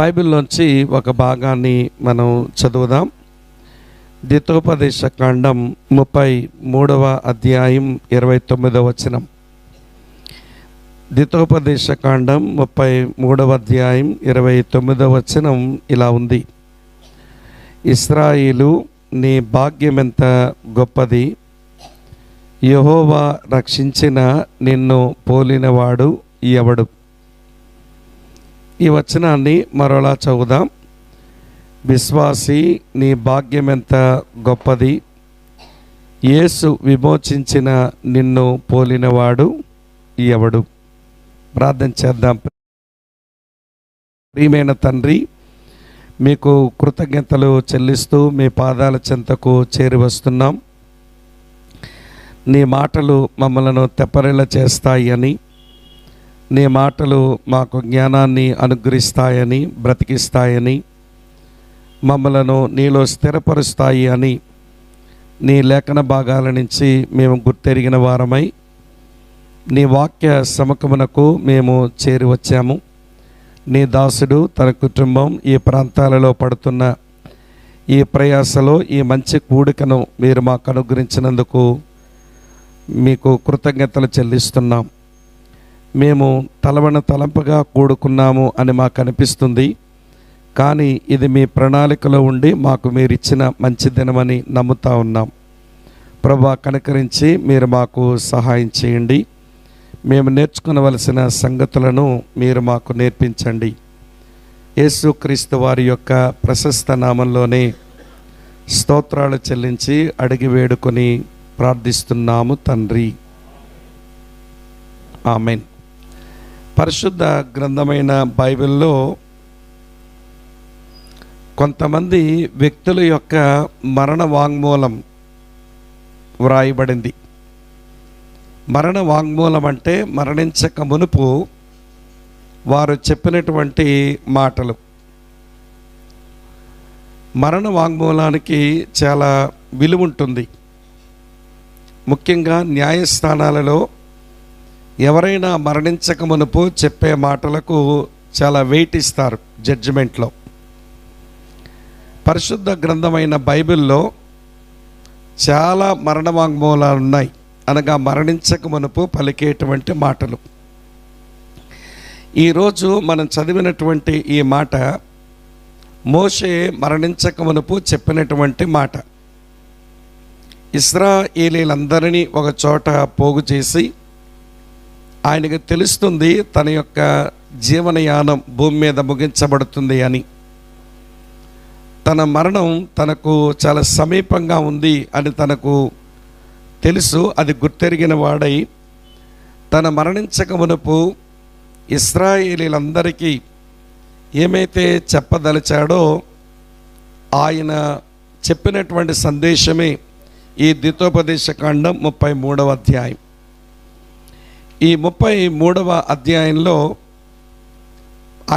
బైబిల్లోంచి ఒక భాగాన్ని మనం చదువుదాం. ద్వితోపదేశ కాండం 33వ అధ్యాయం 29వ వచనం. ద్వితోపదేశ కాండం 33వ అధ్యాయం 29వ వచనం ఇలా ఉంది. ఇశ్రాయేలు, నీ భాగ్యమెంత గొప్పది, యెహోవా రక్షించిన నిన్ను పోలినవాడు ఎవడు. ఈ వచనాన్ని మరోలా చదువుదాం. విశ్వాసి, నీ భాగ్యమెంత గొప్పది, యేసు విమోచించిన నిన్ను పోలినవాడు ఎవడు. ప్రార్థన చేద్దాం. ప్రియమైన తండ్రి, మీకు కృతజ్ఞతలు చెల్లిస్తూ మీ పాదాల చెంతకు చేరి వస్తున్నాం. నీ మాటలు మమ్మలను తెప్పరిల్ల చేస్తాయని, నీ మాటలు మాకు జ్ఞానాన్ని అనుగ్రహిస్తాయని, బ్రతికిస్తాయని, మమ్మలను నీలో స్థిరపరుస్తాయి అని నీ లేఖన భాగాల నుంచి మేము గుర్తెరిగిన వారమై నీ వాక్య సముఖమునకు మేము చేరి వచ్చాము. నీ దాసుడు, తన కుటుంబం ఈ ప్రాంతాలలో పడుతున్న ఈ ప్రయాసలో ఈ మంచి కూడికను మీరు మాకు అనుగ్రహించినందుకు మీకు కృతజ్ఞతలు చెల్లిస్తున్నాం. మేము తలంపుగా కూడుకున్నాము అని మాకు అనిపిస్తుంది, కానీ ఇది మీ ప్రణాళికలో ఉండి మాకు మీరు ఇచ్చిన మంచి దినమని నమ్ముతా ఉన్నాం. ప్రభా కనికరించి మీరు మాకు సహాయం చేయండి. మేము నేర్చుకునవలసిన సంగతులను మీరు మాకు నేర్పించండి. యేసుక్రీస్తు వారి యొక్క ప్రశస్త నామంలోనే స్తోత్రాలు చెల్లించి అడిగి వేడుకొని ప్రార్థిస్తున్నాము తండ్రి, ఆమెన్. పరిశుద్ధ గ్రంథమైన బైబిల్లో కొంతమంది వ్యక్తుల యొక్క మరణ వాంగ్మూలం వ్రాయబడింది. మరణ వాంగ్మూలం అంటే మరణించక మునుపు వారు చెప్పినటువంటి మాటలు. మరణ వాంగ్మూలానికి చాలా విలువ ఉంటుంది. ముఖ్యంగా న్యాయస్థానాలలో ఎవరైనా మరణించక మునుపు చెప్పే మాటలకు చాలా వెయిట్ ఇస్తారు జడ్జిమెంట్లో. పరిశుద్ధ గ్రంథమైన బైబిల్లో చాలా మరణ వాంగ్మూలాలు ఉన్నాయి, అనగా మరణించక మునుపు పలికేటువంటి మాటలు. ఈరోజు మనం చదివినటువంటి ఈ మాట మోషే మరణించక మునుపు చెప్పినటువంటి మాట. ఇశ్రాయేలీలందరినీ ఒక చోట పోగు చేసి ఆయనకు తెలుస్తుంది తన యొక్క జీవనయానం భూమి మీద ముగించబడుతుంది అని. తన మరణం తనకు చాలా సమీపంగా ఉంది అని తనకు తెలుసు. అది గుర్తెరిగిన వాడై తన మరణించక మునుపు ఇశ్రాయేలీలందరికీ ఏమైతే చెప్పదలిచాడో ఆయన చెప్పినటువంటి సందేశమే ఈ ద్వితోపదేశకాండం 33వ అధ్యాయం. ఈ 33వ అధ్యాయంలో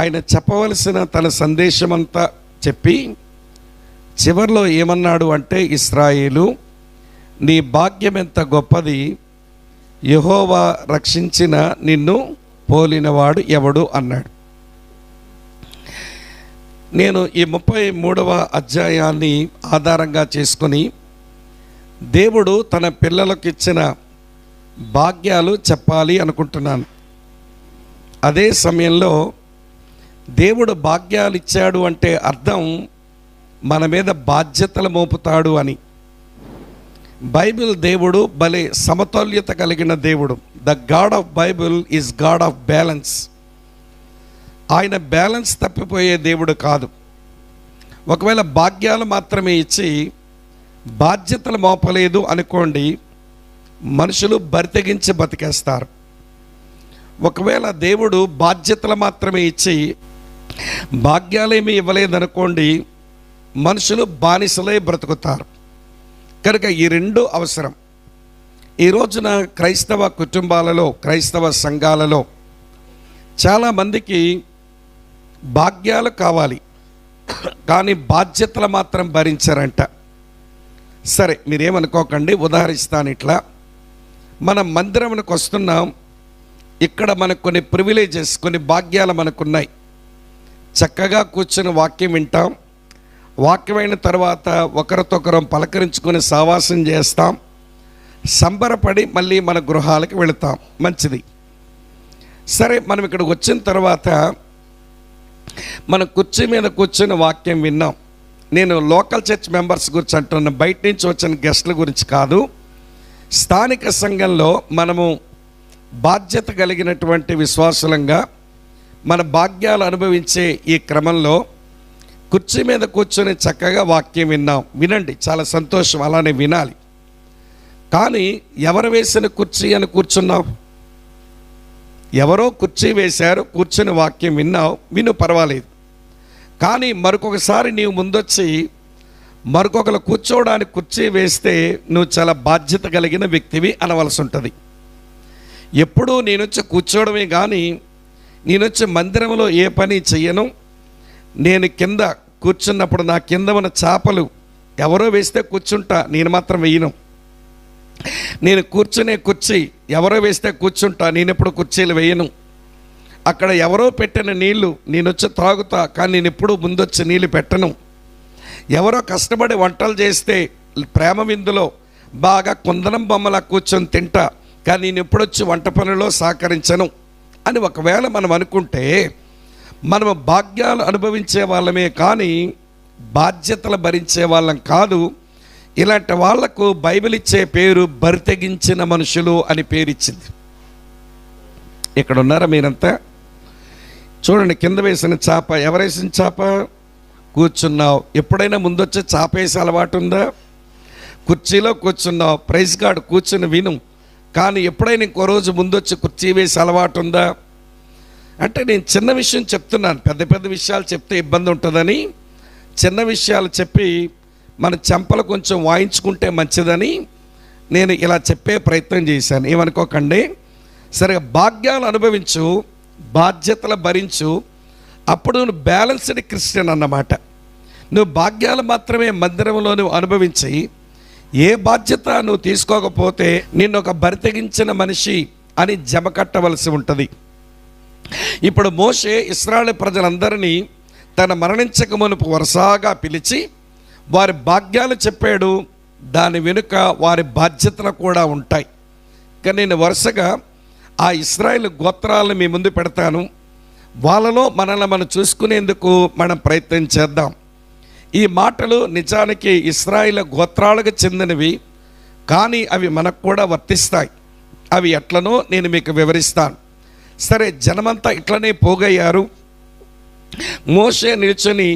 ఆయన చెప్పవలసిన తన సందేశమంతా చెప్పి చివరిలో ఏమన్నాడు అంటే, ఇశ్రాయేలు, నీ భాగ్యం ఎంత గొప్పది, యెహోవా రక్షించిన నిన్ను పోలినవాడు ఎవడు అన్నాడు. నేను ఈ 33వ అధ్యాయాన్ని ఆధారంగా చేసుకొని దేవుడు తన పిల్లలకు ఇచ్చిన భాగ్యాలు చెప్పాలి అనుకుంటున్నాను. అదే సమయంలో దేవుడు భాగ్యాలు ఇచ్చాడు అంటే అర్థం మన మీద బాధ్యతలు మోపుతాడు అని. బైబిల్ దేవుడు భలే సమతుల్యత కలిగిన దేవుడు. The God of Bible is God of balance. ఆయన బ్యాలెన్స్ తప్పిపోయే దేవుడు కాదు. ఒకవేళ భాగ్యాలు మాత్రమే ఇచ్చి బాధ్యతలు మోపలేదు అనుకోండి, మనుషులు బరితెగించి బతికేస్తారు. ఒకవేళ దేవుడు బాధ్యతలు మాత్రమే ఇచ్చి భాగ్యాలేమీ ఇవ్వలేదనుకోండి, మనుషులు బానిసలై బ్రతుకుతారు. కనుక ఈ రెండు అవసరం. ఈ రోజున క్రైస్తవ కుటుంబాలలో, క్రైస్తవ సంఘాలలో చాలామందికి భాగ్యాలు కావాలి, కానీ బాధ్యతలు మాత్రం భరించారంట. సరే, మీరేమనుకోకండి, ఉదాహరిస్తాను. ఇట్లా మనం మందిరమునకు వస్తున్నాం, ఇక్కడ మనకు కొన్ని ప్రివిలేజెస్, కొన్ని భాగ్యాలు మనకున్నాయి. చక్కగా కూర్చొని వాక్యం వింటాం, వాక్యమైన తర్వాత ఒకరితొకరం పలకరించుకొని సావాసం చేస్తాం, సంబరపడి మళ్ళీ మన గృహాలకు వెళతాం. మంచిది. సరే, మనం ఇక్కడికి వచ్చిన తర్వాత మనం కుర్చీ మీద కూర్చొని వాక్యం విన్నాం. నేను లోకల్ చర్చ్ మెంబర్స్ గురించి అంటున్నా, బయట నుంచి వచ్చిన గెస్టుల గురించి కాదు. స్థానిక సంఘంలో మనము బాధ్యత కలిగినటువంటి విశ్వాసులంగా మన భాగ్యాలు అనుభవించే ఈ క్రమంలో కుర్చీ మీద కూర్చొని చక్కగా వాక్యం విన్నాం. వినండి, చాలా సంతోషం, అలానే వినాలి. కానీ ఎవరు వేసిన కుర్చీ అని కూర్చున్నావు? ఎవరో కుర్చీ వేశారు, కూర్చొని వాక్యం విన్నావు, విను, పర్వాలేదు. కానీ మరొకసారి నీవు ముందొచ్చి మరొకరు కూర్చోవడానికి కుర్చీ వేస్తే నువ్వు చాలా బాధ్యత కలిగిన వ్యక్తివి అనవలసి ఉంటుంది. ఎప్పుడూ నేనొచ్చి కూర్చోవడమే కానీ నేనొచ్చి మందిరంలో ఏ పని చెయ్యను. నేను కింద కూర్చున్నప్పుడు నా కింద ఉన్న చేపలు ఎవరో వేస్తే కూర్చుంటా, నేను మాత్రం వేయను. నేను కూర్చునే కుర్చీ ఎవరో వేస్తే కూర్చుంటా, నేను ఎప్పుడు కుర్చీలు వేయను. అక్కడ ఎవరో పెట్టిన నీళ్లు నేను వచ్చి త్రాగుతా, కానీ నేను ఎప్పుడు ముందొచ్చి నీళ్ళు పెట్టను. ఎవరో కష్టపడి వంటలు చేస్తే ప్రేమ విందులో బాగా కుందనం బొమ్మలా కూర్చొని తింటా, కానీ నేను ఎప్పుడొచ్చి వంట పనిలో సహకరించను అని ఒకవేళ మనం అనుకుంటే మనము భాగ్యాలు అనుభవించే వాళ్ళమే కానీ బాధ్యతలు భరించే వాళ్ళం కాదు. ఇలాంటి వాళ్లకు బైబిల్ ఇచ్చే పేరు బరితెగించిన మనుషులు అని పేరు ఇచ్చింది. ఇక్కడ ఉన్నారా మీరంతా? చూడండి, కింద వేసిన చాప, ఎవరేసిన చాప? కూర్చున్నావు. ఎప్పుడైనా ముందొచ్చే చాప వేసే అలవాటు ఉందా? కుర్చీలో కూర్చున్నావు, ప్రైజ్ గార్డ్ కూర్చుని విను, కానీ ఎప్పుడైనా ఇంకో రోజు ముందొచ్చి కుర్చీ వేసే అలవాటు ఉందా? అంటే నేను చిన్న విషయం చెప్తున్నాను, పెద్ద పెద్ద విషయాలు చెప్తే ఇబ్బంది ఉంటుందని చిన్న విషయాలు చెప్పి మన చెంపలు కొంచెం వాయించుకుంటే మంచిదని నేను ఇలా చెప్పే ప్రయత్నం చేశాను. ఏమనుకోకండి. సరే, భాగ్యాలు అనుభవించు, బాధ్యతలు భరించు, అప్పుడు నువ్వు బ్యాలెన్స్డ్ క్రిస్టియన్ అన్నమాట. నువ్వు భాగ్యాలు మాత్రమే మందిరంలో నువ్వు అనుభవించి ఏ బాధ్యత నువ్వు తీసుకోకపోతే నిన్ను ఒక బరితెగించిన మనిషి అని జమ కట్టవలసి ఉంటుంది. ఇప్పుడు మోషే ఇశ్రాయేలు ప్రజలందరినీ తన మరణించక మునుపు వరుసగా పిలిచి వారి భాగ్యాలు చెప్పాడు. దాని వెనుక వారి బాధ్యతలు కూడా ఉంటాయి. కానీ నేను వరుసగా ఆ ఇశ్రాయేలు గోత్రాలను మీ ముందు పెడతాను. వాళ్ళలో మనల్ని మనం చూసుకునేందుకు మనం ప్రయత్నం చేద్దాం. ఈ మాటలు నిజానికి ఇశ్రాయేలు గోత్రాలకు చెందినవి, కానీ అవి మనకు కూడా వర్తిస్తాయి. అవి ఎట్లనో నేను మీకు వివరిస్తాను. సరే, జనమంతా ఇట్లనే పోగయ్యారు. మోషే నిల్చొని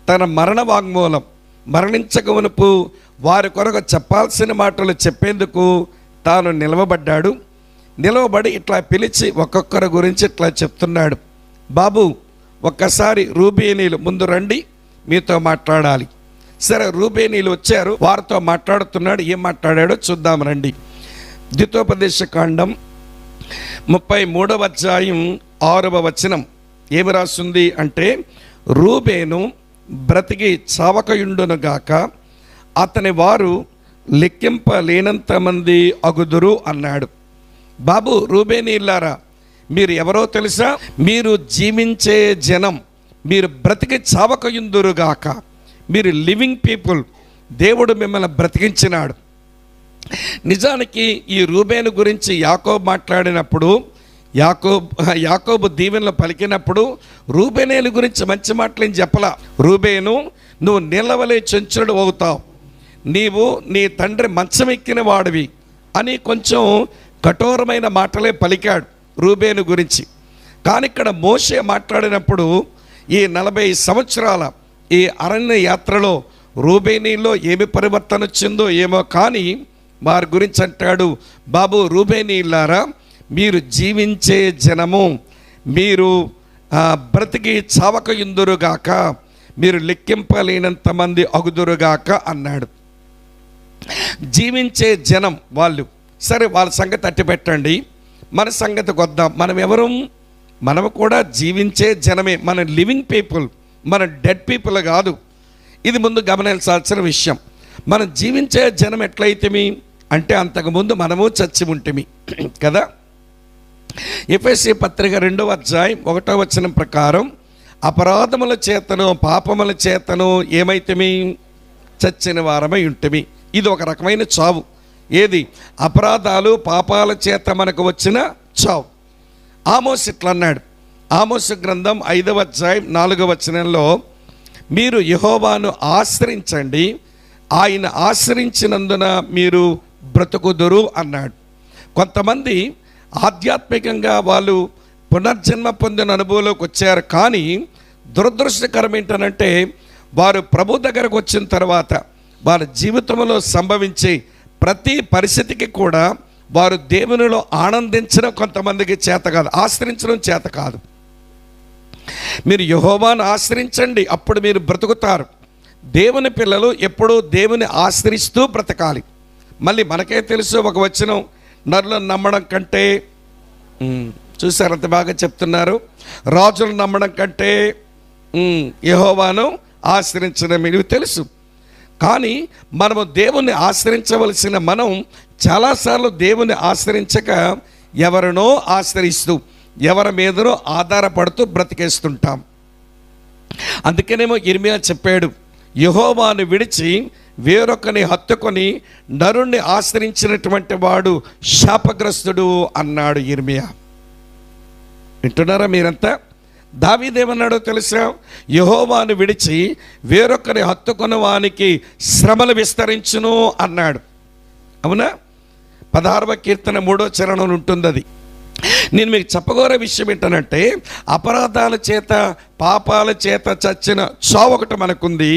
తన మరణ వాంగ్మూలం, మరణించక మునుపు వారి కొరకు చెప్పాల్సిన మాటలు చెప్పేందుకు తాను నిలవబడ్డాడు. నిలవబడి ఇట్లా పిలిచి ఒక్కొక్కరి గురించి ఇట్లా చెప్తున్నాడు. బాబు, ఒక్కసారి రూబేనీలు ముందు రండి, మీతో మాట్లాడాలి. సరే, రూబేనీలు వచ్చారు, వారితో మాట్లాడుతున్నాడు. ఏం మాట్లాడాడో చూద్దాం రండి. ద్వితోపదేశకాండం 33వ అధ్యాయం 6వ వచనం ఏమి రాస్తుంది అంటే, రూబేను బ్రతికి చావకయుండునుగాక, అతని వారు లెక్కింపలేనంత మంది అగుదురు అన్నాడు. బాబు, రూబేనీలారా, మీరు ఎవరో తెలుసా? మీరు జీవించే జనం, మీరు బ్రతికి చావకయుందురుగాక, మీరు లివింగ్ పీపుల్. దేవుడు మిమ్మల్ని బ్రతికించినాడు. నిజానికి ఈ రూబేను గురించి యాకోబు మాట్లాడినప్పుడు, యాకోబు దీవెనలు పలికినప్పుడు రూబేనేలు గురించి మంచి మాటలేం చెప్పలా. రూబేను, నువ్వు నీళ్ళవలే చెంచుడు అవుతావు, నీవు నీ తండ్రి మంచం ఎక్కిన వాడివి అని కొంచెం కఠోరమైన మాటలే పలికాడు రూబేను గురించి. కానీ ఇక్కడ మోషే మాట్లాడినప్పుడు ఈ 40 సంవత్సరాల ఈ అరణ్య యాత్రలో రూబేనీలో ఏమి పరివర్తన వచ్చిందో ఏమో, కానీ వారి గురించి అంటాడు, బాబు రూబేనీలారా, మీరు జీవించే జనము, మీరు బ్రతికి చావకయుందురుగాక, మీరు లెక్కింపలేనంత మంది అగుదురుగాక అన్నాడు. జీవించే జనం వాళ్ళు. సరే, వాళ్ళ సంగతి అట్టి పెట్టండి, మన సంగతికి వద్దాం. మనం ఎవరు? మనము కూడా జీవించే జనమే. మన లివింగ్ పీపుల్, మన డెడ్ పీపుల్ కాదు. ఇది ముందు గమనించాల్సిన విషయం. మనం జీవించే జనం ఎట్లయితేమి అంటే, అంతకుముందు మనము చచ్చి ఉంటేమి కదా. ఎఫెసీ పత్రిక 2వ అధ్యాయం 1వ వచనం ప్రకారం, అపరాధముల చేతను పాపముల చేతను ఏమైతేమి? చచ్చిన వారమై ఉంటేమి. ఇది ఒక రకమైన చావు. ఏది? అపరాధాలు పాపాల చేత మనకు వచ్చిన చావు. ఆమోస్ ఇట్లా అన్నాడు. ఆమోసు గ్రంథం 5వ అధ్యాయం 4వ వచనంలో, మీరు యెహోవాను ఆశ్రయించండి, ఆయన ఆశ్రయించినందున మీరు బ్రతుకుదురు అన్నాడు. కొంతమంది ఆధ్యాత్మికంగా వాళ్ళు పునర్జన్మ పొందిన అనుభవంలోకి వచ్చారు, కానీ దురదృష్టకరం ఏంటనంటే, వారు ప్రభు దగ్గరకు వచ్చిన తర్వాత వారి జీవితంలో సంభవించే ప్రతి పరిస్థితికి కూడా వారు దేవునిలో ఆనందించడం కొంతమందికి చేత కాదు, ఆశ్రయించడం చేత కాదు. మీరు యెహోవాను ఆశ్రయించండి, అప్పుడు మీరు బ్రతుకుతారు. దేవుని పిల్లలు ఎప్పుడూ దేవుని ఆశ్రయిస్తూ బ్రతకాలి. మళ్ళీ మనకే తెలుసు ఒక వచనం, నరులను నమ్మడం కంటే, చూసారు అంత బాగా చెప్తున్నారు, రాజులను నమ్మడం కంటే యెహోవాను ఆశ్రయించడం మీకు తెలుసు. కానీ మనము దేవుణ్ణి ఆశ్రయించవలసిన మనం చాలాసార్లు దేవుణ్ణి ఆశ్రయించక ఎవరినో ఆశ్రయిస్తూ ఎవరి మీదనో ఆధారపడుతూ బ్రతికేస్తుంటాం. అందుకనేమో ఇర్మియా చెప్పాడు, యెహోవాను విడిచి వేరొకని హత్తుకొని నరుణ్ణి ఆశ్రయించినటువంటి వాడు శాపగ్రస్తుడు అన్నాడు ఇర్మియా. వింటున్నారా మీరంతా? దావీదేమన్నాడో తెలుసా? యెహోవాను విడిచి వేరొకరి హత్తుకున్న వానికి శ్రమలు విస్తరించును అన్నాడు. అవునా? 16వ కీర్తన 3వ చరణం ఉంటుంది అది. నేను మీకు చెప్పగోరే విషయం ఏంటనంటే, అపరాధాల చేత పాపాల చేత చచ్చిన చావు ఒకటి మనకుంది.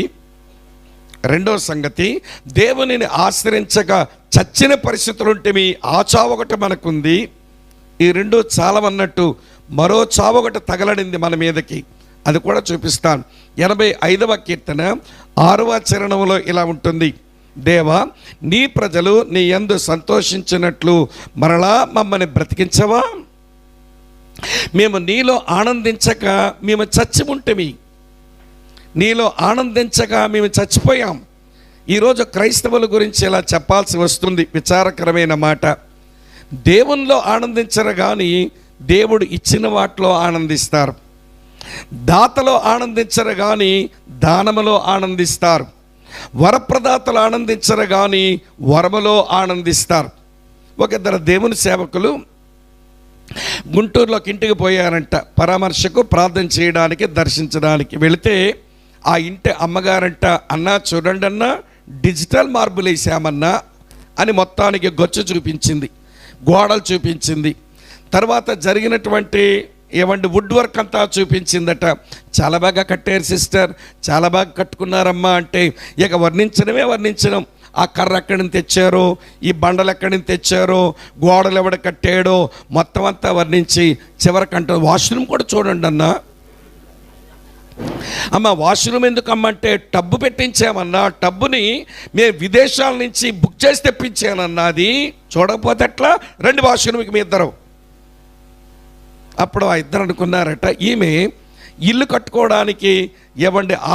రెండో సంగతి, దేవునిని ఆశ్రయించక చచ్చిన పరిస్థితులుంటే ఆ చావు ఒకటి మనకుంది. ఈ రెండు చాలవన్నట్టు మరో చావు ఒకటి తగలడింది మన మీదకి, అది కూడా చూపిస్తాను. 85వ కీర్తన 6వ చరణంలో ఇలా ఉంటుంది: దేవా, నీ ప్రజలు నీ యందు సంతోషించినట్లు మరలా మమ్మల్ని బ్రతికించవా? మేము నీలో ఆనందించక మేము చచ్చి ఉంటిమి, నీలో ఆనందించక మేము చచ్చిపోయాం. ఈరోజు క్రైస్తవుల గురించి ఇలా చెప్పాల్సి వస్తుంది. విచారకరమైన మాట. దేవునిలో ఆనందించరు కానీ దేవుడు ఇచ్చిన వాటిలో ఆనందిస్తారు. దాతలో ఆనందించరు కానీ దానములో ఆనందిస్తారు. వరప్రదాతలు ఆనందించరు కానీ వరములో ఆనందిస్తారు. ఒక ఇద్దరు దేవుని సేవకులు గుంటూరులోకి ఇంటికి పోయారంట, పరామర్శకు, ప్రార్థన చేయడానికి, దర్శించడానికి వెళితే ఆ ఇంటి అమ్మగారంట, అన్నా చూడండి అన్నా, డిజిటల్ మార్బుల్ వేసామన్నా అని మొత్తానికి గొచ్చు చూపించింది, గోడలు చూపించింది. తర్వాత జరిగినటువంటి వుడ్ వర్క్ అంతా చూపించిందట. చాలా బాగా కట్టారు సిస్టర్, చాలా బాగా కట్టుకున్నారమ్మా అంటే ఇక వర్ణించడం. ఆ కర్ర ఎక్కడి నుంచి తెచ్చారో, ఈ బండలు ఎక్కడి నుంచి తెచ్చారో, గోడలు ఎవడ కట్టాడో మొత్తం అంతా వర్ణించి చివరికంట వాష్రూమ్ కూడా చూడండి అన్నా. అమ్మ వాష్రూమ్ ఎందుకమ్మంటే టబ్బు పెట్టించామన్నా, టబ్బుని మేము విదేశాల నుంచి బుక్ చేసి తెప్పించానన్నా, అది చూడకపోతే ఎట్లా, రండి వాష్రూమ్కి మీ ఇద్దరు. అప్పుడు ఆ ఇద్దరు అనుకున్నారట, ఈమె ఇల్లు కట్టుకోవడానికి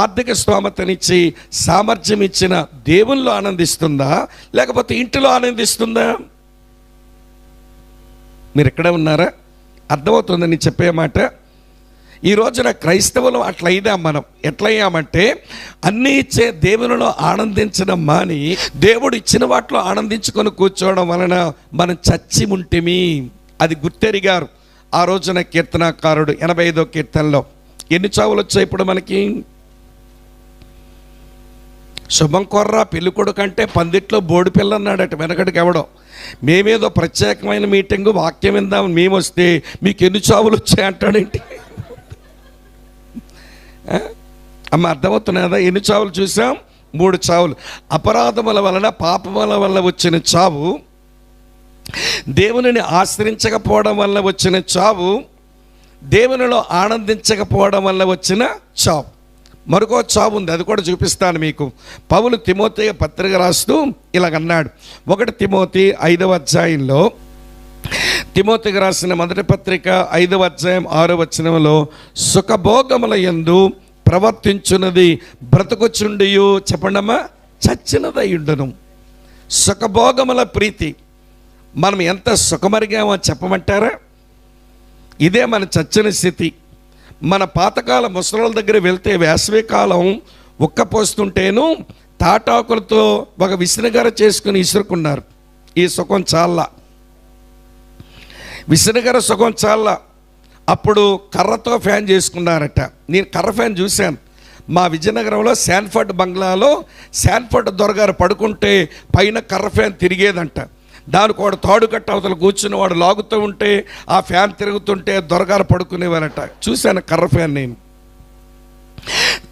ఆర్థిక స్తోమతనిచ్చి సామర్థ్యం ఇచ్చిన దేవుల్లో ఆనందిస్తుందా లేకపోతే ఇంటిలో ఆనందిస్తుందా? మీరు ఎక్కడ ఉన్నారా? అర్థమవుతుందని చెప్పే మాట. ఈ రోజున క్రైస్తవులు అట్లయిదాం. మనం ఎట్లయ్యామంటే అన్నీ ఇచ్చే దేవునిలో ఆనందించడం మాని దేవుడు ఇచ్చిన వాటిలో ఆనందించుకొని కూర్చోవడం వలన మనం చచ్చి ఉంటిమి. అది గుర్తెరిగారు ఆ రోజున కీర్తనాకారుడు. 85వ కీర్తనలో ఎన్ని చావులు వచ్చాయి ఇప్పుడు మనకి? శుభం కొర్ర పెళ్లి కొడుకు అంటే పందిట్లో బోడి పిల్ల అన్నాడట వెనకటికి ఎవడో. మేమేదో ప్రత్యేకమైన మీటింగు, వాక్యం విందాం మేము వస్తే మీకు ఎన్ని చావులు వచ్చాయి అంటాడేంటి? అమ్మ అర్థమవుతున్నదా? ఎన్ని చావులు చూసాం? 3 చావులు. అపరాధముల వలన, పాపముల వల్ల వచ్చిన చావు, దేవునిని ఆశ్రయించకపోవడం వల్ల వచ్చిన చావు, దేవునిలో ఆనందించకపోవడం వల్ల వచ్చిన చావు. మరొక చావు ఉంది, అది కూడా చూపిస్తాను మీకు. పౌలు తిమోతికి పత్రిక రాస్తూ ఇలాగన్నాడు. 1 తిమోతి 5వ అధ్యాయంలో, తిమోతికి రాసిన మొదటి పత్రిక 5వ అధ్యాయం 6వ వచనంలో, సుఖభోగముల యందు ప్రవర్తించున్నది బ్రతుకుచుండియు, చెప్పండమ్మా, చచ్చినదయుండును. సుఖభోగముల ప్రీతి. మనం ఎంత సుఖమరిగామో చెప్పమంటారా? ఇదే మన చచ్చిన స్థితి. మన పాతకాల ముసలోళ్ళ దగ్గర వెళ్తే వేసవికాలం ఉక్కపోస్తుంటేను తాటాకులతో ఒక విసనగర చేసుకుని ఇసురుకున్నారు. ఈ సుఖం చాలా, విసనగర సుఖం చాలా. అప్పుడు కర్రతో ఫ్యాన్ చేసుకున్నారట. నేను కర్ర ఫ్యాన్ చూశాను. మా విజయనగరంలో శాన్ఫర్డ్ బంగ్లాలో శాన్ఫర్డ్ దొరగారు పడుకుంటే పైన కర్ర ఫ్యాన్ తిరిగేదంట. దానికి వాడు తాడు కట్ట అవతల కూర్చుని వాడు లాగుతూ ఉంటే ఆ ఫ్యాన్ తిరుగుతుంటే దొరగారు పడుకునేవారట. చూశాను కర్ర ఫ్యాన్ నేను.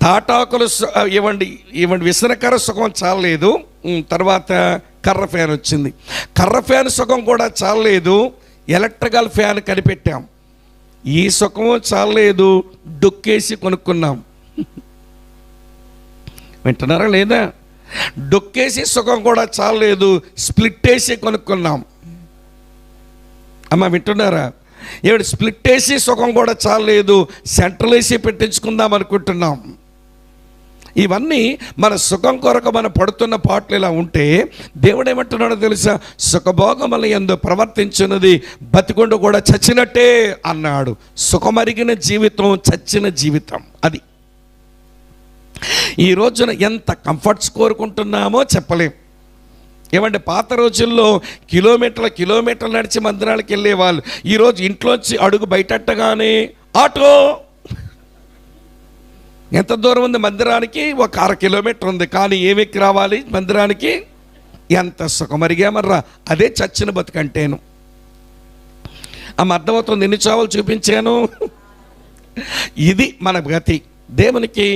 తాటాకులు ఇవ్వండి విసనకర్ర సుఖం చాలలేదు, తర్వాత కర్ర ఫ్యాన్ వచ్చింది. కర్ర ఫ్యాన్ సుఖం కూడా చాలలేదు, ఎలక్ట్రికల్ ఫ్యాన్ కనిపెట్టాం. ఈ సుఖము చాలలేదు, డొక్కేసి కొనుక్కున్నాం. వింటున్నారా లేదా? డొక్కేసి సుఖం కూడా చాలలేదు, స్ప్లిట్ వేసి కొనుక్కున్నాం. అమ్మ వింటున్నారా? స్ప్లిట్ వేసి సుఖం కూడా చాలలేదు, సెంట్రల్ వేసి పెట్టించుకుందాం అనుకుంటున్నాం. ఇవన్నీ మన సుఖం కొరకు మనం పడుతున్న పాటలు ఇలా ఉంటే దేవుడు ఏమంటున్నాడో తెలుసా? సుఖభోగముల యందు ప్రవర్తించున్నది బతికొండు కూడా చచ్చినట్టే అన్నాడు. సుఖమరిగిన జీవితం చచ్చిన జీవితం. అది ఈ రోజున ఎంత కంఫర్ట్స్ కోరుకుంటున్నామో చెప్పలేం. పాత రోజుల్లో కిలోమీటర్లు నడిచి మందిరాలకు వెళ్ళేవాళ్ళు. ఈరోజు ఇంట్లోంచి అడుగు బయటట్టగానే ఆటో ఎంత దూరం ఉంది మందిరానికి? ఒక 1/2 కిలోమీటర్ ఉంది. కానీ ఏమెక్కి రావాలి మందిరానికి? ఎంత సుఖమరిగామర్రా. అదే చచ్చిన బతుకంటేను. అర్థమవుతుంది. ఎన్ని చావులు చూపించాను. ఇది మన గతి. దేవునికి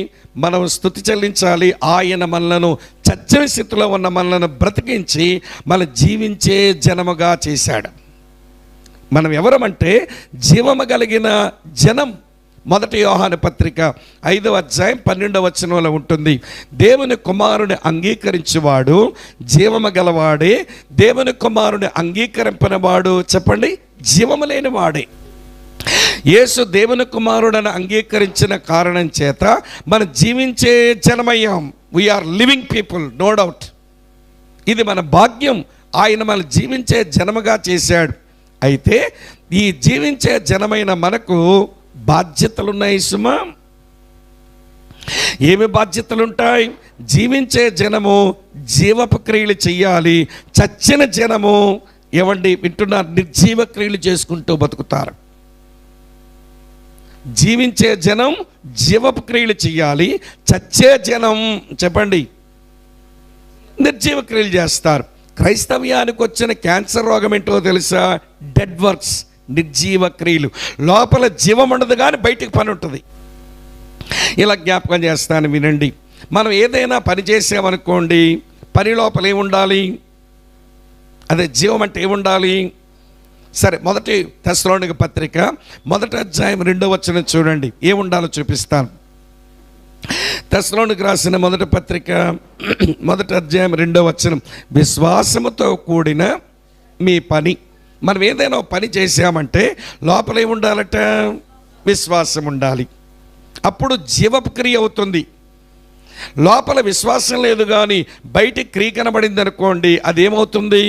మనం స్తుతి చెల్లించాలి. ఆయన మనలను చచ్చిన స్థితిలో ఉన్న మనలను బ్రతికించి మన జీవించే జనముగా చేశాడు. మనం ఎవరమంటే జీవము కలిగిన జనం. 1 యోహాను పత్రిక 5వ అధ్యాయం 12వ వచనంలో ఉంటుంది. దేవుని కుమారుని అంగీకరించేవాడు జీవము గలవాడే, దేవుని కుమారుని అంగీకరింపనివాడు చెప్పండి జీవము లేని వాడే. యేసు దేవుని కుమారుడని అంగీకరించిన కారణం చేత మనం జీవించే జనమయ్యాం. We are living people, no doubt. ఇది మన భాగ్యం. ఆయన మన జీవించే జనముగా చేశాడు. అయితే ఈ జీవించే జనమైన మనకు బాధ్యతలున్నాయి సుమా. ఏమి బాధ్యతలుంటాయి? జీవించే జనము జీవపు క్రియలు చెయ్యాలి. చచ్చిన జనము ఏమండి వింటున్నారు? నిర్జీవ క్రియలు చేసుకుంటూ బతుకుతారు. జీవించే జనం జీవపు క్రియలు చెయ్యాలి. చచ్చే జనం చెప్పండి నిర్జీవ క్రియలు చేస్తారు. క్రైస్తవ్యానికి వచ్చిన క్యాన్సర్ రోగం ఏంటో తెలుసా? డెడ్ వర్క్స్, నిర్జీవ క్రియలు. లోపల జీవం ఉండదు కానీ బయటికి పని ఉంటుంది. ఇలా జ్ఞాపకం చేస్తాను వినండి. మనం ఏదైనా పని చేసామనుకోండి, పని లోపల ఏముండాలి? అదే జీవం అంటే ఏముండాలి? సరే, 1 తెస్సలోనిక పత్రిక 1వ అధ్యాయం 2వ వచనం చూడండి. ఏముండాలో చూపిస్తాను. తెస్సలోనిక రాసిన 1వ పత్రిక 1వ అధ్యాయం 2వ వచనం. విశ్వాసముతో కూడిన మీ పని. మనం ఏదైనా పని చేసామంటే లోపల ఏముండాలట? విశ్వాసం ఉండాలి. అప్పుడు జీవపు క్రియ అవుతుంది. లోపల విశ్వాసం లేదు కానీ బయటికి క్రియ కనబడింది అనుకోండి, అదేమవుతుంది?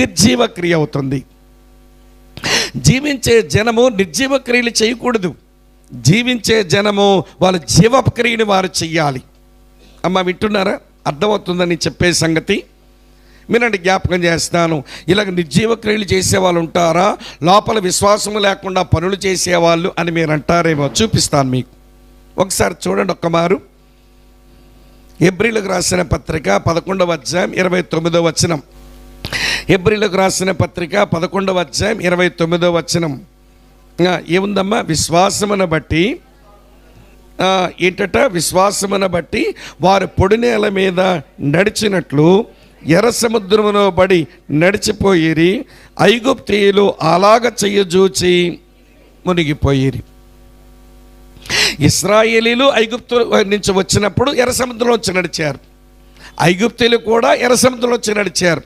నిర్జీవ క్రియ అవుతుంది. జీవించే జనము నిర్జీవ క్రియలు చేయకూడదు. జీవించే జనము వాళ్ళ జీవపు క్రియని వారు చెయ్యాలి. వింటున్నారా? అర్థమవుతుందని చెప్పే సంగతి మీరంటే జ్ఞాపకం చేస్తాను. ఇలాగ నిర్జీవ క్రియలు చేసేవాళ్ళు ఉంటారా? లోపల విశ్వాసం లేకుండా పనులు చేసేవాళ్ళు అని మీరు అంటారేమో. చూపిస్తాను మీకు. ఒకసారి చూడండి ఒక్కమారు. హెబ్రీలకు రాసిన పత్రిక 11వ అధ్యాయం 29వ వచనం. హెబ్రీలకు రాసిన పత్రిక 11వ అధ్యాయం 29వ వచనం ఏముందమ్మా? విశ్వాసమును బట్టి ఏంటట? విశ్వాసమును బట్టి వారు పొడి నేల మీద నడిచినట్లు ఎర్ర సముద్రములో బడి నడిచిపోయిరి. ఐగుప్తీయులు అలాగ చెయ్యజూచి మునిగిపోయిరి. ఇశ్రాయేలీలు ఐగుప్తు నుంచి వచ్చినప్పుడు ఎర్ర సముద్రంలో వచ్చి నడిచారు. ఐగుప్తీయులు కూడా ఎర్ర సముద్రంలో వచ్చి నడిచారు.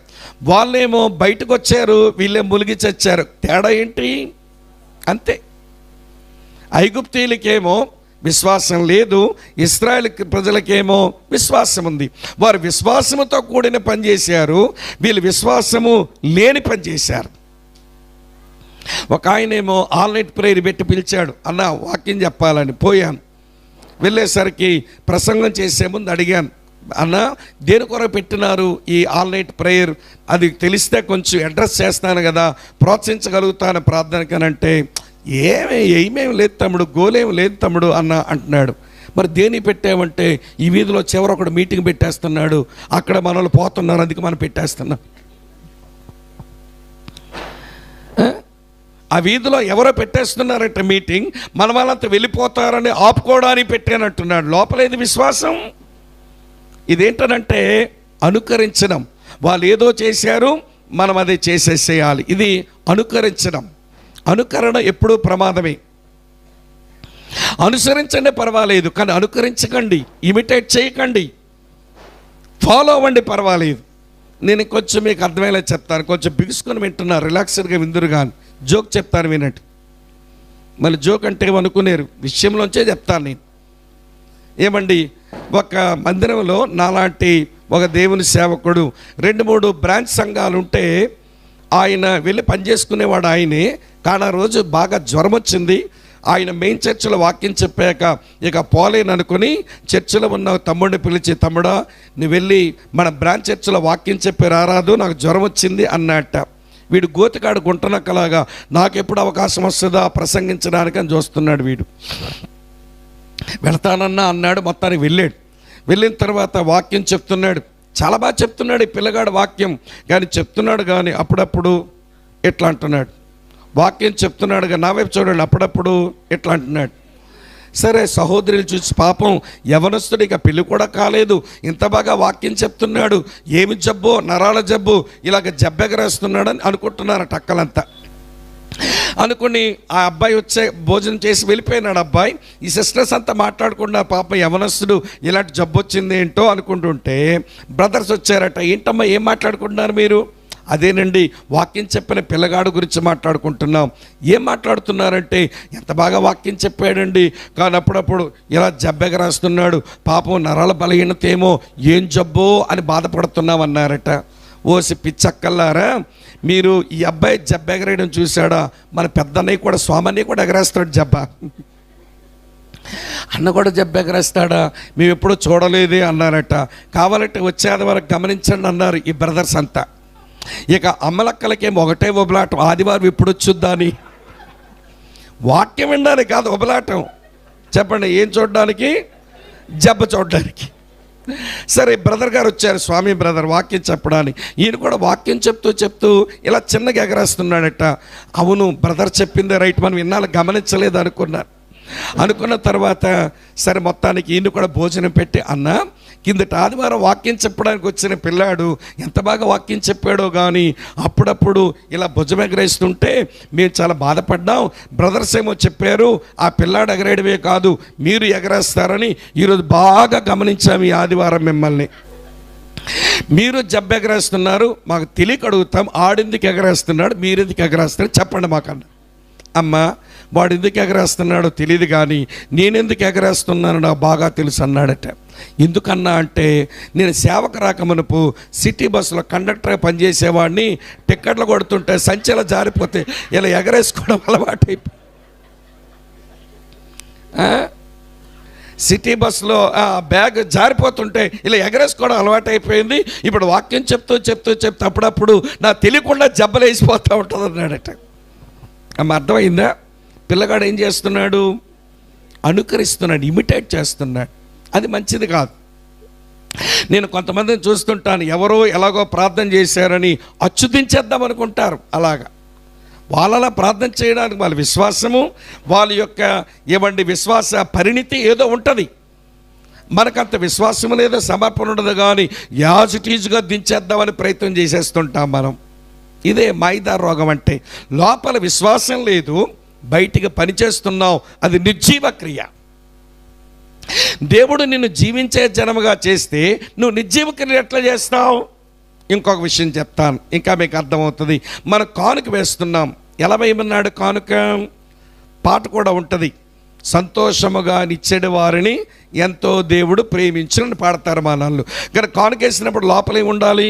వాళ్ళేమో బయటకు వచ్చారు, వీళ్ళే మునిగి చచ్చారు. తేడా ఏంటి? అంతే. ఐగుప్తీయులకేమో విశ్వాసం లేదు, ఇశ్రాయేల్ ప్రజలకేమో విశ్వాసం ఉంది. వారు విశ్వాసముతో కూడిన పని చేశారు, వీళ్ళు విశ్వాసము లేని పని చేశారు. ఒక ఆయనేమో ఆల్ నైట్ ప్రేయర్ పెట్టి పిలిచాడు. అన్న వాక్యం చెప్పాలని పోయాను. వెళ్ళేసరికి ప్రసంగం చేసే ముందు అడిగాను, అన్న దేని కొరకు పెట్టినారు ఈ ఆల్ నైట్ ప్రేయర్? అది తెలిస్తే కొంచెం అడ్రస్ చేస్తాను కదా, ప్రోత్సహించగలుగుతాను ప్రార్థనకనంటే, ఏమేమి లేదు తమ్ముడు, గోలేం లేదు తమ్ముడు అన్న అంటున్నాడు. మరి దేని పెట్టామంటే, ఈ వీధిలో చివరొకడు మీటింగ్ పెట్టేస్తున్నాడు, అక్కడ మనల్ని పోతున్నారు, అందుకే మనం పెట్టేస్తున్నాం. ఆ వీధిలో ఎవరో పెట్టేస్తున్నారంటే మీటింగ్, మన వాళ్ళంతా వెళ్ళిపోతారని ఆపుకోవడానికి పెట్టానంటున్నాడు. లోపలేది విశ్వాసం. ఇదేంటనంటే అనుకరించడం. వాళ్ళు ఏదో చేశారు, మనం అది చేసేసేయాలి. ఇది అనుకరించడం. అనుకరణ ఎప్పుడూ ప్రమాదమే. అనుసరించండి పర్వాలేదు, కానీ అనుకరించకండి, ఇమిటేట్ చేయకండి, ఫాలో అవ్వండి పర్వాలేదు. నేను కొంచెం మీకు అర్థమయ్యేలా చెప్తాను. కొంచెం బిగుసుకొని వింటున్నారు, రిలాక్స్డ్గా విందురు కానీ జోక్ చెప్తాను వినండి. మళ్ళీ జోక్ అంటే ఏమనుకునేరు విషయంలోంచే చెప్తాను నేను. ఏమండి, ఒక మందిరంలో నాలాంటి ఒక దేవుని సేవకుడు 2-3 బ్రాంచ్ సంఘాలు ఉంటే ఆయన వెళ్ళి పనిచేసుకునేవాడు ఆయనే. కానీ ఆ రోజు బాగా జ్వరం వచ్చింది. ఆయన మెయిన్ చర్చిలో వాక్యం చెప్పాక ఇక పోలేను అనుకుని చర్చిలో ఉన్న తమ్ముడిని పిలిచి, తమ్ముడా నువ్వు వెళ్ళి మన బ్రాంచ్ చర్చిలో వాక్యం చెప్పి రారాదు, నాకు జ్వరం వచ్చింది అన్నట్ట. వీడు గోతికాడు గుంటనక్కలాగా నాకు ఎప్పుడు అవకాశం వస్తుందా ప్రసంగించడానికి అని చూస్తున్నాడు వీడు. వెళతానన్నా అన్నాడు. మొత్తానికి వెళ్ళాడు. వెళ్ళిన తర్వాత వాక్యం చెప్తున్నాడు. చాలా బాగా చెప్తున్నాడు ఈ పిల్లగాడు వాక్యం. కానీ చెప్తున్నాడు కానీ అప్పుడప్పుడు ఎట్లా అంటున్నాడు. వాక్యం చెప్తున్నాడు కానీ నా వైపు చూడండి, అప్పుడప్పుడు ఎట్లా అంటున్నాడు. సరే, సహోదరులు చూసి పాపం యవనస్తుడు, ఇక పెళ్ళి కూడా కాలేదు, ఇంత బాగా వాక్యం చెప్తున్నాడు, ఏమి జబ్బో, నరాల జబ్బు, ఇలాగ జబ్బెగరేస్తున్నాడని అనుకుంటున్నారట అక్కలంతా. అనుకుని ఆ అబ్బాయి వచ్చే భోజనం చేసి వెళ్ళిపోయినాడు అబ్బాయి. ఈ సిస్టర్స్ అంతా మాట్లాడకుండా పాప యవనస్తుడు ఇలాంటి జబ్బు వచ్చింది ఏంటో అనుకుంటుంటే బ్రదర్స్ వచ్చారట. ఏంటమ్మా ఏం మాట్లాడుకుంటున్నారు మీరు? అదేనండి, వాక్యం చెప్పిన పిల్లగాడు గురించి మాట్లాడుకుంటున్నాం. ఏం మాట్లాడుతున్నారంటే, ఎంత బాగా వాక్యం చెప్పాడండి, కానీ అప్పుడప్పుడు ఇలా జబ్బెగరాస్తున్నాడు, పాపం నరాల బలహీనత ఏమో, ఏం జబ్బో అని బాధపడుతున్నాం అన్నారట. ఓసి పిచ్చక్కల్లారా, మీరు ఈ అబ్బాయి జబ్బ ఎగరేయడం చూశాడా? మన పెద్దన్నయ్య కూడా, స్వామన్నయ్య కూడా ఎగరేస్తాడు జబ్బ. అన్న కూడా జబ్బ ఎగరేస్తాడా? మేము ఎప్పుడూ చూడలేదే అన్నారట. కావాలంటే వచ్చేది వరకు గమనించండి అన్నారు ఈ బ్రదర్స్ అంతా. ఇక అమ్మలక్కలకేమో ఒకటే ఒబలాటం, ఆదివారం ఇప్పుడు వచ్చుద్దా అని. వాక్యం వినడానికి కాదు ఒబలాటం. చెప్పండి, ఏం చూడడానికి? జబ్బ చూడడానికి. సరే, బ్రదర్ గారు వచ్చారు, స్వామి బ్రదర్ వాక్యం చెప్పడానికి. ఈయన కూడా వాక్యం చెప్తూ ఇలా చిన్నగా ఎగరేస్తున్నాడట. అవును, బ్రదర్ చెప్పిందే రైట్, మనం ఇన్నాళ్ళు గమనించలేదు అనుకున్న తర్వాత సరే మొత్తానికి ఈయన కూడా భోజనం పెట్టి, అన్న కిందటి ఆదివారం వాక్యం చెప్పడానికి వచ్చిన పిల్లాడు ఎంత బాగా వాక్యం చెప్పాడో కానీ అప్పుడప్పుడు ఇలా భుజం ఎగరేస్తుంటే మేము చాలా బాధపడ్డాం. బ్రదర్స్ ఏమో చెప్పారు ఆ పిల్లాడు ఎగరేయడమే కాదు మీరు ఎగరేస్తారని. ఈరోజు బాగా గమనించాము ఈ ఆదివారం మిమ్మల్ని. మీరు జబ్బ ఎగరేస్తున్నారు, మాకు తెలియక అడుగుతాం, ఆడెందుకు ఎగరేస్తున్నాడు, మీరెందుకు ఎగరేస్తారు చెప్పండి మాకన్నా. అమ్మ, వాడు ఎందుకు ఎగరేస్తున్నాడో తెలియదు కానీ నేనెందుకు ఎగరేస్తున్నానో నాకు బాగా తెలుసు అన్నాడట. ఎందుకన్నా అంటే, నేను సేవకు రాకమునుపు సిటీ బస్సులో కండక్టర్గా పనిచేసేవాడిని. టిక్కెట్లు కొడుతుంటే సంచెలో జారిపోతే ఇలా ఎగరేసుకోవడం అలవాటైపోయి, సిటీ బస్సులో బ్యాగ్ జారిపోతుంటే ఇలా ఎగరేసుకోవడం అలవాటైపోయింది. ఇప్పుడు వాక్యం చెప్తూ అప్పుడప్పుడు నాకు తెలియకుండా జబ్బలు వేసిపోతూ ఉంటుంది అన్నాడట. అమ్మ, అర్థమైందా? పిల్లగాడు ఏం చేస్తున్నాడు? అనుకరిస్తున్నాడు, ఇమిటేట్ చేస్తున్నాడు. అది మంచిది కాదు. నేను కొంతమందిని చూస్తుంటాను, ఎవరో ఎలాగో ప్రార్థన చేశారని అచ్చుదించేద్దాం అనుకుంటారు. అలాగా వాళ్ళలా ప్రార్థన చేయడానికి వాళ్ళ విశ్వాసము, వాళ్ళ యొక్క విశ్వాస పరిణితి ఏదో ఉంటుంది. మనకంత విశ్వాసం లేదో, సమర్పణ ఉండదు, కానీ యాజిటీజ్గా దించేద్దామని ప్రయత్నం చేసేస్తుంటాం మనం. ఇదే మైదా రోగం అంటే. లోపల విశ్వాసం లేదు, బయటికి పనిచేస్తున్నావు, అది నిర్జీవ క్రియ. దేవుడు నిన్ను జీవించే జనముగా చేస్తే నువ్వు నిర్జీవ క్రియ ఎట్లా చేస్తావు? ఇంకొక విషయం చెప్తాను, ఇంకా మీకు అర్థమవుతుంది. మనం కానుక వేస్తున్నాం, ఎలా వేయమన్నాడు కానుక? పాట కూడా ఉంటుంది, సంతోషముగా నిచ్చెడు వారిని ఎంతో దేవుడు ప్రేమించునని పాడతారు మా నాన్నలు. కానీ కానుక వేసినప్పుడు లోపల ఏమి ఉండాలి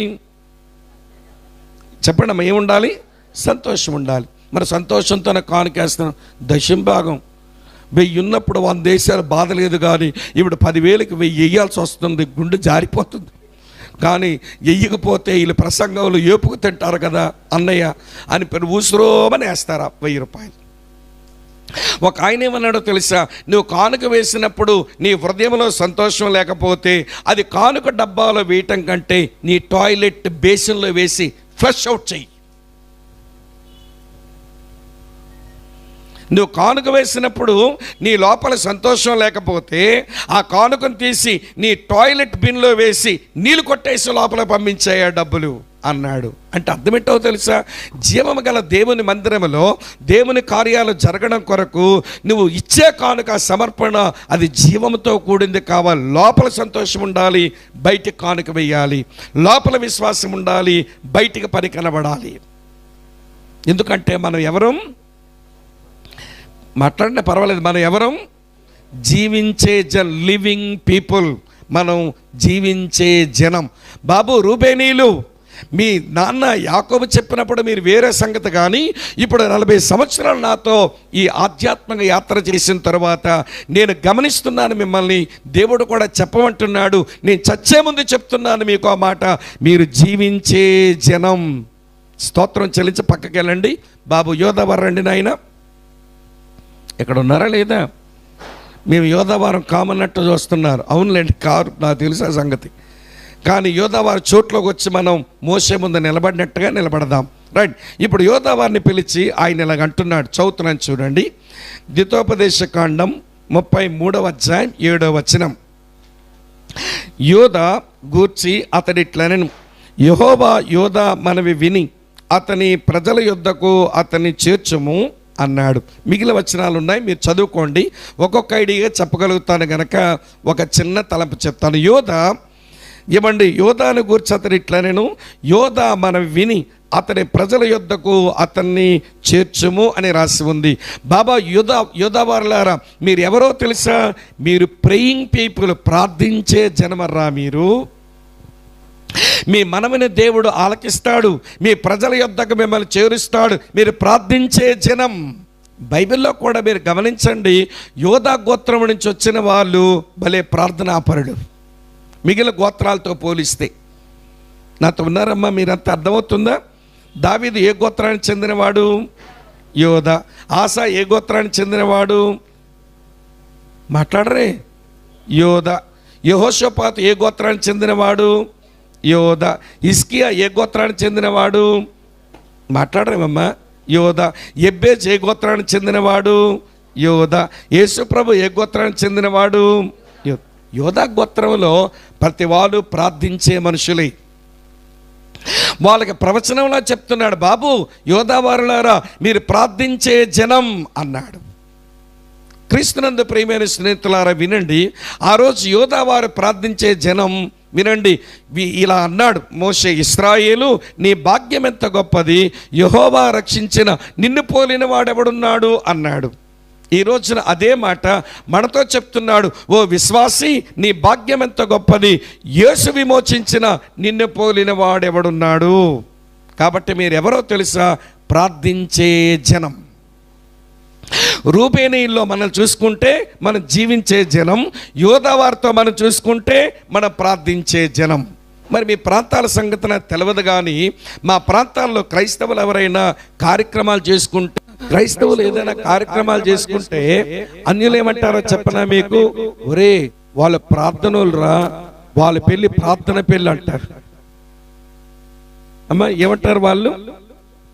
చెప్పండి అమ్మ? ఏముండాలి? సంతోషం ఉండాలి. మరి సంతోషంతో కానుకేస్తున్నాం. దశంభాగం 1000 ఉన్నప్పుడు 100 దేశాలు బాధ లేదు, కానీ ఇప్పుడు 10,000కి 1000 వేయాల్సి వస్తుంది, గుండె జారిపోతుంది. కానీ వెయ్యకపోతే వీళ్ళు ప్రసంగంలో ఏపుకు తింటారు కదా అన్నయ్య అని ఊసురోమని వేస్తారా 1000 రూపాయలు. ఒక ఆయన ఏమన్నాడో తెలుసా? నువ్వు కానుక వేసినప్పుడు నీ హృదయంలో సంతోషం లేకపోతే అది కానుక డబ్బాలో వేయటం కంటే నీ టాయిలెట్ బేసిన్లో వేసి ఫ్లష్ అవుట్ చెయ్యి. నువ్వు కానుక వేసినప్పుడు నీ లోపల సంతోషం లేకపోతే ఆ కానుకను తీసి నీ టాయిలెట్ బిన్లో వేసి నీళ్ళు కొట్టేసి లోపల పంపించాయా డబ్బులు అన్నాడు. అంటే అర్థమేంటో తెలుసా? జీవము గల దేవుని మందిరములో దేవుని కార్యాలు జరగడం కొరకు నువ్వు ఇచ్చే కానుక సమర్పణ అది జీవముతో కూడింది కావాలి. లోపల సంతోషం ఉండాలి, బయటికి కానుక వేయాలి. లోపల విశ్వాసం ఉండాలి, బయటికి పని కనబడాలి. ఎందుకంటే మనం ఎవరం? మాట్లాడినా పర్వాలేదు, మనం ఎవరం? జీవించే లివింగ్ పీపుల్. మనం జీవించే జనం. బాబు రూబేనీలు, మీ నాన్న యాకోబు చెప్పినప్పుడు మీరు వేరే సంగతి, కానీ ఇప్పుడు 40 సంవత్సరాలు నాతో ఈ ఆధ్యాత్మిక యాత్ర చేసిన తర్వాత నేను గమనిస్తున్నాను మిమ్మల్ని. దేవుడు కూడా చెప్పమంటున్నాడు, నేను చచ్చే ముందు చెప్తున్నాను మీకు ఆ మాట, మీరు జీవించే జనం. స్తోత్రం చెల్లించి పక్కకి వెళ్ళండి. బాబు యోధవర్ రండి నాయన. ఇక్కడ ఉన్నారా లేదా? మేము యోధావారం కామన్నట్టు చూస్తున్నారు. అవునులేండి, కారు, నాకు తెలుసు ఆ సంగతి. కానీ యోధావారి చోట్లోకి వచ్చి మనం మోసే ముందు నిలబడినట్టుగా నిలబడదాం. రైట్. ఇప్పుడు యోధావారిని పిలిచి ఆయన ఇలాగ అంటున్నాడు. చదువుతున్నాను చూడండి. ద్వితోపదేశకాండం 33వ అధ్యాయం 7వ వచనం. యోధా గూర్చి అతడిట్లనెను, యెహోవా యోధా మనవి విని అతని ప్రజల యొద్దకు అతన్ని చేర్చుము అన్నాడు. మిగిలిన వచనాలు ఉన్నాయి, మీరు చదువుకోండి. ఒక్కొక్క ఐడియాగా చెప్పగలుగుతాను గనక ఒక చిన్న తలంపు చెప్తాను. యోధాను గూర్చి అతడు ఇట్లనెను, యోధా మనం విని అతని ప్రజల యొద్దకు అతన్ని చేర్చుము అని రాసి ఉంది. బాబా యోధావారులారా, మీరు ఎవరో తెలుసా? మీరు ప్రేయింగ్ పీపుల్, ప్రార్థించే జనమర్రా మీరు. మీ మనవిని దేవుడు ఆలకిస్తాడు, మీ ప్రజల యొద్దకు మిమ్మల్ని చేరుస్తాడు. మీరు ప్రార్థించే జనం. బైబిల్లో కూడా మీరు గమనించండి, యోధా గోత్రం నుంచి వచ్చిన వాళ్ళు భలే ప్రార్థనాపరుడు మిగిలిన గోత్రాలతో పోలిస్తే. నాతో ఉన్నారమ్మా? మీరంతా అర్థమవుతుందా? దావీదు ఏ గోత్రానికి చెందినవాడు? యోధా. ఆసా ఏ గోత్రానికి చెందినవాడు? మాట్లాడరే, యోధా. యెహోషాపాతు ఏ గోత్రానికి చెందినవాడు? యోధా. హిజ్కియా ఏ గోత్రానికి చెందినవాడు? మాట్లాడరేమమ్మా, యోధా. ఎబ్బేజ్ ఏ గోత్రానికి చెందినవాడు? యోధా. యేసుప్రభు ఏ గోత్రానికి చెందినవాడు? యోధా గోత్రంలో ప్రతి వాళ్ళు ప్రార్థించే మనుషులే. వాళ్ళకి ప్రవచనంలా చెప్తున్నాడు, బాబు యోధావారులారా మీరు ప్రార్థించే జనం అన్నాడు. క్రీస్తునందు ప్రియమైన స్నేహితులారా వినండి, ఆ రోజు యోధావారు ప్రార్థించే జనం వినండి. ఇలా అన్నాడు మోషే, ఇశ్రాయేలు నీ భాగ్యం ఎంత గొప్పది, యెహోవా రక్షించిన నిన్ను పోలిన వాడెవడున్నాడు అన్నాడు. ఈ రోజున అదే మాట మనతో చెప్తున్నాడు, ఓ విశ్వాసి నీ భాగ్యం ఎంత గొప్పది, యేసు విమోచించిన నిన్ను పోలిన వాడెవడున్నాడు. కాబట్టి మీరెవరో తెలుసా? ప్రార్థించే జనం. రూబేనీయుల్లో మనం చూసుకుంటే మనం జీవించే జనం, యోధావారితో మనం చూసుకుంటే మనం ప్రార్థించే జనం. మరి మీ ప్రాంతాల సంగతి నాకు తెలియదు, కానీ మా ప్రాంతాల్లో క్రైస్తవులు ఎవరైనా కార్యక్రమాలు చేసుకుంటే, క్రైస్తవులు ఏదైనా కార్యక్రమాలు చేసుకుంటే అన్యులు ఏమంటారో చెప్పనా మీకు? ఒరే వాళ్ళ ప్రార్థనలు రా, వాళ్ళ పెళ్ళి ప్రార్థన పెళ్ళి అంటారు. అమ్మా ఏమంటారు వాళ్ళు?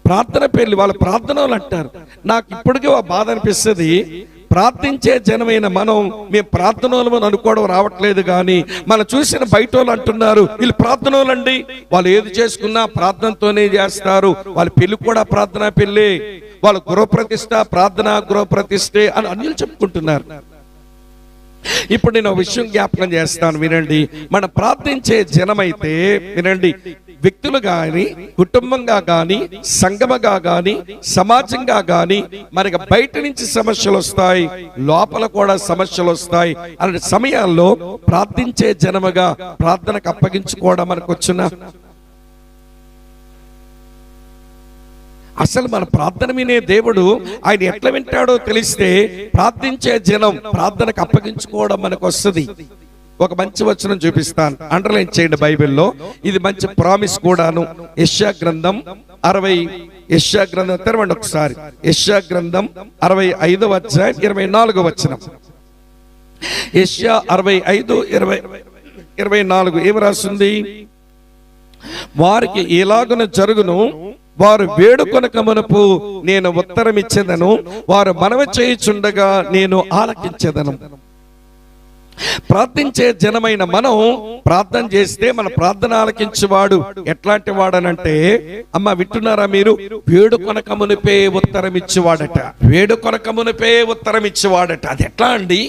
ప్రార్థన పెళ్ళి, వాళ్ళ ప్రార్థనలు అంటారు. నాకు ఇప్పటికీ ఆ బాధ అనిపిస్తుంది. ప్రార్థించే జనమైన మనం మేము ప్రార్థనలు అనుకోవడం రావట్లేదు, కానీ మనం చూసిన బయట వాళ్ళు అంటున్నారు వీళ్ళు ప్రార్థనలండి, వాళ్ళు ఏది చేసుకున్నా ప్రార్థనతోనే చేస్తారు, వాళ్ళ పెళ్లి కూడా ప్రార్థన పెళ్ళి, వాళ్ళ గృహప్రతిష్ఠ ప్రార్థన గృహప్రతిష్ఠే అని అన్యులు చెప్పుకుంటున్నారు. ఇప్పుడు నేను ఒక విషయం జ్ఞాపకం చేస్తాను, వినండి. మనం ప్రార్థించే జనమైతే వినండి, వ్యక్తులు కానీ, కుటుంబంగా కానీ, సంఘముగా కానీ, సమాజంగా కానీ మనకి బయట నుంచి సమస్యలు వస్తాయి, లోపల కూడా సమస్యలు వస్తాయి. అలాంటి సమయాల్లో ప్రార్థించే జనముగా ప్రార్థనకు అప్పగించుకోవడం మనకు వచ్చిన అసలు మన ప్రార్థన వినే దేవుడు ఆయన ఎట్లా వింటాడో తెలిస్తే ప్రార్థించే జనం ప్రార్థనకు అప్పగించుకోవడం మనకు వస్తుంది. ఒక మంచి వచనం చూపిస్తాను, అండర్లైన్ చేయండి బైబిల్లో. ఇది మంచి ప్రామిస్ కూడాను. యెషయా గ్రంథం 60, యెషయా గ్రంథం తెరవండి ఒకసారి. యెషయా గ్రంథం 65వ అధ్యాయం 24వ వచనం. యెషయా 65:24 ఏమి రాస్తుంది? వారికి ఎలాగున జరుగును, వారు వేడుకొనక మునుపు నేను ఉత్తరం ఇచ్చేదను, వారు మనవి చేయుచుండగా నేను ఆలకించేదను. ప్రార్థించే జనమైన మనం ప్రార్థన చేస్తే మన ప్రార్థన ఆలకించేవాడు ఎట్లాంటి వాడనంటే, అమ్మ వింటున్నారా మీరు? వేడుకొనక మునిపే ఉత్తరం ఇచ్చేవాడట. వేడుకొనక మునిపే ఉత్తరం ఇచ్చేవాడట. అది ఎట్లా అండి?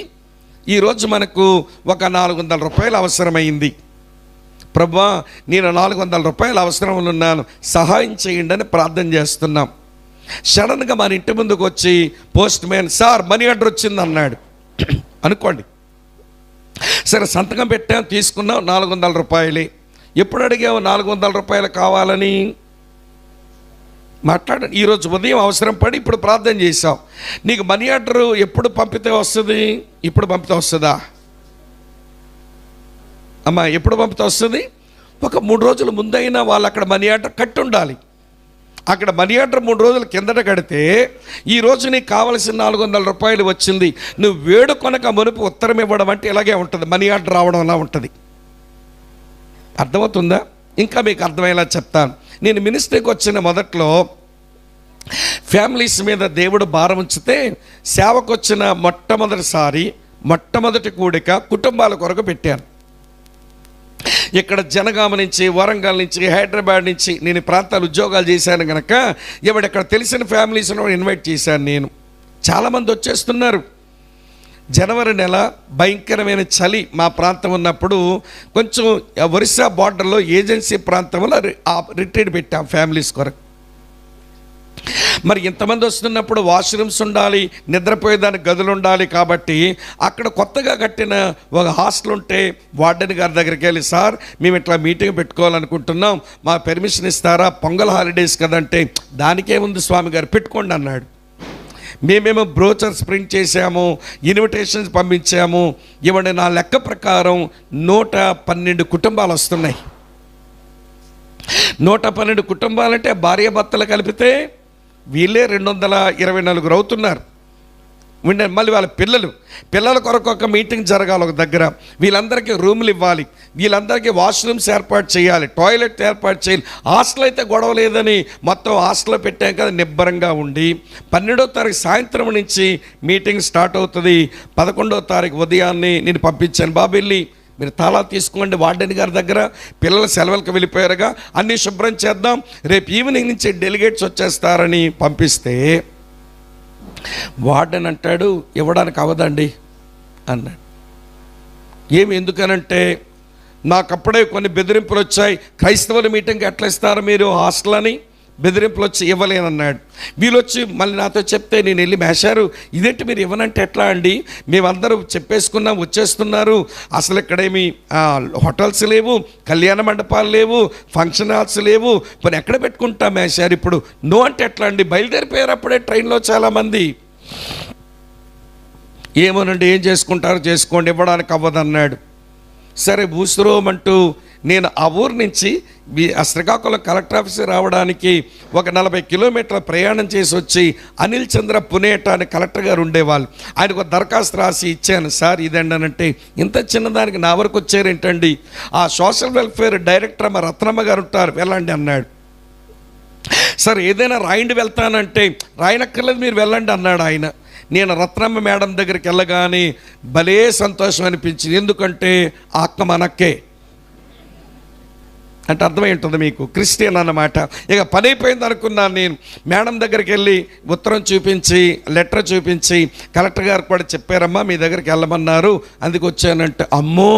ఈరోజు మనకు ఒక 400 రూపాయలు అవసరమైంది. ప్రభువా నేను 400 రూపాయలు అవసరంలో ఉన్నాను, సహాయం చేయండి అని ప్రార్థన చేస్తున్నాం. సడన్గా మన ఇంటి ముందుకు వచ్చి post man, sir money order వచ్చింది అన్నాడు అనుకోండి. సరే సంతకం పెట్టాం, తీసుకున్నాం, 400 రూపాయలే. ఎప్పుడు అడిగావు 400 రూపాయలు కావాలని? మాట్లాడండి. ఈరోజు ఉదయం అవసరం పడి ఇప్పుడు ప్రార్థన చేశావు. నీకు మనీ ఆర్డర్ ఎప్పుడు పంపితే వస్తుంది? ఇప్పుడు పంపితే వస్తుందా అమ్మా? ఎప్పుడు పంపితే వస్తుంది? ఒక 3 రోజుల ముందైనా వాళ్ళు అక్కడ మనీ ఆర్డర్ కట్టి ఉండాలి. అక్కడ మనీ ఆర్డర్ 3 రోజుల కిందట కడితే ఈరోజు నీకు కావలసిన 400 రూపాయలు వచ్చింది. నువ్వు వేడుకొనక మునుపు ఉత్తరం ఇవ్వడం అంటే ఇలాగే ఉంటుంది, మనీ ఆర్డర్ రావడం అలా ఉంటుంది. అర్థమవుతుందా? ఇంకా మీకు అర్థమయ్యేలా చెప్తాను. నేను మినిస్ట్రీకి వచ్చిన మొదట్లో ఫ్యామిలీస్ మీద దేవుడు భారం ఉంచితే సేవకు వచ్చిన మొట్టమొదటి కూడిక కుటుంబాల కొరకు పెట్టాను. ఇక్కడ జనగామ నుంచి, వరంగల్ నుంచి, హైదరాబాద్ నుంచి నేను ఈ ప్రాంతాలు ఉద్యోగాలు చేశాను కనుక ఇక్కడ తెలిసిన ఫ్యామిలీస్ను ఇన్వైట్ చేశాను. నేను చాలామంది వచ్చేస్తున్నారు. జనవరి నెల భయంకరమైన చలి మా ప్రాంతం ఉన్నప్పుడు కొంచెం ఒరిస్సా బార్డర్లో ఏజెన్సీ ప్రాంతంలో రిట్రీట్ పెట్టాం ఫ్యామిలీస్ కొరకు. మరి ఇంతమంది వస్తున్నప్పుడు వాష్రూమ్స్ ఉండాలి, నిద్రపోయేదానికి గదులు ఉండాలి. కాబట్టి అక్కడ కొత్తగా కట్టిన ఒక హాస్టల్ ఉంటే వార్డెన్ గారి దగ్గరికి వెళ్ళి, సార్ మేము ఇట్లా మీటింగ్ పెట్టుకోవాలనుకుంటున్నాం, మా పెర్మిషన్ ఇస్తారా, పొంగల్ హాలిడేస్ కదంటే, దానికేముంది స్వామి గారు పెట్టుకోండి అన్నాడు. మేమేమో బ్రోచర్స్ ప్రింట్ చేశాము, ఇన్విటేషన్స్ పంపించాము. ఇవ్వండి, నా లెక్క ప్రకారం 112 కుటుంబాలు వస్తున్నాయి. 112 కుటుంబాలంటే భార్యాభర్తలు కలిపితే వీళ్ళే 224 అవుతున్నారు. మళ్ళీ వాళ్ళ పిల్లల కొరకు ఒక మీటింగ్ జరగాలి ఒక దగ్గర, వీళ్ళందరికీ రూములు ఇవ్వాలి, వీళ్ళందరికీ వాష్రూమ్స్ ఏర్పాటు చేయాలి, టాయిలెట్ ఏర్పాటు చేయాలి. హాస్టల్ అయితే గొడవ లేదని మొత్తం హాస్టల్లో పెట్టాం కదా, నిబ్బరంగా ఉండి 12వ తారీఖు సాయంత్రం నుంచి మీటింగ్ స్టార్ట్ అవుతుంది. 11వ తారీఖు ఉదయాన్నే నేను పంపించాను, బాబు వెళ్ళి మీరు తాళా తీసుకోండి వార్డెన్ గారి దగ్గర, పిల్లల సెలవులకు వెళ్ళిపోయారుగా, అన్నీ శుభ్రం చేద్దాం, రేపు ఈవినింగ్ నుంచి డెలిగేట్స్ వచ్చేస్తారని పంపిస్తే వార్డెన్ అంటాడు, ఇవ్వడానికి అవ్వదండి అన్నాడు. ఎందుకనంటే నాకప్పుడే కొన్ని బెదిరింపులు వచ్చాయి, క్రైస్తవుల మీటింగ్కి ఎట్లా ఇస్తారు మీరు హాస్టల్ అని బెదిరింపులు వచ్చి ఇవ్వలేనన్నాడు. వీళ్ళొచ్చి మళ్ళీ నాతో చెప్తే నేను వెళ్ళి, మేషారు ఇదేంటి మీరు ఇవ్వనంటే ఎట్లా అండి, మేమందరూ చెప్పేసుకున్నాం వచ్చేస్తున్నారు, అసలు ఇక్కడేమి హోటల్స్ లేవు, కళ్యాణ మండపాలు లేవు, ఫంక్షన్ హాల్స్ లేవు, మరి ఎక్కడ పెట్టుకుంటాం మేషారు, ఇప్పుడు నో అంటే ఎట్లా అండి, బయలుదేరిపోయారు అప్పుడే ట్రైన్లో చాలామంది. ఏమోనండి, ఏం చేసుకుంటారో చేసుకోండి, ఇవ్వడానికి అవ్వదన్నాడు. సరే భూస్రోమంటూ నేను ఆ ఊరు నుంచి శ్రీకాకుళం కలెక్టర్ ఆఫీస్ రావడానికి ఒక 40 కిలోమీటర్ల ప్రయాణం చేసి వచ్చి అనిల్ చంద్ర పునేట అని కలెక్టర్ గారు ఉండేవాళ్ళు, ఆయనకు ఒక దరఖాస్తు రాసి ఇచ్చాను. సార్ ఇదండి అనంటే, ఇంత చిన్నదానికి నా వరకు వచ్చారేంటండి, ఆ సోషల్ వెల్ఫేర్ డైరెక్టర్ అమ్మ రత్నమ్మ గారు ఉంటారు, వెళ్ళండి అన్నాడు. సార్ ఏదైనా రాయండి వెళ్తానంటే, రాయనక్కర్లేదు మీరు వెళ్ళండి అన్నాడు ఆయన. నేను రత్నమ్మ మేడం దగ్గరికి వెళ్ళగానే భలే సంతోషం అనిపించింది. ఎందుకంటే ఆ అక్క మనక్కే అంటే అర్థమై ఉంటుంది మీకు, క్రిస్టియన్ అన్నమాట. ఇక పని అయిపోయింది అనుకున్నాను. నేను మేడం దగ్గరికి వెళ్ళి ఉత్తరం చూపించి, లెటర్ చూపించి, కలెక్టర్ గారు కూడా చెప్పారమ్మా మీ దగ్గరికి వెళ్ళమన్నారు, అందుకు వచ్చానంటే, అమ్మో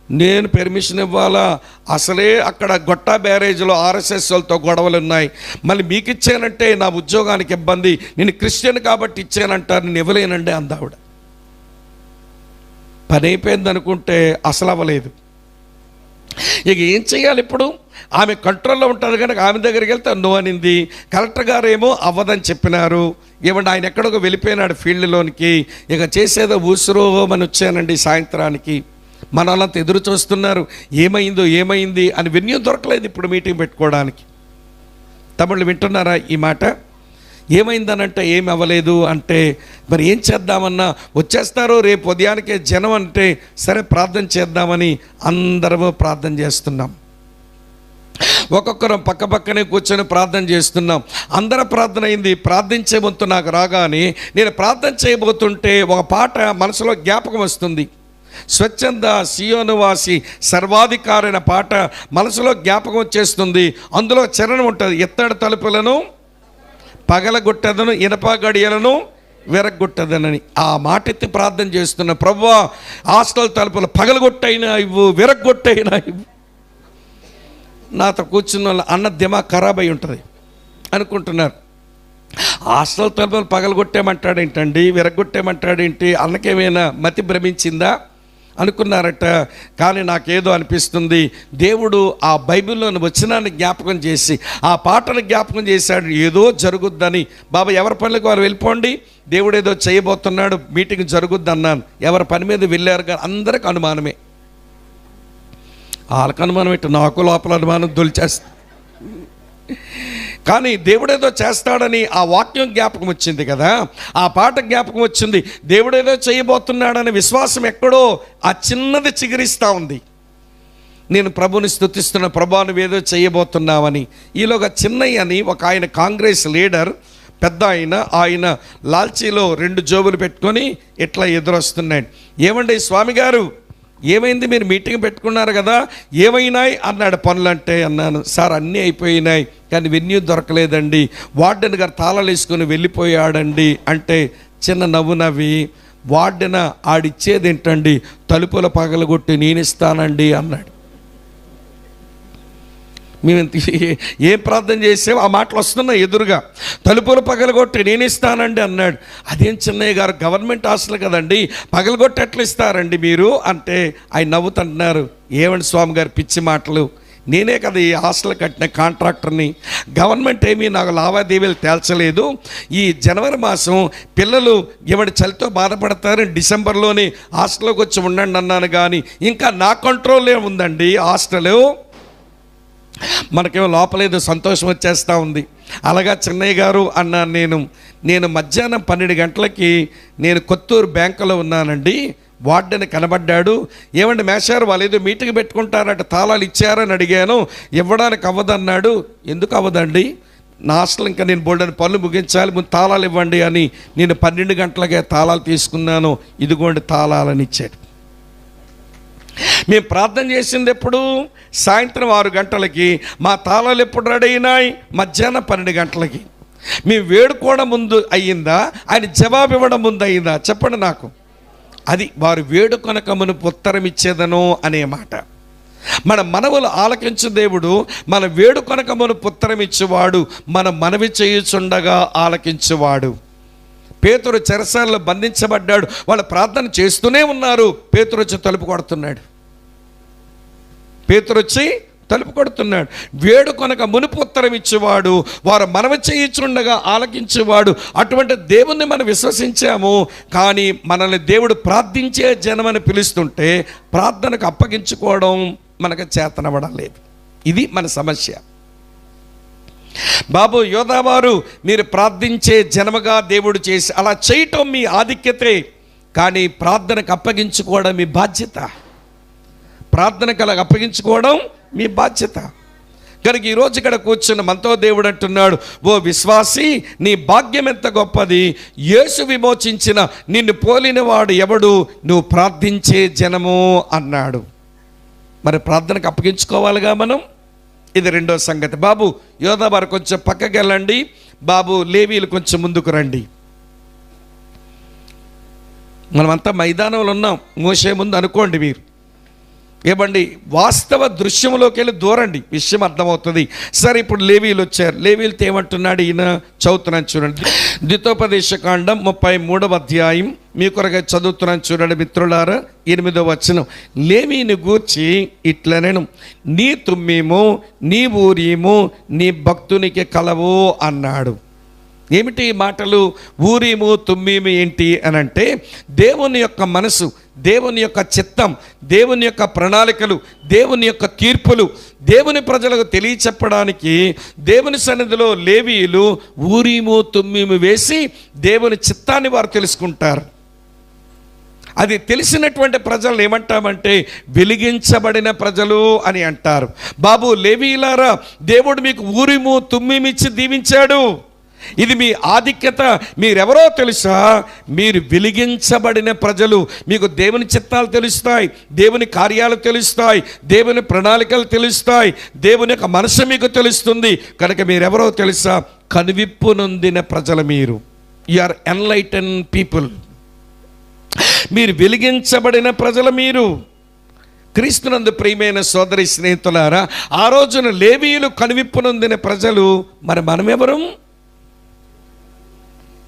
నేను పెర్మిషన్ ఇవ్వాలా, అసలే అక్కడ గొట్టా బ్యారేజ్లో ఆర్ఎస్ఎస్ వాళ్ళతో గొడవలు ఉన్నాయి, మళ్ళీ మీకు ఇచ్చానంటే నా ఉద్యోగానికి ఇబ్బంది, నేను క్రిస్టియన్ కాబట్టి ఇచ్చానంటారు, నేను ఇవ్వలేనండి అందావిడ. పని అయిపోయింది అనుకుంటే అసలు అవ్వలేదు. ఇక ఏం చేయాలి ఇప్పుడు, ఆమె కంట్రోల్లో ఉంటుంది కనుక ఆమె దగ్గరికి వెళ్తే నో అనింది. కలెక్టర్ గారు ఏమో అవ్వదని చెప్పినారు. ఏమంటే ఆయన ఎక్కడికో వెళ్ళిపోయినాడు ఫీల్డ్లోనికి. ఇక చేసేదో ఊసురోమని వచ్చానండి సాయంత్రానికి. మన వాళ్ళంతా ఎదురు చూస్తున్నారు, ఏమైంది అని వెన్యూ దొరకలేదు ఇప్పుడు మీటింగ్ పెట్టుకోవడానికి. తమిళ్ వింటున్నారా ఈ మాట? ఏమైందనంటే ఏమి అవ్వలేదు అంటే, మరి ఏం చేద్దామన్నా, వచ్చేస్తారు రేపు ఉదయానికే జనం అంటే, సరే ప్రార్థన చేద్దామని అందరము ప్రార్థన చేస్తున్నాం. ఒక్కొక్కరం పక్కనే కూర్చొని ప్రార్థన చేస్తున్నాం. అందరూ ప్రార్థన అయింది. ప్రార్థించే వంతు నాకు రాగానే నేను ప్రార్థన చేయబోతుంటే ఒక పాట మనసులో జ్ఞాపకం వస్తుంది. స్వచ్ఛంద సియోనువాసి సర్వాధికారైన పాట మనసులో జ్ఞాపకం వచ్చేస్తుంది. అందులో చరణం ఉంటుంది, ఎత్తడి తలుపులను పగలగొట్టదను, ఇనప గడియలను విరగొట్టదనని. ఆ మాట ఎత్తి ప్రార్థన చేస్తున్న, ప్రభువా హాస్టల్ తలుపులు పగలగొట్టైనా ఇవ్వు, విరగొట్టైనా ఇవ్వు. నాతో కూర్చున్న వాళ్ళు అన్న దిమాగ్ ఖరాబ్ అయి ఉంటుంది అనుకుంటున్నారు. హాస్టల్ తలుపులు పగలగొట్టేమంటాడేంటండి, విరగొట్టేమంటాడేంటి, అన్నకేమైనా మతి భ్రమించిందా అనుకున్నారట. కానీ నాకేదో అనిపిస్తుంది, దేవుడు ఆ బైబిల్లోని వచనాన్ని జ్ఞాపకం చేసి ఆ పాటను జ్ఞాపకం చేశాడు, ఏదో జరుగుద్దని. బాబా ఎవరి పనులకు వారు వెళ్ళిపోండి, దేవుడు ఏదో చేయబోతున్నాడు, మీటింగ్ జరుగుద్ది అన్నాను. ఎవరి పని మీద వెళ్ళారు కానీ అందరికి అనుమానమే. వాళ్ళకి అనుమానం ఏంటి, నాకు లోపల అనుమానం దొలిచేస్తుంది. కానీ దేవుడేదో చేస్తాడని ఆ వాక్యం జ్ఞాపకం వచ్చింది కదా, ఆ పాట జ్ఞాపకం వచ్చింది. దేవుడేదో చేయబోతున్నాడనే విశ్వాసం ఎక్కడో ఆ చిన్నది చిగురిస్తూ ఉంది. నేను ప్రభుని స్తుతిస్తున్న, ప్రభా నువ్వేదో చేయబోతున్నావని. ఈలోగా చిన్నయ్య అని ఒక ఆయన కాంగ్రెస్ లీడర్, పెద్ద ఆయన లాల్చీలో 2 జోబులు పెట్టుకొని ఇట్లా ఎదురొస్తున్నాడు. ఏమండి స్వామి గారు, ఏమైంది, మీరు మీటింగ్ పెట్టుకున్నారు కదా, ఏమైనాయి అన్నాడు. పనులంటే అన్నాను, సార్ అన్నీ అయిపోయినాయి కానీ వెన్యూ దొరకలేదండి, వార్డెన్ గారు తాళాలు వేసుకొని వెళ్ళిపోయాడండి అంటే చిన్న నవ్వు నవ్వి, వార్డెన ఆడిచ్చేది ఏంటండి, తలుపుల పగలగొట్టి నేను ఇస్తానండి అన్నాడు. మేము ఏం ప్రార్థన చేసాం, ఆ మాటలు వస్తున్నాయి ఎదురుగా. తలుపులు పగలగొట్టి నేను ఇస్తానండి అన్నాడు. అదేం చిన్నయ్య గారు, గవర్నమెంట్ హాస్టల్ కదండి, పగలగొట్టి ఎట్లా ఇస్తారండి మీరు అంటే ఆయన నవ్వుతుంటున్నారు. ఏమండి స్వామి గారు పిచ్చి మాటలు, నేనే కదా ఈ హాస్టల్ కట్టిన కాంట్రాక్టర్ని, గవర్నమెంట్ ఏమీ నాకు లావాదేవీలు తేల్చలేదు. ఈ జనవరి మాసం పిల్లలు ఎవడి చలితో బాధపడతారు, డిసెంబర్లోని హాస్టల్లోకి వచ్చి ఉండండి అన్నాను. కానీ ఇంకా నా కంట్రోల్లో ఉందండి హాస్టలు. మనకేమో లోపలేదో సంతోషం వచ్చేస్తూ ఉంది. అలాగా చిన్నయ్య గారు అన్నాను. నేను మధ్యాహ్నం 12 గంటలకి నేను కొత్తూరు బ్యాంకులో ఉన్నానండి, వార్డెన్ కనబడ్డాడు. ఏమండి మేషారు, వాళ్ళు ఏదో మీటింగ్ పెట్టుకుంటారట, తాళాలు ఇచ్చారని అడిగాను, ఇవ్వడానికి అవ్వదన్నాడు. ఎందుకు అవ్వదండి, నా హాస్టల్ ఇంకా నేను బోల్డని పనులు ముగించాలి, ముందు తాళాలు ఇవ్వండి అని నేను 12 గంటలకే తాళాలు తీసుకున్నాను, ఇదిగోండి తాళాలని ఇచ్చాడు. మేము ప్రార్థన చేసింది ఎప్పుడు, సాయంత్రం 6 గంటలకి. మా తాళాలు ఎప్పుడు రెడీ అయినాయి, మధ్యాహ్నం 12 గంటలకి. మేము వేడుకోవడం ముందు అయ్యిందా, ఆయన జవాబు ఇవ్వడం ముందు అయ్యిందా చెప్పండి నాకు. అది వారు వేడుకొనక మునుపు ఉత్తరం ఇచ్చేదను అనే మాట. మన మనవులు ఆలకించు దేవుడు, మన వేడుకొనక మునుపు ఉత్తరం ఇచ్చేవాడు, మన మనవి చేయుచుండగా ఆలకించువాడు. పేతురు చెరసాలలో బంధించబడ్డాడు, వాళ్ళు ప్రార్థన చేస్తూనే ఉన్నారు. పేతురు వచ్చి తలుపు కొడుతున్నాడు. వేడుకొనక మునుపు ఉత్తరం ఇచ్చేవాడు, వారు మనవి చేయుచుండగా ఆలకించేవాడు. అటువంటి దేవుణ్ణి మనం విశ్వసించాము. కానీ మనల్ని దేవుడు ప్రార్థించే జనమని పిలుస్తుంటే ప్రార్థనకు అప్పగించుకోవడం మనకు చేతనవ్వడం లేదు. ఇది మన సమస్య. బాబు యోధావారు, మీరు ప్రార్థించే జనముగా దేవుడు చేసి అలా చేయటం మీ ఆధిక్యతే, కానీ ప్రార్థనకు అప్పగించుకోవడం మీ బాధ్యత. ప్రార్థనకు అలా అప్పగించుకోవడం మీ బాధ్యత. కనుక ఈరోజు ఇక్కడ కూర్చున్న మనతో దేవుడు అంటున్నాడు, ఓ విశ్వాసి, నీ భాగ్యం ఎంత గొప్పది, యేసు విమోచించిన నిన్ను పోలిన వాడు ఎవడు, నువ్వు ప్రార్థించే జనము అన్నాడు. మరి ప్రార్థనకు అప్పగించుకోవాలిగా మనం. ఇది 2వ సంగతి. బాబు యోధావారు కొంచెం పక్కకి వెళ్ళండి, బాబు లేవీలు కొంచెం ముందుకు రండి. మనమంతా మైదానంలో ఉన్నాం, మోసే ముందు అనుకోండి మీరు. ఏమండి వాస్తవ దృశ్యంలోకి వెళ్ళి దూరండి, విషయం అర్థమవుతుంది. సరే ఇప్పుడు లేవీలు వచ్చారు. లేవీలతో ఏమంటున్నాడు ఈయన, చదువుతున్నాను చూడండి. ద్వితోపదేశకాండం 33వ అధ్యాయం మీ కొరగా చదువుతున్నాను చూడండి మిత్రులారా. 8వ వచనం, లేవీని గూర్చి ఇట్లనెను, నీ తుమ్మీము నీ ఊరీము నీ భక్తునికి కలవు అన్నాడు. ఏమిటి ఈ మాటలు? ఊరీము తుమ్మీము ఏంటి అని అంటే, దేవుని యొక్క మనసు, దేవుని యొక్క చిత్తం, దేవుని యొక్క ప్రణాళికలు, దేవుని యొక్క తీర్పులు దేవుని ప్రజలకు తెలియచెప్పడానికి దేవుని సన్నిధిలో లేవీయులు ఊరీము తుమ్మీము వేసి దేవుని చిత్తాన్ని వారు తెలుసుకుంటారు. అది తెలిసినటువంటి ప్రజలను ఏమంటామంటే వెలిగించబడిన ప్రజలు అని అంటారు. బాబు లేవీయులారా, దేవుడు మీకు ఊరీము తుమ్మీము ఇచ్చి దీవించాడు. ఇది మీ ఆధిక్యత. మీరెవరో తెలుసా? మీరు వెలిగించబడిన ప్రజలు. మీకు దేవుని చిత్తాలు తెలుస్తాయి, దేవుని కార్యాలు తెలుస్తాయి, దేవుని ప్రణాళికలు తెలుస్తాయి, దేవుని యొక్క మనసు మీకు తెలుస్తుంది. కనుక మీరెవరో తెలుసా? కనువిప్పు నొందిన ప్రజలు మీరు. You are enlighten people. మీరు వెలిగించబడిన ప్రజలు మీరు. క్రీస్తునందు ప్రియమైన సోదరి స్నేహితులారా, ఆ రోజున లేవీయులు కనువిప్పు నొందిన ప్రజలు. మరి మనమెవరు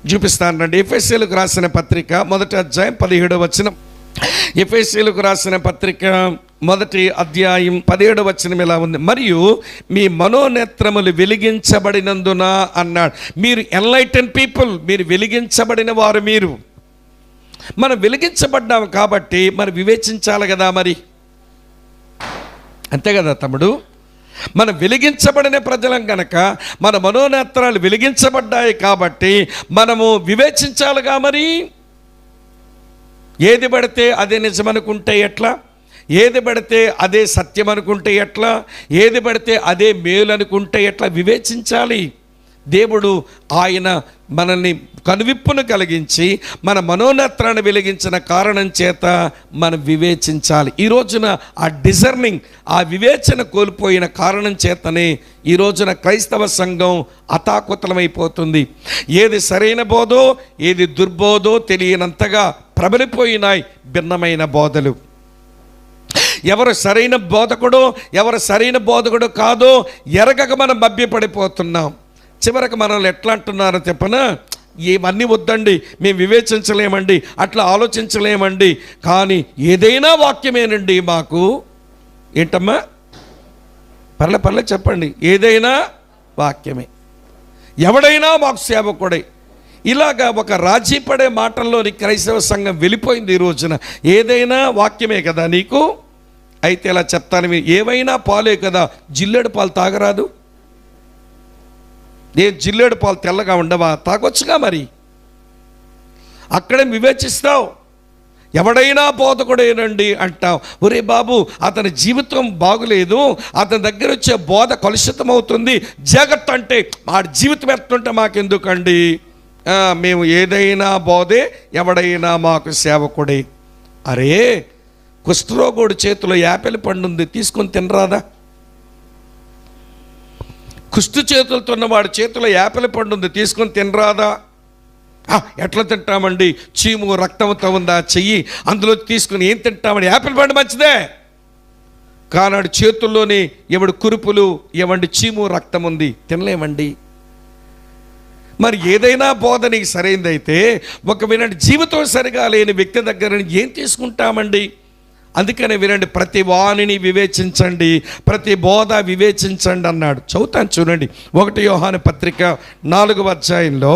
చూపిస్తాను రండి. ఎఫెసీయులకు రాసిన పత్రిక 1వ అధ్యాయం 17వ వచనం. ఎఫెసీయులకు రాసిన పత్రిక 1వ అధ్యాయం 17వ వచనం ఇలా ఉంది, మరియు మీ మనోనేత్రములు వెలిగించబడినందున అన్నాడు. మీరు ఎన్లైటన్ పీపుల్, మీరు వెలిగించబడిన వారు. మీరు మనం వెలిగించబడ్డాము కాబట్టి మరి వివేచించాలి కదా, మరి అంతే కదా తమ్ముడు. మనం వెలిగించబడిన ప్రజలం గనక మన మనోనేత్రాలు వెలిగించబడ్డాయి కాబట్టి మనము వివేచించాలిగా. మరి ఏది పడితే అదే నిజమనుకుంటే ఎట్లా? ఏది పడితే అదే సత్యం అనుకుంటే ఎట్లా? ఏది పడితే అదే మేలు అనుకుంటే ఎట్లా? వివేచించాలి. దేవుడు ఆయన మనల్ని కనువిప్పును కలిగించి మన మనోనేత్రాన్ని వెలిగించిన కారణం చేత మనం వివేచించాలి. ఈ రోజున ఆ డిజర్నింగ్, ఆ వివేచన కోల్పోయిన కారణం చేతనే ఈ రోజున క్రైస్తవ సంఘం అతాకుతలమైపోతుంది. ఏది సరైన బోధో ఏది దుర్బోధో తెలియనంతగా ప్రబలిపోయినాయి భిన్నమైన బోధలు. ఎవరు సరైన బోధకుడో ఎవరు సరైన బోధకుడు కాదో ఎరగక మనం మభ్యపడిపోతున్నాం. చివరికి మనల్ని ఎట్లా అంటున్నారో చెప్పనా? ఇవన్నీ వద్దండి, మేము వివేచించలేమండి, అట్లా ఆలోచించలేమండి, కానీ ఏదైనా వాక్యమేనండి మాకు. ఏంటమ్మా? పర్లే చెప్పండి. ఏదైనా వాక్యమే, ఎవడైనా మాకు సేవకుడే. ఇలాగా ఒక రాజీ పడే మాటల్లోని క్రైస్తవ సంఘం వెళ్ళిపోయింది ఈ రోజున. ఏదైనా వాక్యమే కదా నీకు, అయితే ఇలా చెప్తాను, మీరు ఏవైనా పాలే కదా, జిల్లేడు పాలు తాగరాదు? జిల్లేడు పాలు తెల్లగా ఉండవా? తాగొచ్చుగా. మరి అక్కడే వివేచిస్తావు. ఎవడైనా బోధకుడేనండి అంటావు. ఒరే బాబు, అతని జీవితం బాగులేదు, అతని దగ్గర వచ్చే బోధ కలుషితం అవుతుంది, జాగ్రత్త అంటే ఆ జీవితం ఎట్లుంటే మాకెందుకండి? మేము ఏదైనా బోధే, ఎవడైనా మాకు సేవకుడే. అరే, కుష్ఠరోగుడి చేతిలో యాపిల్ పండు ఉంది, తీసుకొని తినరాదా? కుష్టు చేతులతో ఉన్నవాడి చేతిలో యాపిల్ పండు ఉంది, తీసుకొని తినరాదా? ఎట్లా తింటామండి? చీము రక్తంతో ఉందా చెయ్యి, అందులో తీసుకుని ఏం తింటామండి? యాపిల్ పండు మంచిదే, కానాడు చేతుల్లోనే ఎవడి కురుపులు, ఎవడి చీము రక్తం ఉంది, తినలేమండి. మరి ఏదైనా బోధ నీకు సరైనదైతే ఒక వినండి, జీవితం సరిగా లేని వ్యక్తి దగ్గర ఏం తీసుకుంటామండి? అందుకనే వినండి, ప్రతి వాణిని వివేచించండి, ప్రతి బోధ వివేచించండి అన్నాడు. చదువుతాను చూడండి. 1 యోహాను పత్రిక 4వ అధ్యాయంలో,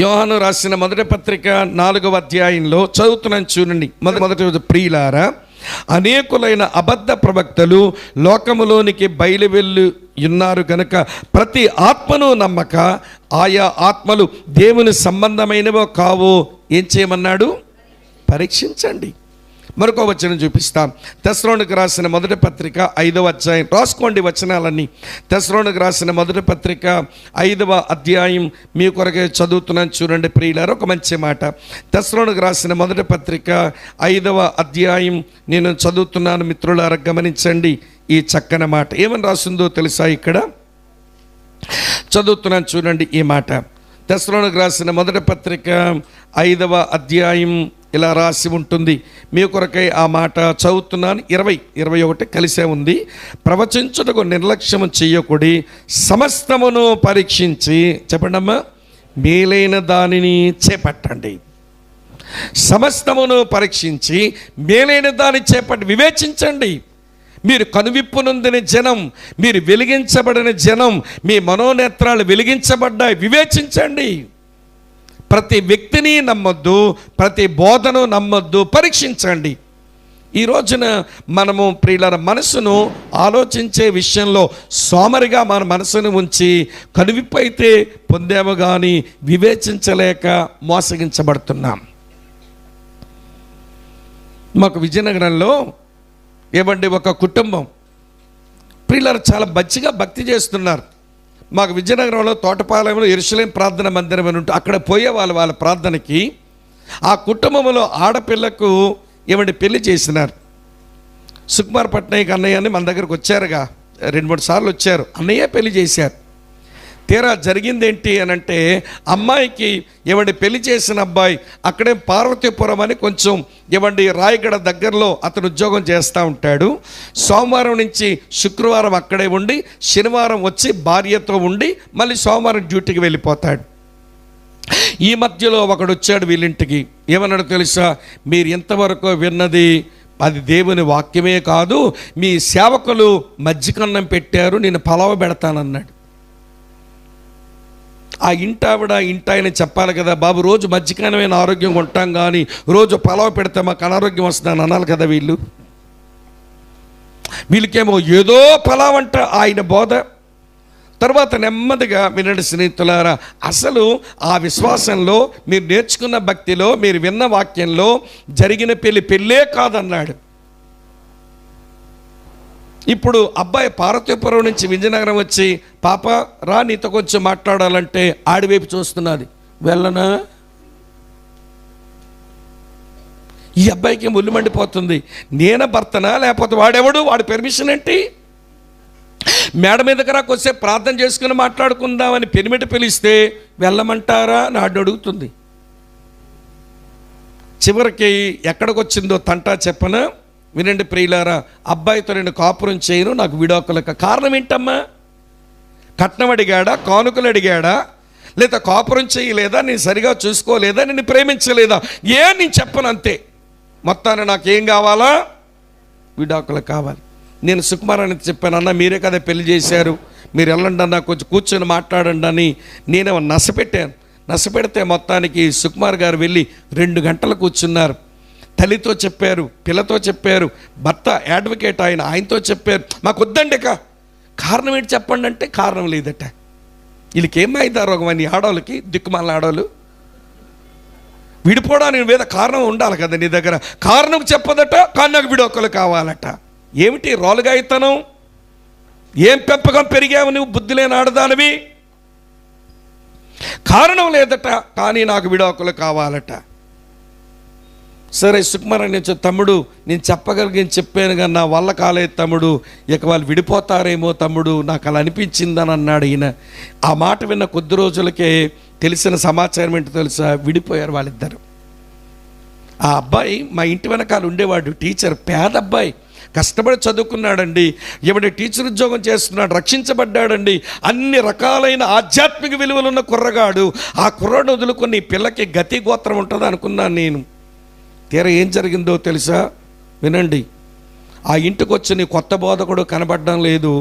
యోహాను రాసిన మొదటి పత్రిక 4వ అధ్యాయంలో చదువుతున్నాను చూడండి. మొదటి రోజు, ప్రియులారా, అనేకులైన అబద్ధ ప్రవక్తలు లోకములోనికి బయలువెళ్ళి ఉన్నారు కనుక ప్రతి ఆత్మను నమ్మక ఆయా ఆత్మలు దేవుని సంబంధమైనవో కావో ఏం చేయమన్నాడు? పరీక్షించండి. మరొక వచనం చూపిస్తాం. తెస్సలోనికి రాసిన మొదటి పత్రిక 5వ అధ్యాయం, రాసుకోండి వచనాలన్నీ. తెస్సలోనికి రాసిన మొదటి పత్రిక 5వ అధ్యాయం మీ కొరకే చదువుతున్నాను చూడండి ప్రియులారా. ఒక మంచి మాట. తెస్సలోనికి రాసిన మొదటి పత్రిక 5వ అధ్యాయం నేను చదువుతున్నాను మిత్రులారా, గమనించండి ఈ చక్కని మాట. ఏమని రాసిందో తెలుసా? ఇక్కడ చదువుతున్నాను చూడండి ఈ మాట. తెస్సలోనికి రాసిన మొదటి పత్రిక 5వ అధ్యాయం ఇలా రాసి ఉంటుంది. మీ కొరకై ఆ మాట చదువుతున్నాను. 20-21 కలిసే ఉంది. ప్రవచించుటకు నిర్లక్ష్యము చెయ్యకుడి, సమస్తమును పరీక్షించి, చెప్పండమ్మా, మేలైన దానిని చేపట్టండి. సమస్తమును పరీక్షించి మేలైన దాన్ని చేపట్టి వివేచించండి. మీరు కనువిప్పు నొందిన జనం, మీరు వెలిగించబడిన జనం, మీ మనోనేత్రాలు వెలిగించబడ్డాయి, వివేచించండి. ప్రతి వ్యక్తిని నమ్మొద్దు, ప్రతి బోధను నమ్మొద్దు, పరీక్షించండి. ఈ రోజున మనము ప్రియుల మనసును ఆలోచించే విషయంలో సోమరిగా మన మనసును ఉంచి కనువిప్పు అయితే పొందాము కానీ వివేచించలేక మోసగించబడుతున్నాం. మాకు విజయనగరంలో ఏమండి ఒక కుటుంబం ప్రియులారు చాలా మంచిగా భక్తి చేస్తున్నారు. మాకు విజయనగరంలో తోటపాలెంలో యెరూషలేం ప్రార్థన మందిరం అని ఉంటే అక్కడ పోయేవాళ్ళు వాళ్ళ ప్రార్థనకి. ఆ కుటుంబంలో ఆడపిల్లకు ఏమండి పెళ్లి చేసినారు. సుకుమార్ పట్నాయక్ అన్నయ్య అని మన దగ్గరకు వచ్చారుగా, 2-3 సార్లు వచ్చారు. అన్నయ్య పెళ్లి చేశారు. తీరా జరిగింది ఏంటి అని అంటే, అమ్మాయికి ఏమండి పెళ్లి చేసిన అబ్బాయి అక్కడే పార్వతీపురం అని కొంచెం ఏమండి రాయగడ దగ్గరలో అతను ఉద్యోగం చేస్తూ ఉంటాడు. సోమవారం నుంచి శుక్రవారం అక్కడే ఉండి శనివారం వచ్చి భార్యతో ఉండి మళ్ళీ సోమవారం డ్యూటీకి వెళ్ళిపోతాడు. ఈ మధ్యలో ఒకడు వచ్చాడు వీళ్ళింటికి. ఏమన్నాడు తెలుసా? మీరు ఎంతవరకు విన్నది అది దేవుని వాక్యమే కాదు, మీ సేవకులు మజ్జిగన్నం పెట్టారు, నేను పలావ పెడతానన్నాడు. ఆ ఇంటావిడ ఇంటాయన చెప్పాలి కదా, బాబు రోజు మజ్జిగన్నమైన ఆరోగ్యంగా ఉంటాం కానీ రోజు పలావ పెడితే మాకు అనారోగ్యం వస్తుందని అనాలి కదా వీళ్ళు. వీళ్ళకేమో ఏదో ఫలావంట ఆయన బోధ. తర్వాత నెమ్మదిగా వినండి స్నేహితులారా, అసలు ఆ విశ్వాసంలో, మీరు నేర్చుకున్న భక్తిలో, మీరు విన్న వాక్యంలో జరిగిన పెళ్ళే కాదన్నాడు. ఇప్పుడు అబ్బాయి పార్వతీపురం నుంచి విజయనగరం వచ్చి, పాప రా నీతో కొంచెం మాట్లాడాలంటే ఆడివైపు చూస్తున్నది. వెళ్ళనా? ఈ అబ్బాయికి ముళ్ళు మండిపోతుంది. నేనే భర్తనా లేకపోతే వాడెవడు, వాడి పెర్మిషన్ ఏంటి? మేడ మీదకి రా కొద్దిసేపు ప్రార్థన చేసుకుని మాట్లాడుకుందామని పెనిమిటి పిలిస్తే వెళ్ళమంటారా అని అడుగుతుంది. చివరికి ఎక్కడికి వచ్చిందో తంటా చెప్పనా? వినండి ప్రియులారా, అబ్బాయితో నేను కాపురం చేయను, నాకు విడాకులకు. కారణం ఏంటమ్మా? కట్నం అడిగాడా, కానుకలు అడిగాడా, లేదా కాపురం చేయలేదా, నేను సరిగా చూసుకోలేదా, నేను ప్రేమించలేదా? నేను చెప్పను అంతే. మొత్తాన్ని నాకేం కావాలా? విడాకులు కావాలి. నేను సుకుమారాన్ని చెప్పాను, అన్న మీరే కదా పెళ్లి చేశారు, మీరు వెళ్ళండి అన్న, కొంచెం కూర్చొని మాట్లాడండి అని నేనేమో నసపెట్టాను. నసపెడితే మొత్తానికి సుకుమార్ గారు వెళ్ళి 2 గంటలు కూర్చున్నారు. తల్లితో చెప్పారు, పిల్లతో చెప్పారు, భర్త అడ్వకేట్ ఆయనతో చెప్పారు. మాకు వద్దండి కారణం ఏంటి చెప్పండి అంటే కారణం లేదట. వీళ్ళకి ఏమైందా రోగం అని ఆడవాళ్ళకి, దిక్కుమాలిన ఆడవాళ్ళు. విడిపోవడానికి వేద కారణం ఉండాలి కదా నీ దగ్గర. కారణం చెప్పదట, కానీ నాకు విడాకులు కావాలట. ఏమిటి రోలుగా అయితనం? ఏం పెంపకం పెరిగావు నువ్వు, బుద్ధి లేని ఆడదానివి? కారణం లేదట, కానీ నాకు విడాకులు కావాలట. సరే సుకుమారాన్ని నుంచి, తమ్ముడు నేను చెప్పగలిగిన చెప్పాను కానీ నా వల్ల కాలేదు తమ్ముడు, ఇక వాళ్ళు విడిపోతారేమో తమ్ముడు, నాకు అలా అనిపించిందని అన్నాడు ఈయన. ఆ మాట విన్న కొద్ది రోజులకే తెలిసిన సమాచారం ఏంటో తెలుసా? విడిపోయారు వాళ్ళిద్దరు. ఆ అబ్బాయి మా ఇంటి వెనకాల ఉండేవాడు, టీచర్, పేద అబ్బాయి, కష్టపడి చదువుకున్నాడండి. ఎవడి టీచర్ ఉద్యోగం చేస్తున్నాడు, రక్షించబడ్డాడండి. అన్ని రకాలైన ఆధ్యాత్మిక విలువలున్న కుర్రగాడు. ఆ కుర్రాడు వదులుకొని పిల్లకి గతి గోత్రం ఉంటుంది అనుకున్నాను నేను. తీరా ఏం జరిగిందో తెలుసా? వినండి. ఆ ఇంటికి వచ్చి కొత్త బోధకుడు కనబడడం లేదు,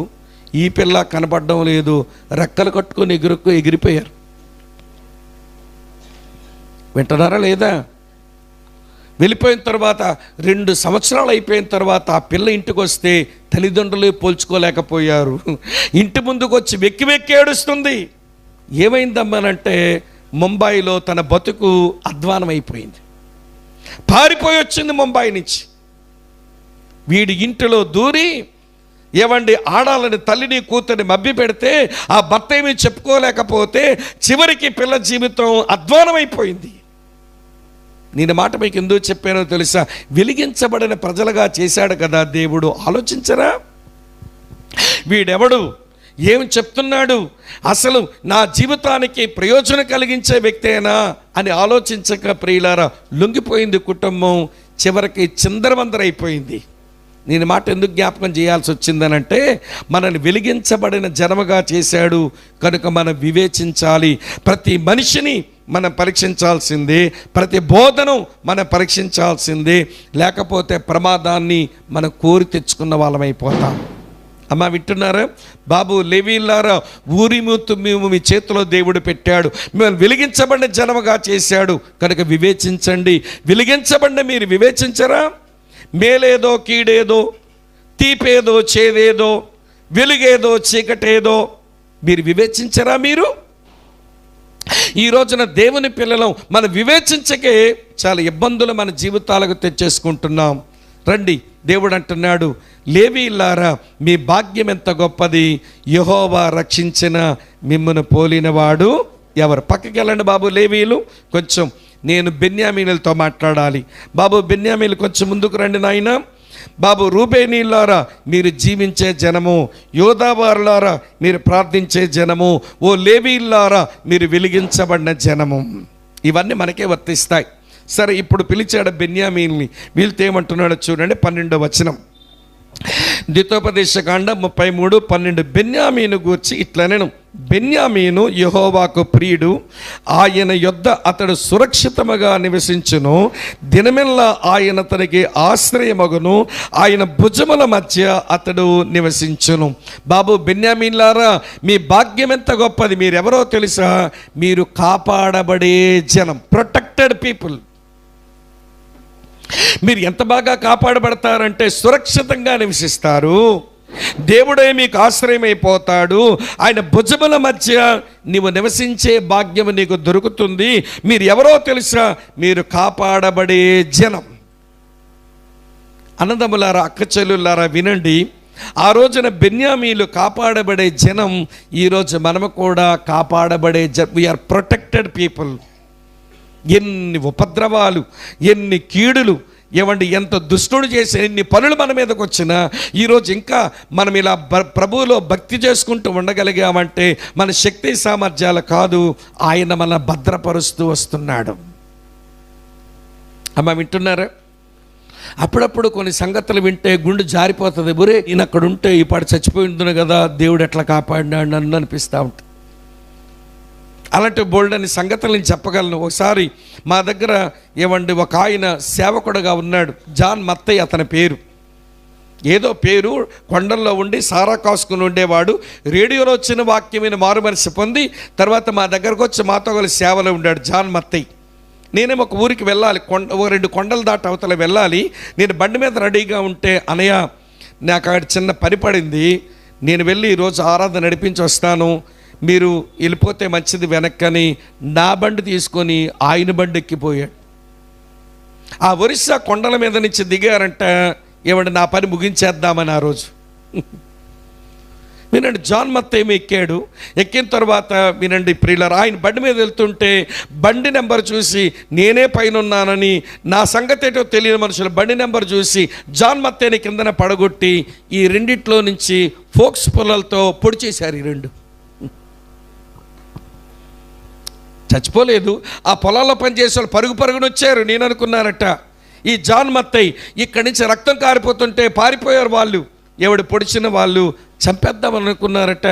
ఈ పిల్ల కనబడడం లేదు. రెక్కలు కట్టుకొని ఎగిరిపోయారు. వింటున్నారా లేదా? వెళ్ళిపోయిన తర్వాత 2 సంవత్సరాలు అయిపోయిన తర్వాత ఆ పిల్ల ఇంటికి వస్తే తల్లిదండ్రులు పోల్చుకోలేకపోయారు. ఇంటి ముందుకు వచ్చి వెక్కి వెక్కి ఏడుస్తుంది. ఏమైందమ్మానంటే ముంబైలో తన బతుకు అధ్వానం అయిపోయింది. పారిపోయి వచ్చింది ముంబై నుంచి. వీడి ఇంటిలో దూరి ఏమండి ఆడాలని తల్లిని కూతురిని మభ్య పెడితే ఆ భర్త ఏమీ చెప్పుకోలేకపోతే చివరికి పిల్ల జీవితం అధ్వానం అయిపోయింది. నేను మాట మీకు ఎందుకు చెప్పానో తెలుసా? వెలిగించబడిన ప్రజలుగా చేశాడు కదా దేవుడు. ఆలోచించరా, వీడెవడు, ఏం చెప్తున్నాడు, అసలు నా జీవితానికి ప్రయోజనం కలిగించే వ్యక్తేనా అని ఆలోచించక ప్రియులారా లొంగిపోయింది కుటుంబం. చివరికి చిందరవందరైపోయింది. నేను మాట ఎందుకు జ్ఞాపకం చేయాల్సి వచ్చిందనంటే, మనల్ని వెలిగించబడిన జనముగా చేశాడు కనుక మనం వివేచించాలి. ప్రతి మనిషిని మనం పరీక్షించాల్సిందే, ప్రతి బోధను మనం పరీక్షించాల్సిందే. లేకపోతే ప్రమాదాన్ని మనం కోరి తెచ్చుకున్న వాళ్ళమైపోతాం. అమ్మ వింటున్నారా? బాబు లేవీలారా, ఊరిముత్తు మేము మీ చేతిలో దేవుడు పెట్టాడు, మిమ్మల్ని వెలిగించబడిన జనముగా చేశాడు కనుక వివేచించండి. వెలిగించబడిన మీరు వివేచించరా? మేలేదో కీడేదో, తీపేదో చేదేదో, వెలుగేదో చీకటేదో మీరు వివేచించరా? మీరు ఈ రోజున దేవుని పిల్లలం మనం వివేచించకే చాలా ఇబ్బందులు మన జీవితాలకు తెచ్చేసుకుంటున్నాం. రండి, దేవుడు అంటున్నాడు, లేవీయులారా మీ భాగ్యం ఎంత గొప్పది, యెహోవా రక్షించిన మిమ్మును పోలినవాడు ఎవరు? పక్కకి వెళ్ళండి బాబు లేవీయులు. కొంచెం నేను బెన్యామీనులతో మాట్లాడాలి. బాబు బెన్యామీలు కొంచెం ముందుకు రండి నాయన. బాబు రూబేనీలారా మీరు జీవించే జనము, యోధావారులారా మీరు ప్రార్థించే జనము, ఓ లేవీయులారా మీరు వెలిగించబడిన జనము. ఇవన్నీ మనకే వర్తిస్తాయి. సరే, ఇప్పుడు పిలిచాడు బెన్యామీన్ని. వీళ్ళతో ఏమంటున్నాడో చూడండి, 12వ వచనం, ద్వితోపదేశకాండ 33:12. బెన్యామీను గూర్చి ఇట్లా నేను, బెన్యామీను యెహోవాకు ప్రియుడు, ఆయన యొద్ద అతడు సురక్షితముగా నివసించును, దినమెల్లా ఆయన తనకి ఆశ్రయమగును, ఆయన భుజముల మధ్య అతడు నివసించును. బాబు బెన్యామీన్లారా మీ భాగ్యం ఎంత గొప్పది. మీరెవరో తెలుసా? మీరు కాపాడబడే జనం, ప్రొటెక్టెడ్ పీపుల్. మీరు ఎంత బాగా కాపాడబడతారంటే సురక్షితంగా నివసిస్తారు. దేవుడే మీకు ఆశ్రయమైపోతాడు. ఆయన భుజముల మధ్య నీవు నివసించే భాగ్యం నీకు దొరుకుతుంది. మీరు ఎవరో తెలుసా? మీరు కాపాడబడే జనం. అన్నదమ్ములారా, అక్కచెల్లులారా, వినండి. ఆ రోజున బెన్యామీలు కాపాడబడే జనం. ఈరోజు మనము కూడా కాపాడబడే వీఆర్ ప్రొటెక్టెడ్ పీపుల్. ఎన్ని ఉపద్రవాలు, ఎన్ని కీడులు, ఏమండి, ఎంత దుష్టుడు చేసే ఎన్ని పనులు మన మీదకి వచ్చినా ఈరోజు ఇంకా మనం ఇలా ప్రభువులో భక్తి చేసుకుంటూ ఉండగలిగామంటే మన శక్తి సామర్థ్యాలు కాదు, ఆయన మన భద్రపరుస్తూ వస్తున్నాడు. అమ్మ, వింటున్నారా? అప్పుడప్పుడు కొన్ని సంగతులు వింటే గుండె జారిపోతుంది. బురే, నేను అక్కడ ఉంటే ఈ పాటు చచ్చిపోయింది కదా, దేవుడు ఎట్లా కాపాడినాడు నన్ను అనిపిస్తూ ఉంటుంది. అలాంటి బోల్డ్ అని సంగతులు నేను చెప్పగలను. ఒకసారి మా దగ్గర ఏమండి ఒక ఆయన సేవకుడుగా ఉన్నాడు, జాన్ మత్తయ్య అతని పేరు. ఏదో పేరు, కొండల్లో ఉండి సారా కాసుకుని ఉండేవాడు. రేడియోలో వచ్చిన వాక్యమైన మారు మనసు పొంది తర్వాత మా దగ్గరకు వచ్చి మాతో కలిసి సేవలో ఉండాడు జాన్ మత్తయ్య. నేనేమో ఒక ఊరికి వెళ్ళాలి, ఓ 2 కొండలు దాటి అవతల వెళ్ళాలి. నేను బండి మీద రెడీగా ఉంటే, అనయ్య నాకు అక్కడ చిన్న పని పడింది, నేను వెళ్ళి ఈరోజు ఆరాధన నడిపించి వస్తాను, మీరు వెళ్ళిపోతే మంచిది వెనక్కని నా బండి తీసుకొని ఆయన బండి ఎక్కిపోయాడు. ఆ ఒరిస్సా కొండల మీద నుంచి దిగారంట. ఏమంటే నా పని ముగించేద్దామని ఆ రోజు. వినండి, జాన్ మత్తయ్య ఎక్కాడు. ఎక్కిన తర్వాత వినండి ప్రియులారా, ఆయన బండి మీద వెళ్తుంటే బండి నెంబర్ చూసి నేనే పైన ఉన్నానని, నా సంగతి ఏంటో తెలియని మనుషులు బండి నెంబర్ చూసి జాన్ మత్తయ్యని కిందన పడగొట్టి ఈ రెండిట్లో నుంచి ఫోక్స్ పుల్లలతో పొడి చేశారు. ఈ 2 చచ్చిపోలేదు. ఆ పొలాల్లో పనిచేసే వాళ్ళు పరుగున వచ్చారు. నేను అనుకున్నారట ఈ జాన్ మత్తయ్య ఇక్కడి నుంచి రక్తం కారిపోతుంటే పారిపోయారు వాళ్ళు. ఎవడు పొడిచిన వాళ్ళు చంపేద్దామని అనుకున్నారట.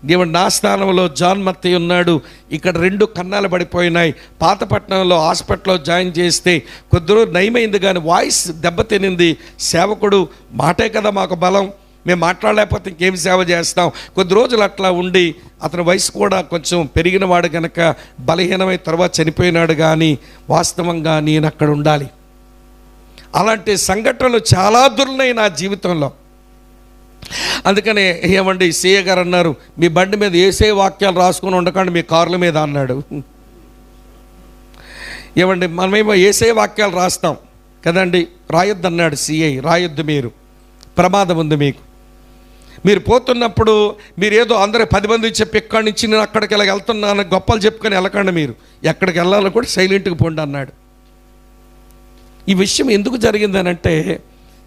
దేవుడు నా స్థానంలో జాన్ మత్తయ్య ఉన్నాడు. ఇక్కడ 2 కన్నాలు పడిపోయినాయి. పాతపట్నంలో హాస్పిటల్లో జాయిన్ చేస్తే కొద్ది రోజు నయమైంది, కానీ వాయిస్ దెబ్బతినింది. సేవకుడు మాటే కదా మాకు బలం, మేము మాట్లాడలేకపోతే ఇంకేం సేవ చేస్తాం. కొద్ది రోజులు అట్లా ఉండి అతని వయసు కూడా కొంచెం పెరిగిన వాడు కనుక బలహీనమై తర్వాత చనిపోయినాడు. కానీ వాస్తవంగా నేను అక్కడ ఉండాలి. అలాంటి సంఘటనలు చాలా దుర్లున్నాయి నా జీవితంలో. అందుకనే ఏమండి, సీఏ గారు అన్నారు, మీ బండి మీద ఏసే వాక్యాలు రాసుకొని ఉండకండి మీ కార్ల మీద అన్నాడు. ఏమండి, మనమేమో ఏసే వాక్యాలు రాస్తాం కదండి, రాయొద్దు అన్నాడు సీఐ. రాయొద్దు, మీరు ప్రమాదం ఉంది మీకు. మీరు పోతున్నప్పుడు మీరు ఏదో అందరూ 10 మంది చెప్పి ఎక్కడి నుంచి నేను అక్కడికి ఇలా వెళ్తున్నాను గొప్పలు చెప్పుకొని వెళ్ళకండి, మీరు ఎక్కడికి వెళ్ళాలో కూడా సైలెంట్గా పోండి అన్నాడు. ఈ విషయం ఎందుకు జరిగిందనంటే,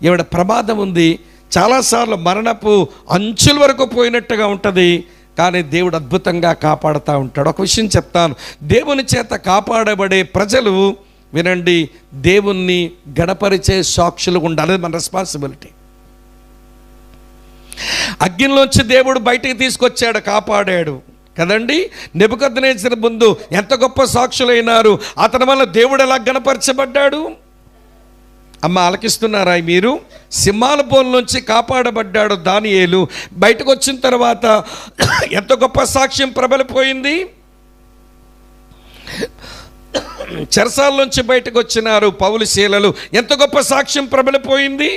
ఏవిడ ప్రమాదం ఉంది. చాలాసార్లు మరణపు అంచుల వరకు పోయినట్టుగా ఉంటుంది, కానీ దేవుడు అద్భుతంగా కాపాడుతూ ఉంటాడు. ఒక విషయం చెప్తాను, దేవుని చేత కాపాడబడే ప్రజలు వినండి, దేవుణ్ణి గణపరిచే సాక్షులు ఉండాలి. మన రెస్పాన్సిబిలిటీ. అగ్నిలోంచి దేవుడు బయటికి తీసుకొచ్చాడు, కాపాడాడు కదండి. నెబుకద్నెజరు ముందు ఎంత గొప్ప సాక్షులైనారు. అతని వల్ల దేవుడు ఎలా గణపరచబడ్డాడు. అమ్మ, ఆలకిస్తున్నారా మీరు? సింహాల బోన్లోంచి కాపాడబడ్డాడు దానియేలు. బయటకు వచ్చిన తర్వాత ఎంత గొప్ప సాక్ష్యం ప్రబలిపోయింది. చెరసాల్లోంచి బయటకు వచ్చినారు పౌలు శీలలు, ఎంత గొప్ప సాక్ష్యం ప్రబలిపోయింది.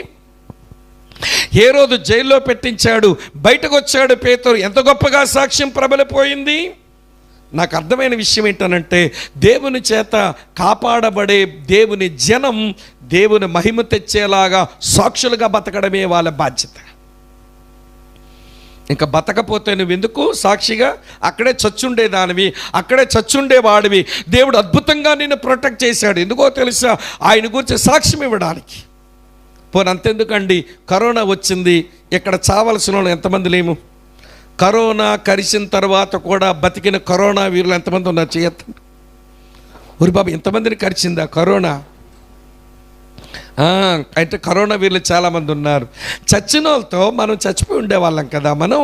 హేరోదు జైల్లో పెట్టించాడు, బయటకు వచ్చాడు పేతురు, ఎంత గొప్పగా సాక్ష్యం ప్రబలిపోయింది. నాకు అర్థమైన విషయం ఏంటనంటే, దేవుని చేత కాపాడబడే దేవుని జనం దేవుని మహిమ తెచ్చేలాగా సాక్షులుగా బతకడమే వాళ్ళ బాధ్యత. ఇంకా బతకపోతే నువ్వెందుకు సాక్షిగా? అక్కడే చచ్చుండేదానివి, అక్కడే చచ్చుండేవాడివి. దేవుడు అద్భుతంగా నిన్ను ప్రొటెక్ట్ చేశాడు. ఎందుకో తెలుసా? ఆయన గురించి సాక్ష్యం ఇవ్వడానికి. పోనీ అంతెందుకండి, కరోనా వచ్చింది, ఇక్కడ చావలసిన వాళ్ళు ఎంతమంది లేము. కరోనా కరిచిన తర్వాత కూడా బతికిన కరోనా వీరులు ఎంతమంది ఉన్నారు? చేయొద్దండి. ఊరి బాబు, ఎంతమందిని కరిచిందా కరోనా? అంటే కరోనా వీరులు చాలామంది ఉన్నారు. చచ్చిన వాళ్ళతో మనం చచ్చిపోయి ఉండేవాళ్ళం కదా మనం.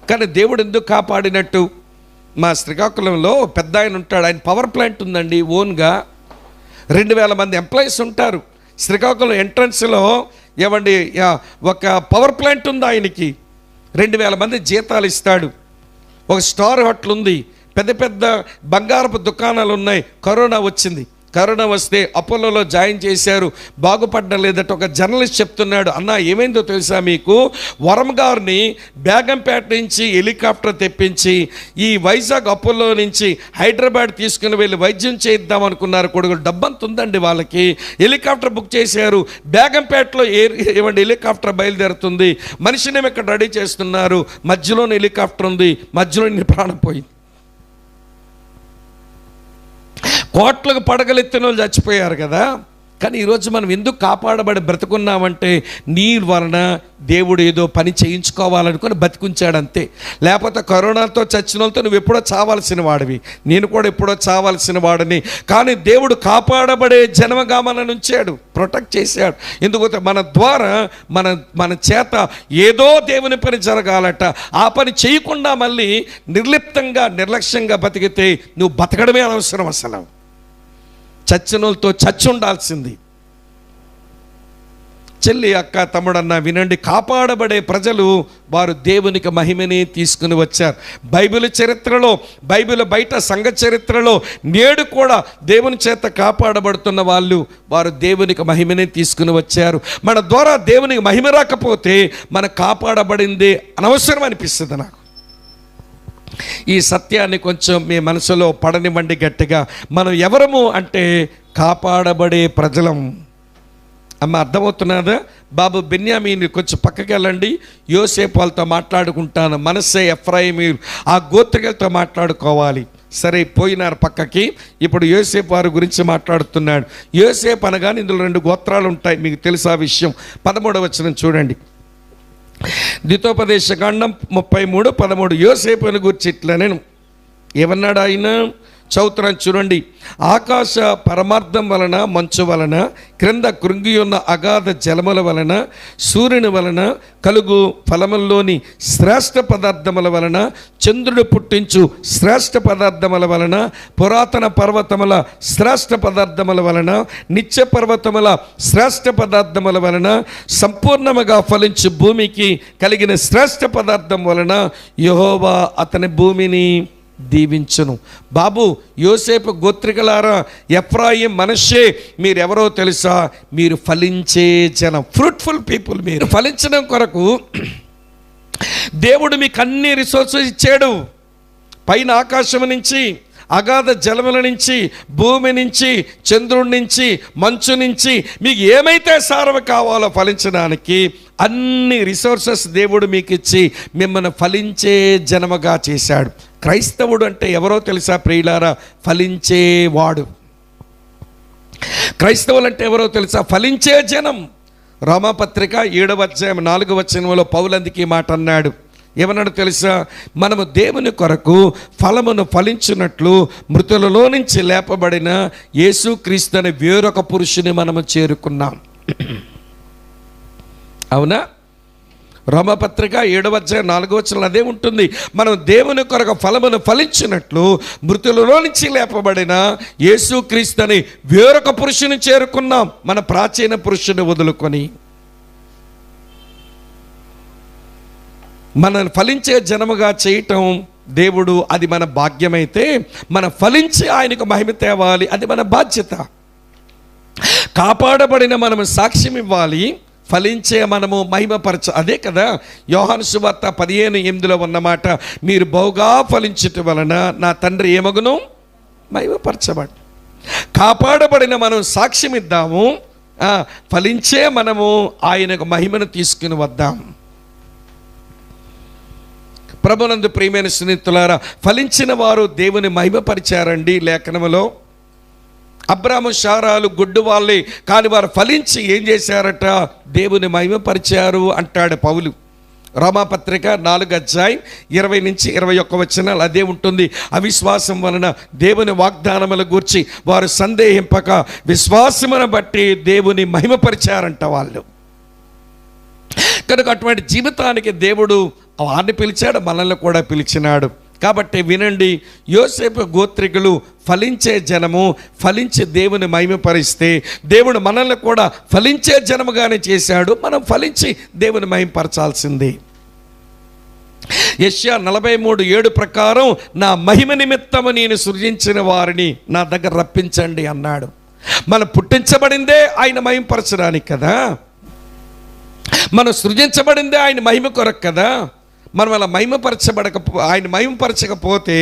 కానీ దేవుడు ఎందుకు కాపాడినట్టు? మా శ్రీకాకుళంలో పెద్ద ఆయన ఉంటాడు, ఆయన పవర్ ప్లాంట్ ఉందండి ఓన్గా. 2000 మంది ఎంప్లాయీస్ ఉంటారు. శ్రీకాకుళం ఎంట్రన్స్లో ఏమండి ఒక పవర్ ప్లాంట్ ఉంది ఆయనకి. 2000 మంది జీతాలు ఇస్తాడు. ఒక స్టార్ హోటల్ ఉంది, పెద్ద పెద్ద బంగారపు దుకాణాలు ఉన్నాయి. కరోనా వచ్చింది, కరోనా వస్తే అపోలోలో జాయిన్ చేశారు, బాగుపడడం లేదట. ఒక జర్నలిస్ట్ చెప్తున్నాడు, అన్న ఏమైందో తెలుసా మీకు, వరం గారిని బేగంపేట నుంచి హెలికాప్టర్ తెప్పించి ఈ వైజాగ్ అపోలో నుంచి హైదరాబాద్ తీసుకుని వెళ్ళి వైద్యం చేద్దాం అనుకున్నారు. కొడుకులు డబ్బంత ఉందండి వాళ్ళకి, హెలికాప్టర్ బుక్ చేశారు. బేగంపేటలో ఏమండి హెలికాప్టర్ బయలుదేరుతుంది, మనిషిని ఇక్కడ రెడీ చేస్తున్నారు, మధ్యలోనే హెలికాప్టర్ ఉంది, మధ్యలో ప్రాణం పోయింది. కోట్లకు పడగలెత్తిన వాళ్ళు చచ్చిపోయారు కదా. కానీ ఈరోజు మనం ఎందుకు కాపాడబడి బ్రతుకున్నామంటే నీ వలన దేవుడు ఏదో పని చేయించుకోవాలనుకుని బతికుంచాడు అంతే. లేకపోతే కరోనాతో చచ్చిన వాళ్ళతో నువ్వు ఎప్పుడో చావాల్సిన వాడివి, నేను కూడా ఎప్పుడో చావాల్సిన వాడిని. కానీ దేవుడు కాపాడబడే జన్మగా మనల్ని ఉంచాడు, ప్రొటెక్ట్ చేశాడు. ఎందుకంటే మన ద్వారా మన చేత ఏదో దేవుని పని జరగాలట. ఆ పని చేయకుండా మళ్ళీ నిర్లిప్తంగా నిర్లక్ష్యంగా బతికితే నువ్వు బతకడమే అనవసరం. అసలు చచ్చినోళ్ళతో చచ్చి ఉండాల్సింది. చెల్లి, అక్క, తమ్ముడన్న వినండి, కాపాడబడే ప్రజలు వారు దేవునికి మహిమని తీసుకుని వచ్చారు. బైబిల్ చరిత్రలో, బైబిల్ బయట సంఘ చరిత్రలో నేడు కూడా దేవుని చేత కాపాడబడుతున్న వారు దేవునికి మహిమని తీసుకుని వచ్చారు. మన ద్వారా దేవునికి మహిమ రాకపోతే మన కాపాడబడిందే అనవసరం అనిపిస్తుంది నాకు. ఈ సత్యాన్ని కొంచెం మీ మనసులో పడనివ్వండి గట్టిగా. మనం ఎవరము అంటే కాపాడబడే ప్రజలం. అమ్మ అర్థమవుతున్నదా? బాబు బెన్యామీని కొంచెం పక్కకి వెళ్ళండి, యోసేపు వాళ్ళతో మాట్లాడుకుంటాను. మనస్సే ఎఫ్రాయిమీరు ఆ గోత్రికలతో మాట్లాడుకోవాలి. సరే, పోయినారు పక్కకి. ఇప్పుడు యోసేపు వారి గురించి మాట్లాడుతున్నాడు. యోసేపు అనగానే ఇందులో 2 గోత్రాలు ఉంటాయి, మీకు తెలుసా విషయం. 13వ వచనం చూడండి, ద్వితోపదేశకాండం 33:13. యోసేపుని గురించి ఇట్లా నేను ఏమన్నాడు ఆయన, చౌత్రం చూడండి. ఆకాశ పరమార్థం వలన, మంచు వలన, క్రింద కృంగి ఉన్న అగాధ జలముల వలన, సూర్యుని వలన కలుగు ఫలముల్లోని శ్రేష్ఠ పదార్థముల వలన, చంద్రుడు పుట్టించు శ్రేష్ఠ పదార్థముల వలన, పురాతన పర్వతముల శ్రేష్ఠ పదార్థముల వలన, నిత్య పర్వతముల శ్రేష్ఠ పదార్థముల వలన, సంపూర్ణముగా ఫలించు భూమికి కలిగిన శ్రేష్ఠ పదార్థం వలన యెహోవా అతని భూమిని దీవించును. బాబు, యోసేపు గోత్రికలారా, ఎఫ్రాయిం, మనష్షే, మీరెవరో తెలుసా? మీరు ఫలించే జనం, ఫ్రూట్ఫుల్ పీపుల్. మీరు ఫలించడం కొరకు దేవుడు మీకు అన్ని రిసోర్సెస్ ఇచ్చాడు. పైన ఆకాశం నుంచి, అగాధ జలముల నుంచి, భూమి నుంచి, చంద్రుడి నుంచి, మంచు నుంచి మీకు ఏమైతే సారం కావాలో ఫలించడానికి అన్ని రిసోర్సెస్ దేవుడు మీకు ఇచ్చి మిమ్మల్ని ఫలించే జనముగా చేశాడు. క్రైస్తవుడు అంటే ఎవరో తెలుసా ప్రియులారా? ఫలించేవాడు. క్రైస్తవులు అంటే ఎవరో తెలుసా? ఫలించే జనం. రోమాపత్రిక 7వ అధ్యాయం 4వ వచనంలో పౌలు అందుకే మాట అన్నాడు. ఏమన్నాడు తెలుసా? మనము దేవుని కొరకు ఫలమును ఫలించినట్లు మృతులలో నుంచి లేపబడిన యేసుక్రీస్తు అనే వేరొక పురుషుని మనము చేరుకున్నాం. అవునా? రోమపత్రిక 7వ అధ్యాయం 4వ వచనంలో అదే ఉంటుంది. మనం దేవుని కొరకు ఫలమును ఫలించినట్లు మృతులలో నుంచి లేపబడిన యేసుక్రీస్తు అని వేరొక పురుషుని చేరుకున్నాం. మన ప్రాచీన పురుషుని వదులుకొని మనల్ని ఫలించే జనముగా చేయటం దేవుడు, అది మన భాగ్యమైతే మన ఫలించి ఆయనకు మహిమ తేవాలి, అది మన బాధ్యత. కాపాడబడిన మనము సాక్ష్యం ఇవ్వాలి, ఫలించే మనము మహిమపరచ. అదే కదా యోహాను సువార్త 15:8 ఉన్నమాట, మీరు బహుగా ఫలించుట వలన నా తండ్రి ఏమగును? మహిమపరచబడి. కాపాడబడిన మనం సాక్ష్యం ఇద్దాము, ఫలించే మనము ఆయనకు మహిమను తీసుకుని వద్దాం. ప్రభునందు ప్రియమైన స్నేహితులారా, ఫలించిన వారు దేవుని మహిమపరిచారండి. లేఖనములో అబ్రాము, శారాలు గుడ్డు వాళ్ళే, కానీ వారు ఫలించి ఏం చేశారట? దేవుని మహిమపరిచారు అంటాడు పౌలు. రోమాపత్రిక 4వ అధ్యాయం 20 నుంచి 21 వచనాలు అదే ఉంటుంది. అవిశ్వాసం వలన దేవుని వాగ్దానముల గూర్చి వారు సందేహింపక విశ్వాసమును బట్టి దేవుని మహిమపరిచారంట వాళ్ళు. కనుక అటువంటి జీవితానికి దేవుడు వారిని పిలిచాడు, మనల్ని కూడా పిలిచినాడు. కాబట్టి వినండి, యోసేపు గోత్రికులు ఫలించే జనము, ఫలించి దేవుని మహిమపరిస్తే దేవుడు మనల్ని కూడా ఫలించే జనముగానే చేశాడు. మనం ఫలించి దేవుని మహిమపరచాల్సింది. యెషయా 43:7 ప్రకారం నా మహిమ నిమిత్తము నేను సృజించిన వారిని నా దగ్గర రప్పించండి అన్నాడు. మనం పుట్టించబడిందే ఆయన మహిమపరచడానికి కదా, మనం సృజించబడిందే ఆయన మహిమ కొరకు కదా. మనం అలా ఆయన మహిమపరచకపోతే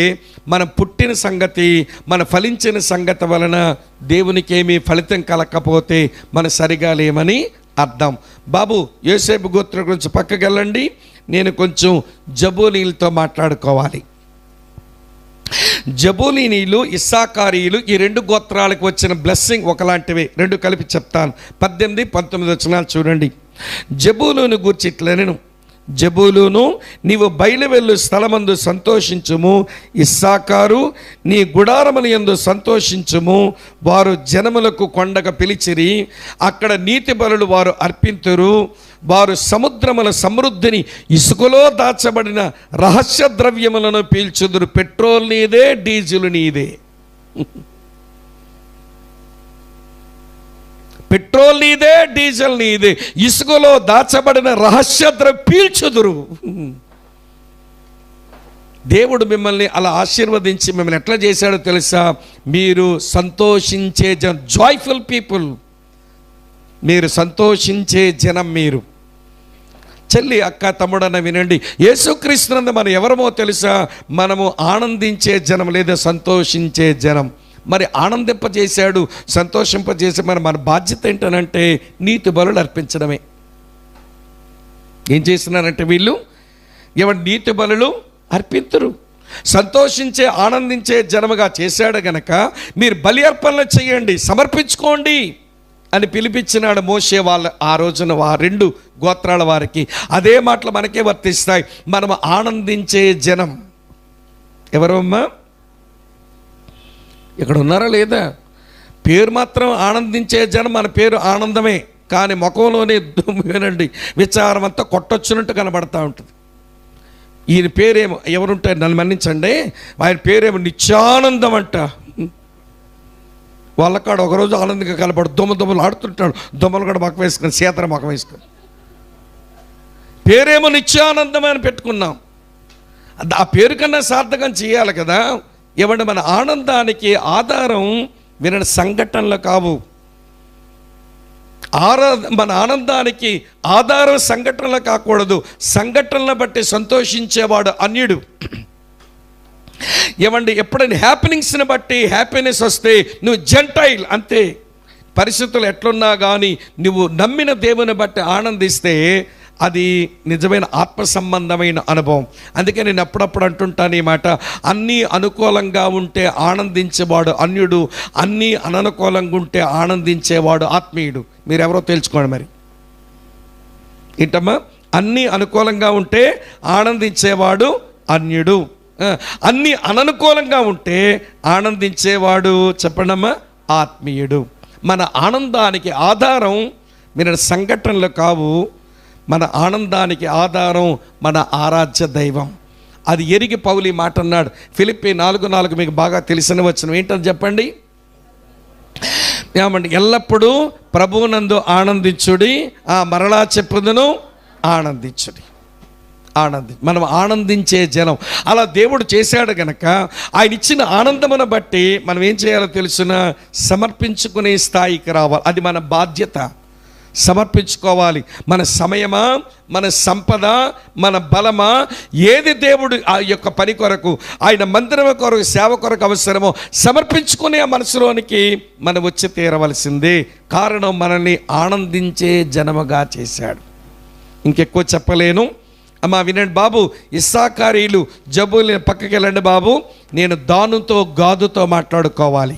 మనం పుట్టిన సంగతి, మన ఫలించిన సంగతి వలన దేవునికి ఏమీ ఫలితం కలగకపోతే మనం సరిగా లేమని అర్థం. బాబు యోసేపు గోత్రం గురించి పక్కకి వెళ్ళండి, నేను కొంచెం జబూలీలతో మాట్లాడుకోవాలి. జబూలీనీలు, ఇస్సాకారీలు ఈ రెండు గోత్రాలకు వచ్చిన బ్లెస్సింగ్ ఒకలాంటివే, రెండు కలిపి చెప్తాను. 18, 19 వచనాలు చూడండి. జబూలును గూర్చి ఇట్లా నేను, జబూలును నీవు బయలువెళ్ళు స్థలమందు సంతోషించుము, ఇస్సాకారు నీ గుడారముల యందు సంతోషించుము. వారు జనములకు కొండగా పిలిచిరి, అక్కడ నీతి బలులు వారు అర్పింతురు. వారు సముద్రముల సమృద్ధిని, ఇసుకలో దాచబడిన రహస్య ద్రవ్యములను పీల్చుదురు. పెట్రోల్ నీదే, డీజిల్ నీదే. పెట్రోల్ నీదే, డీజిల్ నీదే. ఇసుకలో దాచబడిన రహస్య పీల్చుదురు. దేవుడు మిమ్మల్ని అలా ఆశీర్వదించి మిమ్మల్ని ఎట్లా చేశాడో తెలుసా? మీరు సంతోషించే జనం, జాయ్ఫుల్ పీపుల్. మీరు సంతోషించే జనం. మీరు చెల్లి, అక్క, తమ్ముడన్న వినండి, యేసుక్రీస్తునందు మనం ఎవరమో తెలుసా? మనము ఆనందించే జనం, లేదా సంతోషించే జనం. మరి ఆనందింపజేశాడు, సంతోషింపజేసే మన బాధ్యత ఏంటనంటే నీతి బలులు అర్పించడమే. ఏం చేస్తున్నారంటే వీళ్ళు ఎవరి నీతి బలులు అర్పించరు. సంతోషించే ఆనందించే జనముగా చేశాడు గనక మీరు బలి అర్పణలు చేయండి, సమర్పించుకోండి అని పిలిపించినాడు మోషే వాళ్ళ ఆ రోజున ఆ రెండు గోత్రాల వారికి. అదే మాటలు మనకే వర్తిస్తాయి. మనం ఆనందించే జనం. ఎవరమ్మా? ఇక్కడ ఉన్నారా లేదా? పేరు మాత్రం ఆనందించే జనం, మన పేరు ఆనందమే, కానీ ముఖంలోనే వినండి విచారం అంతా కొట్టొచ్చినట్టు కనబడతా ఉంటుంది. ఈయన పేరేమో, ఎవరుంటారు నన్ను మన్నించండి, ఆయన పేరేమో నిత్యానందం అంట. వాళ్ళకాడ ఒకరోజు ఆనందంగా కనబడు, దొమ్మలు ఆడుతుంటాడు, దొమ్మలు కూడా మొక్క వేసుకొని, సీతర మొక్క వేసుకొని, పేరేమో నిత్యానందం అని పెట్టుకున్నాం. ఆ పేరు కన్నా సార్థకం చేయాలి కదా. ఏమంటే మన ఆనందానికి ఆధారం విన సంఘటనలు కావు. మన ఆనందానికి ఆధారం సంఘటనలు కాకూడదు. సంఘటనలను బట్టి సంతోషించేవాడు అన్యుడు. ఏమండి, ఎప్పుడైనా హ్యాపెనింగ్స్ని బట్టి హ్యాపీనెస్ వస్తే నువ్వు జెంటైల్ అంతే. పరిస్థితులు ఎట్లున్నా కానీ నువ్వు నమ్మిన దేవుని బట్టి ఆనందిస్తే అది నిజమైన ఆత్మ సంబంధమైన అనుభవం. అందుకే నేను అప్పుడప్పుడు అంటుంటాను ఈ మాట, అన్నీ అనుకూలంగా ఉంటే ఆనందించేవాడు అన్యుడు, అన్నీ అననుకూలంగా ఉంటే ఆనందించేవాడు ఆత్మీయుడు. మీరెవరో తెలుసుకోండి మరి. ఏంటమ్మా? అన్నీ అనుకూలంగా ఉంటే ఆనందించేవాడు అన్యుడు, అన్నీ అననుకూలంగా ఉంటే ఆనందించేవాడు చెప్పండమ్మా ఆత్మీయుడు. మన ఆనందానికి ఆధారం మీరు సంఘటనలు కావు. మన ఆనందానికి ఆధారం మన ఆరాధ్య దైవం. అది ఎరిగి పౌలు మాట అన్నాడు. ఫిలిప్పీ 4:4 మీకు బాగా తెలిసిన వచనం ఏంటని చెప్పండి. ఏమండి? ఎల్లప్పుడూ ప్రభువునందు ఆనందించుడి, మరలా చెప్పుదును ఆనందించుడి. మనం ఆనందించే జనం. అలా దేవుడు చేశాడు గనక ఆయన ఇచ్చిన ఆనందమును బట్టి మనం ఏం చేయాలో తెలుసున, సమర్పించుకునే స్థాయికి రావాలి. అది మన బాధ్యత. సమర్పించుకోవాలి. మన సమయమా, మన సంపద, మన బలమా, ఏది దేవుడు ఆ యొక్క పని కొరకు, ఆయన మందిరం కొరకు, సేవ కొరకు అవసరమో సమర్పించుకునే మనసులోనికి మనం వచ్చి తీరవలసిందే. కారణం మనల్ని ఆనందించే జనముగా చేశాడు. ఇంకెక్కువ చెప్పలేను. అమ్మా వినండి బాబు, ఇస్సాకారీలు జబూలు పక్కకి వెళ్ళండి బాబు. నేను దానుతో గాదుతో మాట్లాడుకోవాలి.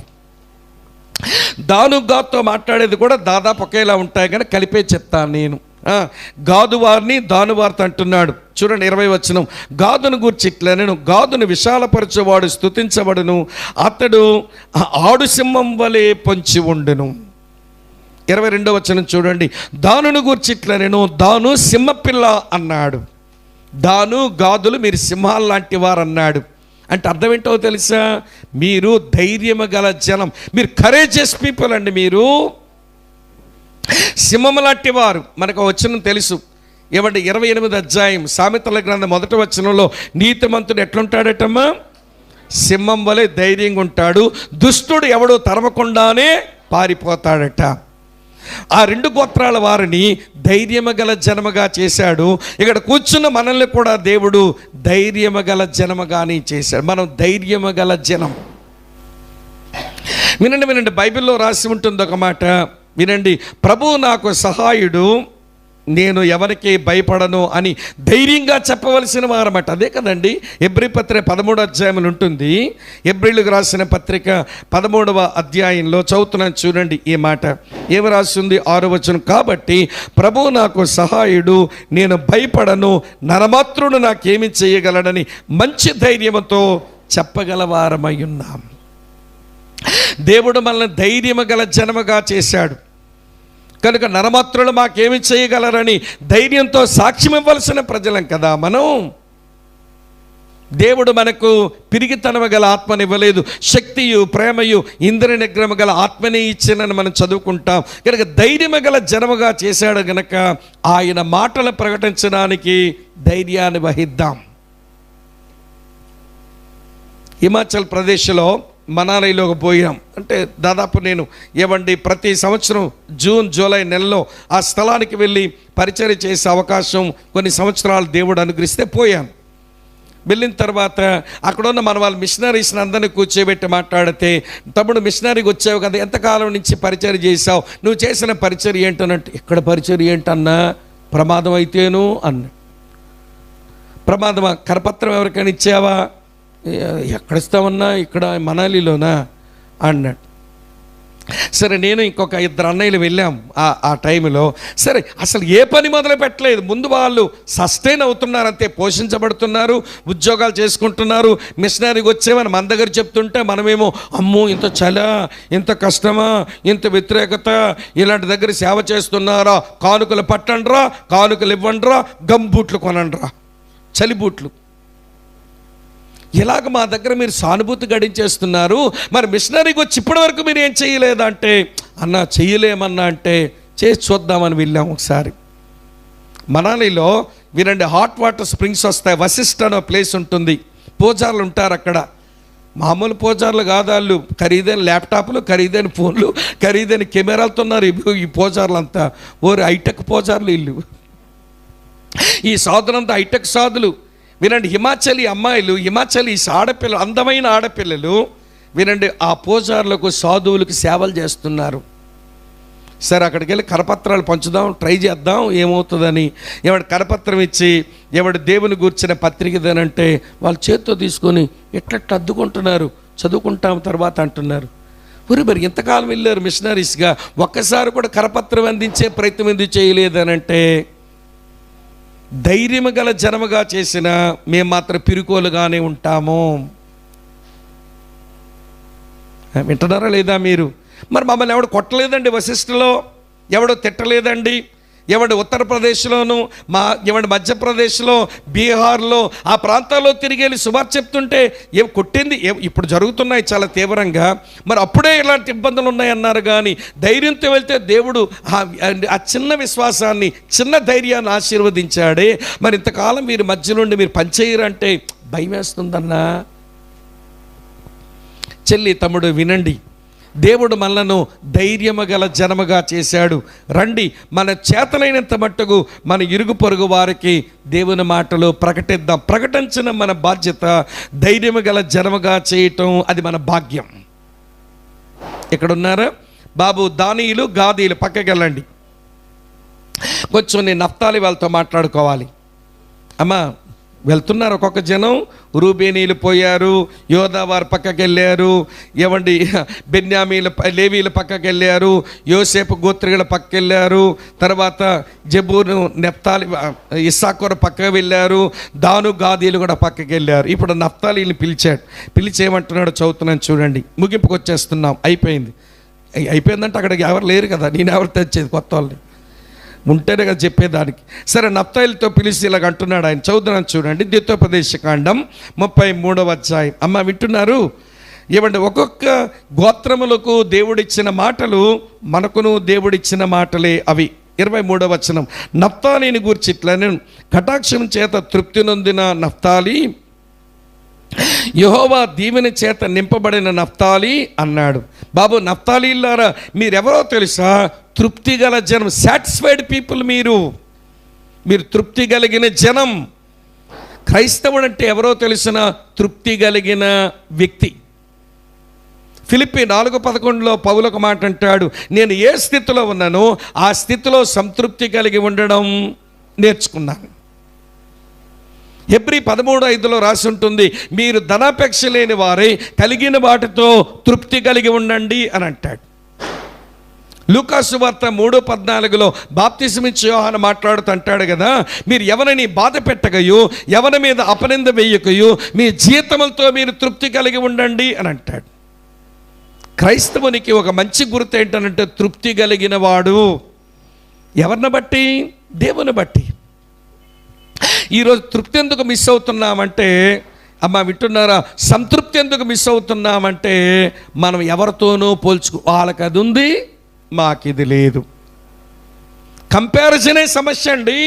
దాను గాదుతో మాట్లాడేది కూడా దాదాపు ఒకేలా ఉంటాయి, కానీ కలిపే చెప్తాను నేను. గాదు వారిని దాను వారితో అంటున్నాడు. చూడండి 20 వచనం. గాదును గూర్చి ఇట్లా నేను, గాదును విశాలపరచువాడు స్తుతించబడును, అతడు ఆడు సింహం వలె పొంచి ఉండును. 22వ వచనం చూడండి. దానును గూర్చి ఇట్లా నేను, దాను సింహపిల్ల అన్నాడు. దాను గాదులు మీరు సింహాలు లాంటి వారు అన్నాడు. అంటే అర్థం ఏంటో తెలుసా? మీరు ధైర్యము గల జనం, మీరు కరేజియస్ పీపుల్ అండి. మీరు సింహం లాంటి వారు. మనకు వచనం తెలుసు. ఏమంటే 28వ అధ్యాయం సామెతల గ్రంథం 1వ వచనంలో నీతిమంతుడు ఎట్లుంటాడటమ్మా? సింహం వలె ధైర్యంగా ఉంటాడు, దుష్టుడు ఎవడో తరమకుండానే పారిపోతాడట. ఆ 2 గోత్రాల వారిని ధైర్యము గల జనముగా చేశాడు. ఇక్కడ కూర్చున్న మనల్ని కూడా దేవుడు ధైర్యము గల జనముగానే చేశాడు. మనం ధైర్యము గల జనం. వినండి, బైబిల్లో రాసి ఉంటుంది ఒక మాట, వినండి. ప్రభువు నాకు సహాయుడు, నేను ఎవరికి భయపడను అని ధైర్యంగా చెప్పవలసిన వారన్నమాట. అదే కదండి హెబ్రీ పత్రిక 13వ అధ్యాయంలో ఉంటుంది. హెబ్రీలకు రాసిన పత్రిక 13వ అధ్యాయంలో చదువుతున్నాను చూడండి ఈ మాట. ఏమి రాస్తుంది? 6వ వచనం. కాబట్టి ప్రభువు నాకు సహాయుడు, నేను భయపడను, నరమాత్రుడు నాకేమి చేయగలడని మంచి ధైర్యంతో చెప్పగలవారమై ఉన్నాం. దేవుడు మనల్ని ధైర్యము గల జనముగా చేశాడు కనుక నరమాత్రులు మాకేమి చేయగలరని ధైర్యంతో సాక్ష్యం ఇవ్వాల్సిన ప్రజలం కదా మనం. దేవుడు మనకు పిరిగితనము గల ఆత్మని ఇవ్వలేదు, శక్తియు ప్రేమయు ఇంద్రియ నిగ్రహము గల ఆత్మని ఇచ్చినని మనం చదువుకుంటాం. కనుక ధైర్యము గల జనముగా చేశాడు గనక ఆయన మాటలు ప్రకటించడానికి ధైర్యాన్ని వహిద్దాం. హిమాచల్ ప్రదేశ్లో మనాలిలోకి పోయాం. అంటే దాదాపు నేను ప్రతి సంవత్సరం జూన్ జూలై నెలలో ఆ స్థలానికి వెళ్ళి పరిచర్య చేసే అవకాశం కొన్ని సంవత్సరాలు దేవుడు అనుగ్రహిస్తే పోయాను. వెళ్ళిన తర్వాత అక్కడున్న మన వాళ్ళ మిషనరీస్ని అందరినీ కూర్చోబెట్టి మాట్లాడితే, తమ్ముడు మిషనరీకి వచ్చావు కదా, ఎంతకాలం నుంచి పరిచర్య చేసావు, నువ్వు చేసిన పరిచర్య ఏంటనంటే, ఇక్కడ పరిచర్య ఏంటన్నా, ప్రమాదం అయితేను అన్న. ప్రమాదమా? కరపత్రం ఎవరికైనా ఇచ్చావా? ఎక్కడ ఇస్తామన్నా, ఇక్కడ మనాలిలోనా అన్నాడు. సరే, నేను ఇంకొక 2 అన్నయ్యలు వెళ్ళాం ఆ టైంలో. సరే, అసలు ఏ పని మొదలు పెట్టలేదు. ముందు వాళ్ళు సస్టైన్ అవుతున్నారు అంతే, పోషించబడుతున్నారు, ఉద్యోగాలు చేసుకుంటున్నారు. మిషనరీకి వచ్చేమని మన దగ్గర చెప్తుంటే మనమేమో అమ్మో ఇంత చలా, ఇంత కష్టమా, ఇంత వ్యతిరేకత, ఇలాంటి దగ్గర సేవ చేస్తున్నారా, కానుకలు పట్టండ్రా, కానుకలు ఇవ్వండిరా, గంబూట్లు కొనండ్రా, చలిబూట్లు. ఇలాగ మా దగ్గర మీరు సానుభూతి గడించేస్తున్నారు, మరి మిషనరీకి వచ్చి ఇప్పటి వరకు మీరు ఏం చేయలేదంటే, అన్న చెయ్యలేమన్నా అంటే, చేసి చూద్దామని వెళ్ళాం ఒకసారి. మనాలిలో వినండి, హాట్ వాటర్ స్ప్రింగ్స్ వస్తాయి. వశిష్ఠ అనే ప్లేస్ ఉంటుంది. పూజారులు ఉంటారు అక్కడ. మామూలు పూజారులు కాదు వాళ్ళు, ఖరీదైన ల్యాప్టాప్లు, ఖరీదైన ఫోన్లు, ఖరీదైన కెమెరాలతో ఉన్నారు ఈ పూజారులు అంతా. ఓరి హైటెక్ పూజారులు ఇల్లు. ఈ సాధులంతా హైటెక్ సాధులు. వినండి, హిమాచలీ అమ్మాయిలు, హిమాచలీ ఆడపిల్లలు, అందమైన ఆడపిల్లలు వినండి, ఆ పూజారులకు సాధువులకు సేవలు చేస్తున్నారు. సరే, అక్కడికి వెళ్ళి కరపత్రాలు పంచుదాం, ట్రై చేద్దాం ఏమవుతుందని. ఎవడు కరపత్రం ఇచ్చి ఎవడు దేవుని గూర్చిన పత్రిక ఇదేనంటే వాళ్ళు చేత్తో తీసుకొని ఎట్లట్టు అద్దుకుంటున్నారు, చదువుకుంటాం తర్వాత అంటున్నారు. మరి ఎంతకాలం వెళ్ళారు మిషనరీస్గా, ఒక్కసారి కూడా కరపత్రం అందించే ప్రయత్నం ఎందుకు చేయలేదనంటే, ధైర్యము గల జనముగా చేసిన మేము మాత్రం పిరుకోలుగానే ఉంటాము. వింటున్నారా లేదా మీరు? మరి మమ్మల్ని ఎవడు కొట్టలేదండి వశిష్ఠలో, ఎవడో తిట్టలేదండి, ఎవడు ఉత్తరప్రదేశ్లోను, ఎవడు మధ్యప్రదేశ్లో, బీహార్లో ఆ ప్రాంతాల్లో తిరిగి వెళ్ళి సువార్త చెప్తుంటే ఏం కొట్టింది? ఇప్పుడు జరుగుతున్నాయి చాలా తీవ్రంగా. మరి అప్పుడే ఇలాంటి ఇబ్బందులు ఉన్నాయన్నారు. కానీ ధైర్యంతో వెళ్తే దేవుడు ఆ చిన్న విశ్వాసాన్ని, చిన్న ధైర్యాన్ని ఆశీర్వదించాడే. మరి ఇంతకాలం మీరు మధ్య నుండి మీరు పనిచేయరంటే భయం వేస్తుందన్నా. చెల్లి, తమ్ముడు వినండి, దేవుడు మనలను ధైర్యము గల జనముగా చేశాడు. రండి, మన చేతనైనంత మట్టుకు మన ఇరుగు పొరుగు వారికి దేవుని మాటలు ప్రకటిద్దాం. ప్రకటించిన మన బాధ్యత. ధైర్యము గల జనముగా చేయటం అది మన భాగ్యం. ఇక్కడ ఉన్నారా బాబు? దానీయులు, గాదీలు పక్కకి వెళ్ళండి. కొంచెం నేను నఫ్తాలి వాళ్ళతో మాట్లాడుకోవాలి. అమ్మా, వెళ్తున్నారు ఒక్కొక్క జనం. రూబేనీలు పోయారు, యోధా వారు పక్కకి వెళ్ళారు, బెన్యామీలు, లేవీలు పక్కకి వెళ్ళారు, యోసేపు గోత్రికుల పక్కకి వెళ్ళారు, తర్వాత జబూరు, నెఫ్తాలి, ఇస్సాకోరు పక్కకి వెళ్ళారు, దాను, గాదీలు కూడా పక్కకి వెళ్ళారు. ఇప్పుడు నఫ్తాలీని పిలిచి ఏమంటున్నాడో చదువుతున్నాను చూడండి. ముగింపుకి వచ్చేస్తున్నాం, అయిపోయిందంటే అక్కడికి ఎవరు లేరు కదా, నేను ఎవరు తెచ్చేది కొత్త వాళ్ళని ఉంటేనే కదా చెప్పేదానికి. సరే, నఫ్తాయిలతో పిలిచి ఇలాగ అంటున్నాడు ఆయన. చదువుతున్నాను చూడండి, ద్వితోపదేశకాండం 33వ అధ్యాయం. అమ్మ వింటున్నారు? ఒక్కొక్క గోత్రములకు దేవుడిచ్చిన మాటలు మనకును దేవుడిచ్చిన మాటలే అవి. 23వ వచనం. నఫ్తాలీని గూర్చి ఇట్లా, కటాక్షం చేత తృప్తి నొందిన నఫ్తాలి యెహోవా దీవెన చేత నింపబడిన నఫ్తాలి అన్నాడు. బాబు నఫ్తాలీలారా, మీరెవరో తెలుసా? తృప్తి గల జనం, సాటిస్ఫైడ్ పీపుల్. మీరు తృప్తి కలిగిన జనం. క్రైస్తవుడు అంటే ఎవరో తెలిసిన తృప్తి కలిగిన వ్యక్తి. ఫిలిప్పీ 4:11 పౌలు ఒక మాట అంటాడు, నేను ఏ స్థితిలో ఉన్నానో ఆ స్థితిలో సంతృప్తి కలిగి ఉండడం నేర్చుకున్నాను. హెబ్రీ 13:5 రాసి ఉంటుంది, మీరు ధనాపేక్ష లేని వారై కలిగిన వాటితో తృప్తి కలిగి ఉండండి అని అంటాడు. లూకాసు వార్త 3:14 బాప్తిసమిచ్చే యోహాను మాట్లాడుతూ అంటాడు కదా, మీరు ఎవరిని బాధ పెట్టకయు ఎవరి మీద అపనింద వేయకయు మీ జీతములతో మీరు తృప్తి కలిగి ఉండండి అని అంటాడు. క్రైస్తవునికి ఒక మంచి గుర్తు ఏంటనంటే తృప్తి కలిగిన వాడు. ఎవరిని బట్టి? దేవుని బట్టి. ఈరోజు తృప్తి ఎందుకు మిస్ అవుతున్నామంటే, అమ్మ వింటున్నారా, సంతృప్తి ఎందుకు మిస్ అవుతున్నామంటే మనం ఎవరితోనూ వాళ్ళకి అది ఉంది, మాకు ఇది లేదు. కంపారిజనే సమస్య అండి.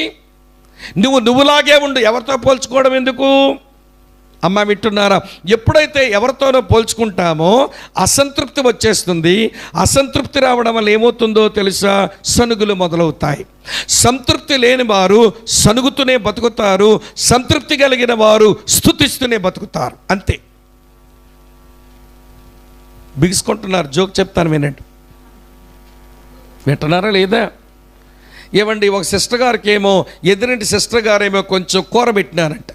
నువ్వులాగే ఉండు, ఎవరితో పోల్చుకోవడం ఎందుకు? అమ్మ వింటున్నారా, ఎప్పుడైతే ఎవరితోనో పోల్చుకుంటామో అసంతృప్తి వచ్చేస్తుంది. అసంతృప్తి రావడం వల్ల ఏమవుతుందో తెలుసా? సనుగులు మొదలవుతాయి. సంతృప్తి లేని వారు సనుగుతూనే బతుకుతారు, సంతృప్తి కలిగిన వారు స్తుతిస్తూనే బతుకుతారు. అంతే. బిగుసుకుంటున్నారు. జోక్ చెప్తాను, వినండి. వింటున్నారా లేదా? ఏమండి, ఒక సిస్టర్ గారికి ఏమో, ఎదురింటి సిస్టర్ గారేమో కొంచెం కూర పెట్టినారంట.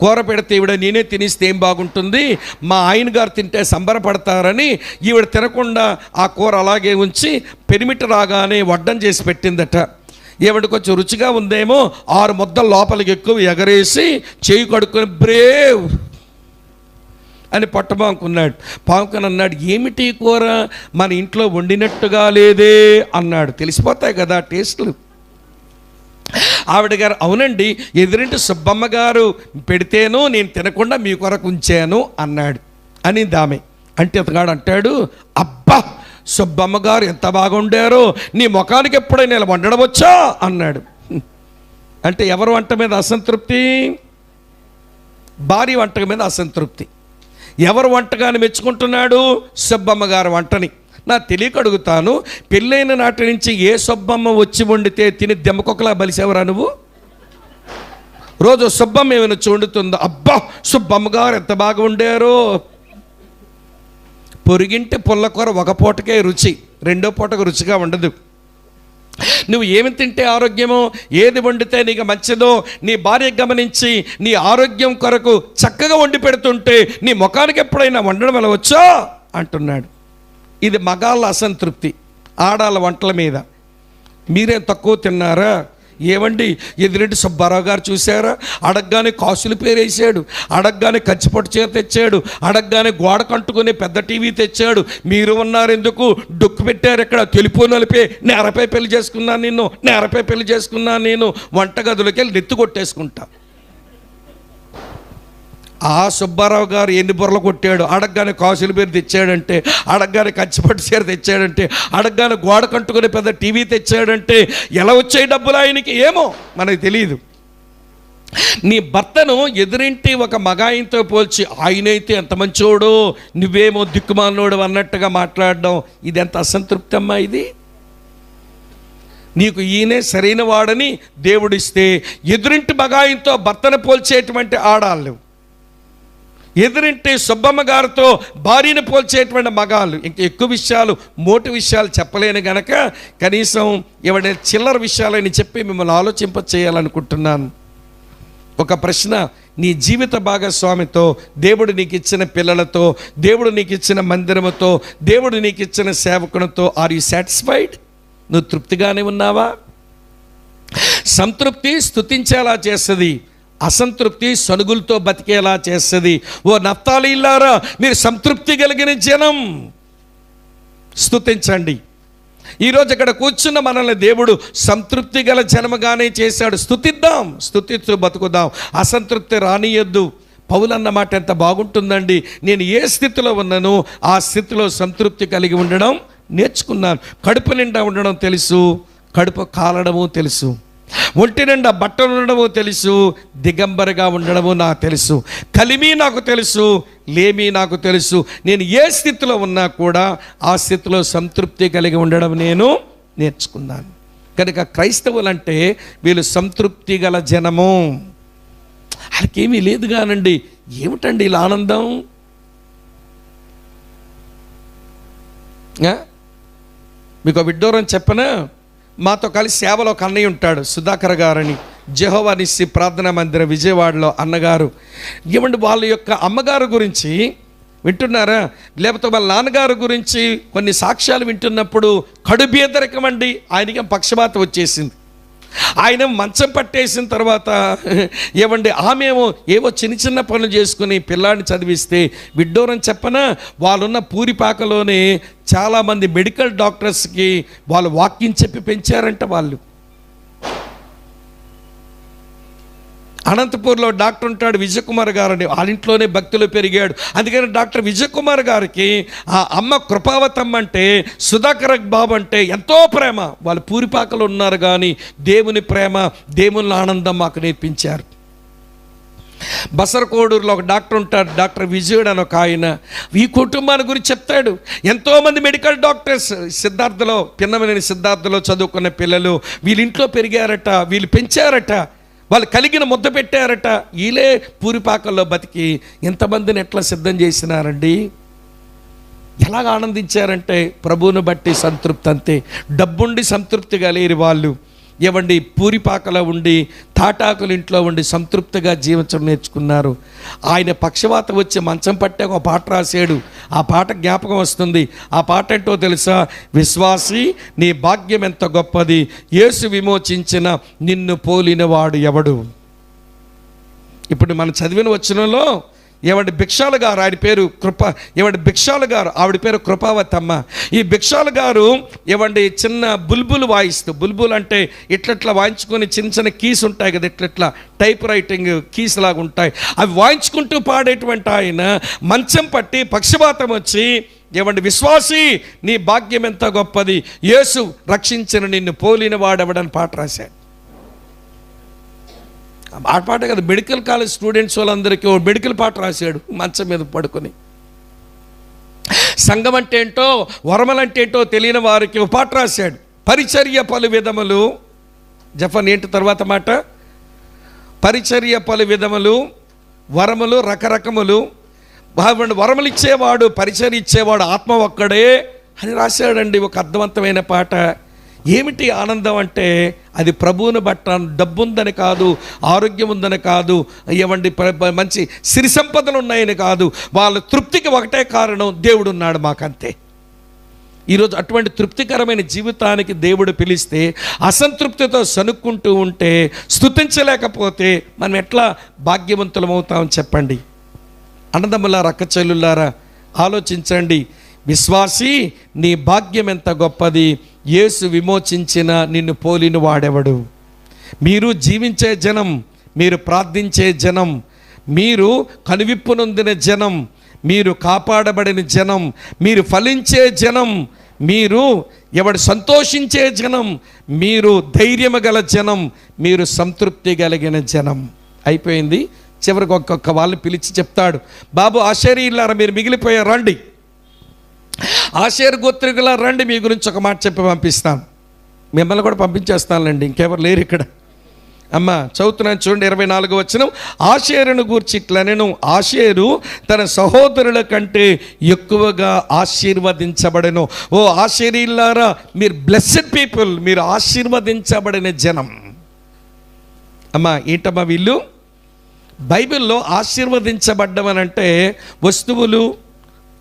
కూర పెడితే ఈవిడ నేనే తినిస్తే ఏం బాగుంటుంది, మా ఆయన గారు తింటే సంబరపడతారని ఈవిడ తినకుండా ఆ కూర అలాగే ఉంచి పెరిమిట రాగానే వడ్డం చేసి పెట్టిందట. ఈవిడ కొంచెం రుచిగా ఉందేమో 6 ముద్దలు లోపలికి ఎక్కువ ఎగరేసి చేయి కడుక్కొని బ్రేవ్ అని పట్టబాంకున్నాడు. పాంకుని అన్నాడు, ఏమిటి కూర, మన ఇంట్లో వండినట్టుగా లేదే అన్నాడు. తెలిసిపోతాయి కదా టేస్ట్లు. ఆవిడ గారు, అవునండి, ఎదురింటి సుబ్బమ్మ గారు పెడితేనూ నేను తినకుండా మీ కొరకు ఉంచాను అన్నాడు అని ఆమె అంటే, అతగాడు అంటాడు, అబ్బా సుబ్బమ్మ గారు ఎంత బాగుండారో, నీ ముఖానికి ఎప్పుడైనా ఇలా వండడం వచ్చా అన్నాడు. అంటే ఎవరు వంట మీద అసంతృప్తి? భార్య వంట మీద అసంతృప్తి. ఎవరు వంటగాని మెచ్చుకుంటున్నాడు? సుబ్బమ్మ గారు వంటని. నా తెలియక అడుగుతాను, పెళ్ళైన నాటి నుంచి ఏ సుబ్బమ్మ వచ్చి వండితే తిని దెమ్మకొకలా బలిసేవరా నువ్వు? రోజు సుబ్బమ్మ ఏమైనా వండుతుందో, అబ్బా సుబ్బమ్మ గారు ఎంత బాగా వండారో. పొరిగింటి పుల్లకూర ఒక పూటకే రుచి, రెండో పూటకు రుచిగా ఉండదు. నువ్వు ఏమి తింటే ఆరోగ్యమో, ఏది వండితే నీకు మంచిదో నీ భార్య గమనించి నీ ఆరోగ్యం కొరకు చక్కగా వండి పెడుతుంటే నీ ముఖానికి ఎప్పుడైనా వండడం వల్ల వచ్చా అంటున్నాడు. ఇది మగాళ్ళ అసంతృప్తి ఆడాళ్ళ వంటల మీద. మీరేం తక్కువ తిన్నారా? ఏమండి, ఎదురింటి సుబ్బారావు గారు చూసారా, అడగగానే కాసులు పేరేసాడు, అడగగానే కంచిపట్టు చీర తెచ్చాడు, అడగగానే గోడ కంటుకునే పెద్ద టీవీ తెచ్చాడు. మీరు ఉన్నారు ఎందుకు, డొక్కు పెట్టారు ఎక్కడ, తెలుపు నలిపే, నేరపై పెళ్లి చేసుకున్నాను నేను, నేరపై పెళ్లి చేసుకున్నాను నేను, వంటగదిలోకి వెళ్ళి నెత్తి కొట్టేసుకుంటా. ఆ సుబ్బారావు గారు ఎన్ని బుర్రలు కొట్టాడు, అడగగానే కాసుల పేరు తెచ్చాడంటే, అడగగానే కంచిపట్టు చీర తెచ్చాడంటే, అడగగానే గోడ కంటుకునే పెద్ద టీవీ తెచ్చాడంటే ఎలా వచ్చాయి డబ్బులు ఆయనకి ఏమో మనకు తెలియదు. నీ భర్తను ఎదురింటి ఒక మగాయంతో పోల్చి ఆయనైతే ఎంత మంచోడో నువ్వేమో దిక్కుమాలోడు అన్నట్టుగా మాట్లాడడం, ఇది ఎంత అసంతృప్తి అమ్మా ఇది. నీకు ఈయనే సరైన వాడని దేవుడిస్తే ఎదురింటి మగాయంతో భర్తను పోల్చేటువంటి ఆడాళ్ళు, ఎదురింటి సుబ్బమ్మ గారితో భార్యను పోల్చేటువంటి మగాళ్ళు. ఇంకా ఎక్కువ విషయాలు మోటి విషయాలు చెప్పలేను గనక కనీసం ఎవరైనా చిల్లర విషయాలని చెప్పి మిమ్మల్ని ఆలోచింప చేయాలనుకుంటున్నాను. ఒక ప్రశ్న, నీ జీవిత భాగస్వామితో, దేవుడు నీకు ఇచ్చిన పిల్లలతో, దేవుడు నీకు ఇచ్చిన మందిరముతో, దేవుడు నీకు ఇచ్చిన సేవకునితో ఆర్ యు సాటిస్ఫైడ్? నువ్వు తృప్తిగానే ఉన్నావా? సంతృప్తి స్తుతించేలా చేస్తుంది, అసంతృప్తి సనుగులతో బతికేలా చేస్తుంది. ఓ నఫ్తాలీలారా, మీరు సంతృప్తి కలిగిన జనం, స్తుతించండి. ఈరోజు ఇక్కడ కూర్చున్న మనల్ని దేవుడు సంతృప్తి గల జనముగానే చేశాడు. స్తుతిద్దాం, స్తుతిస్తూ బతుకుదాం, అసంతృప్తి రానియద్దు. పౌలు అన్న మాట ఎంత బాగుంటుందండి, నేను ఏ స్థితిలో ఉన్నానో ఆ స్థితిలో సంతృప్తి కలిగి ఉండడం నేర్చుకున్నాను. కడుపు నిండా ఉండడం తెలుసు, కడుపు కాలడము తెలుసు. ఒంటి నిండా బట్టలు ఉండడము తెలుసు, దిగంబరగా ఉండడము నాకు తెలుసు. కలిమి నాకు తెలుసు, లేమి నాకు తెలుసు. నేను ఏ స్థితిలో ఉన్నా కూడా ఆ స్థితిలో సంతృప్తి కలిగి ఉండడం నేను నేర్చుకున్నాను. కనుక క్రైస్తవులంటే వీళ్ళు సంతృప్తి గల జనము. వాళ్ళకేమీ లేదు కానండి, ఏమిటండి ఇలా ఆనందం? మీకు విడ్డూరం చెప్పనా? మాతో కలిసి సేవలో ఒక అన్నయ్య ఉంటాడు, సుధాకర్ గారని, జెహోవా నిస్సి ప్రార్థనా మందిరం విజయవాడలో అన్నగారు. ఏమండి వాళ్ళ యొక్క అమ్మగారు గురించి వింటున్నారా? లేకపోతే వాళ్ళ నాన్నగారు గురించి కొన్ని సాక్ష్యాలు వింటున్నప్పుడు కడుబేదరికం అండి. ఆయనకి పక్షపాతం వచ్చేసింది. ఆయన మంచం పట్టేసిన తర్వాత ఏమండి ఆమెమో ఏవో చిన్న చిన్న పనులు చేసుకుని పిల్లాడిని చదివిస్తే, విడ్డూరం చెప్పనా, వాళ్ళున్న పూరిపాకలోనే చాలామంది మెడికల్ డాక్టర్స్కి వాళ్ళు వాక్యం చెప్పి పెంచారంట. వాళ్ళు అనంతపూర్లో డాక్టర్ ఉంటాడు విజయకుమార్ గారు అని, వాళ్ళ ఇంట్లోనే భక్తులు పెరిగాడు. అందుకని డాక్టర్ విజయకుమార్ గారికి ఆ అమ్మ కృపావతమ్మ అంటే, సుధాకర్ బాబు అంటే ఎంతో ప్రేమ. వాళ్ళు పూరిపాకలు ఉన్నారు కానీ దేవుని ప్రేమ, దేవుని ఆనందం మాకు నేర్పించారు. బసరకోడూరులో ఒక డాక్టర్ ఉంటాడు, డాక్టర్ విజయుడు అని ఒక ఆయన. ఈ కుటుంబాన్ని గురించి చెప్తాడు. ఎంతోమంది మెడికల్ డాక్టర్స్ సిద్ధార్థలో, పిన్నమనేని సిద్ధార్థలో చదువుకున్న పిల్లలు వీళ్ళ ఇంట్లో పెరిగారట, వీళ్ళు పెంచారట, వాళ్ళు కలిగిన ముద్ద పెట్టారట. వీళ్ళే పూరిపాకల్లో బతికి ఎంతమందిని ఎట్లా సిద్ధం చేసినారండి. ఎలాగ ఆనందించారంటే ప్రభువును బట్టి సంతృప్తి, అంతే. డబ్బుండి సంతృప్తిగా లేని వాళ్ళు ఏమండి పూరిపాకలో ఉండి, తాటాకుల ఇంట్లో ఉండి సంతృప్తిగా జీవించడం నేర్చుకున్నారు. ఆయన పక్షవాతం వచ్చి మంచం పట్టే ఒక పాట రాశాడు. ఆ పాట జ్ఞాపకం వస్తుంది. ఆ పాట ఏంటో తెలుసా? విశ్వాసి నీ భాగ్యం ఎంత గొప్పది, యేసు విమోచించిన నిన్ను పోలిన వాడు ఎవడు. ఇప్పుడు మనం చదివిన వచనంలో ఏమంటే భిక్షాల గారు, ఆయన పేరు ఏమంటే భిక్షాల గారు, ఆవిడ పేరు కృపావతమ్మ. ఈ భిక్షాల గారు ఏమండి చిన్న బుల్బుల్ వాయిస్తూ, బుల్బుల్ అంటే ఇట్లట్లా వాయించుకొని చిన్న చిన్న కీస్ ఉంటాయి కదా, ఇట్లట్లా టైప్ రైటింగ్ కీస్ లాగా ఉంటాయి, అవి వాయించుకుంటూ పాడేటువంటి ఆయన మంచం పట్టి పక్షపాతం వచ్చి ఏమండి విశ్వాసి నీ భాగ్యం ఎంత గొప్పది, యేసు రక్షించిన నిన్ను పోలిన వాడెవడని పాట రాశాడు. ఆ పాట కదా, మెడికల్ కాలేజ్ స్టూడెంట్స్ వాళ్ళందరికీ ఓ మెడికల్ పాట రాశాడు మంచం మీద పడుకొని. సంఘం అంటే ఏంటో, వరమలంటే ఏంటో తెలియని వారికి ఓ పాట రాశాడు. పరిచర్య పలు విధములు, జఫన్ ఏంటి తర్వాత మాట, పరిచర్య పలు విధములు, వరములు రకరకములు, వరములు ఇచ్చేవాడు పరిచర్య ఇచ్చేవాడు ఆత్మ ఒక్కడే అని రాశాడండి. ఒక అర్థవంతమైన పాట. ఏమిటి ఆనందం అంటే అది ప్రభువును బట్ట, డబ్బు ఉందని కాదు, ఆరోగ్యం ఉందని కాదు, ఏమండి మంచి సిరి సంపదలు ఉన్నాయని కాదు, వాళ్ళ తృప్తికి ఒకటే కారణం, దేవుడు ఉన్నాడు మాకంతే. ఈరోజు అటువంటి తృప్తికరమైన జీవితానికి దేవుడు పిలిస్తే అసంతృప్తితో సనుక్కుంటూ ఉంటే, స్తుతించలేకపోతే మనం ఎట్లా భాగ్యవంతులమవుతాం చెప్పండి. అన్నదమ్ములారా, అక్కచెల్లులారా, ఆలోచించండి. విశ్వాసి నీ భాగ్యం ఎంత గొప్పది, యేసు విమోచించిన నిన్ను పోలిన వాడెవడు. మీరు జీవించే జనం, మీరు ప్రార్థించే జనం, మీరు కనువిప్పు నొందిన జనం, మీరు కాపాడబడిన జనం, మీరు ఫలించే జనం, మీరు ఎవడు సంతోషించే జనం, మీరు ధైర్యము గల జనం, మీరు సంతృప్తి కలిగిన జనం. అయిపోయింది. చివరికి ఒక్కొక్క వాళ్ళని పిలిచి చెప్తాడు, బాబు ఆషేరీయులారా మీరు మిగిలిపోయారు రండి, ఆషేరు గోత్రికులా రండి, మీ గురించి ఒక మాట చెప్పి పంపిస్తాను. మిమ్మల్ని కూడా పంపించేస్తానులేండి, ఇంకెవరు లేరు ఇక్కడ. అమ్మ చదువుతున్నాను చూడండి, 24వ వచనం. ఆషేరును గూర్చి ఇట్లనెను, ఆషేరు తన సహోదరుల కంటే ఎక్కువగా ఆశీర్వదించబడెను. ఓ ఆషేరీయులారా మీరు బ్లెస్సెడ్ పీపుల్, మీరు ఆశీర్వదించబడిన జనం. అమ్మ ఏంటమ్మా వీళ్ళు? బైబిల్లో ఆశీర్వదించబడ్డమనంటే వస్తువులు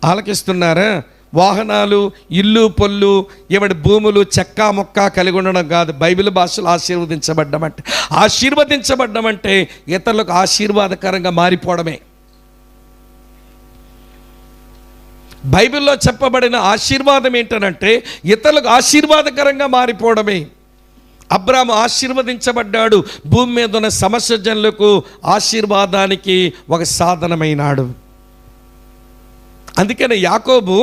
ఆలకిస్తున్నారా, వాహనాలు, ఇల్లు పొల్లు, ఎవడి భూములు చెక్క మొక్క కలిగి ఉండడం కాదు. బైబిల్ భాషలో ఆశీర్వదించబడ్డమంటే ఇతరులకు ఆశీర్వాదకరంగా మారిపోవడమే. బైబిల్లో చెప్పబడిన ఆశీర్వాదం ఏంటనంటే ఇతరులకు ఆశీర్వాదకరంగా మారిపోవడమే. అబ్రాము ఆశీర్వదించబడ్డాడు, భూమి మీద ఉన్న సమస్య జనులకు ఆశీర్వాదానికి ఒక సాధనమైనాడు. అందుకని యాకోబు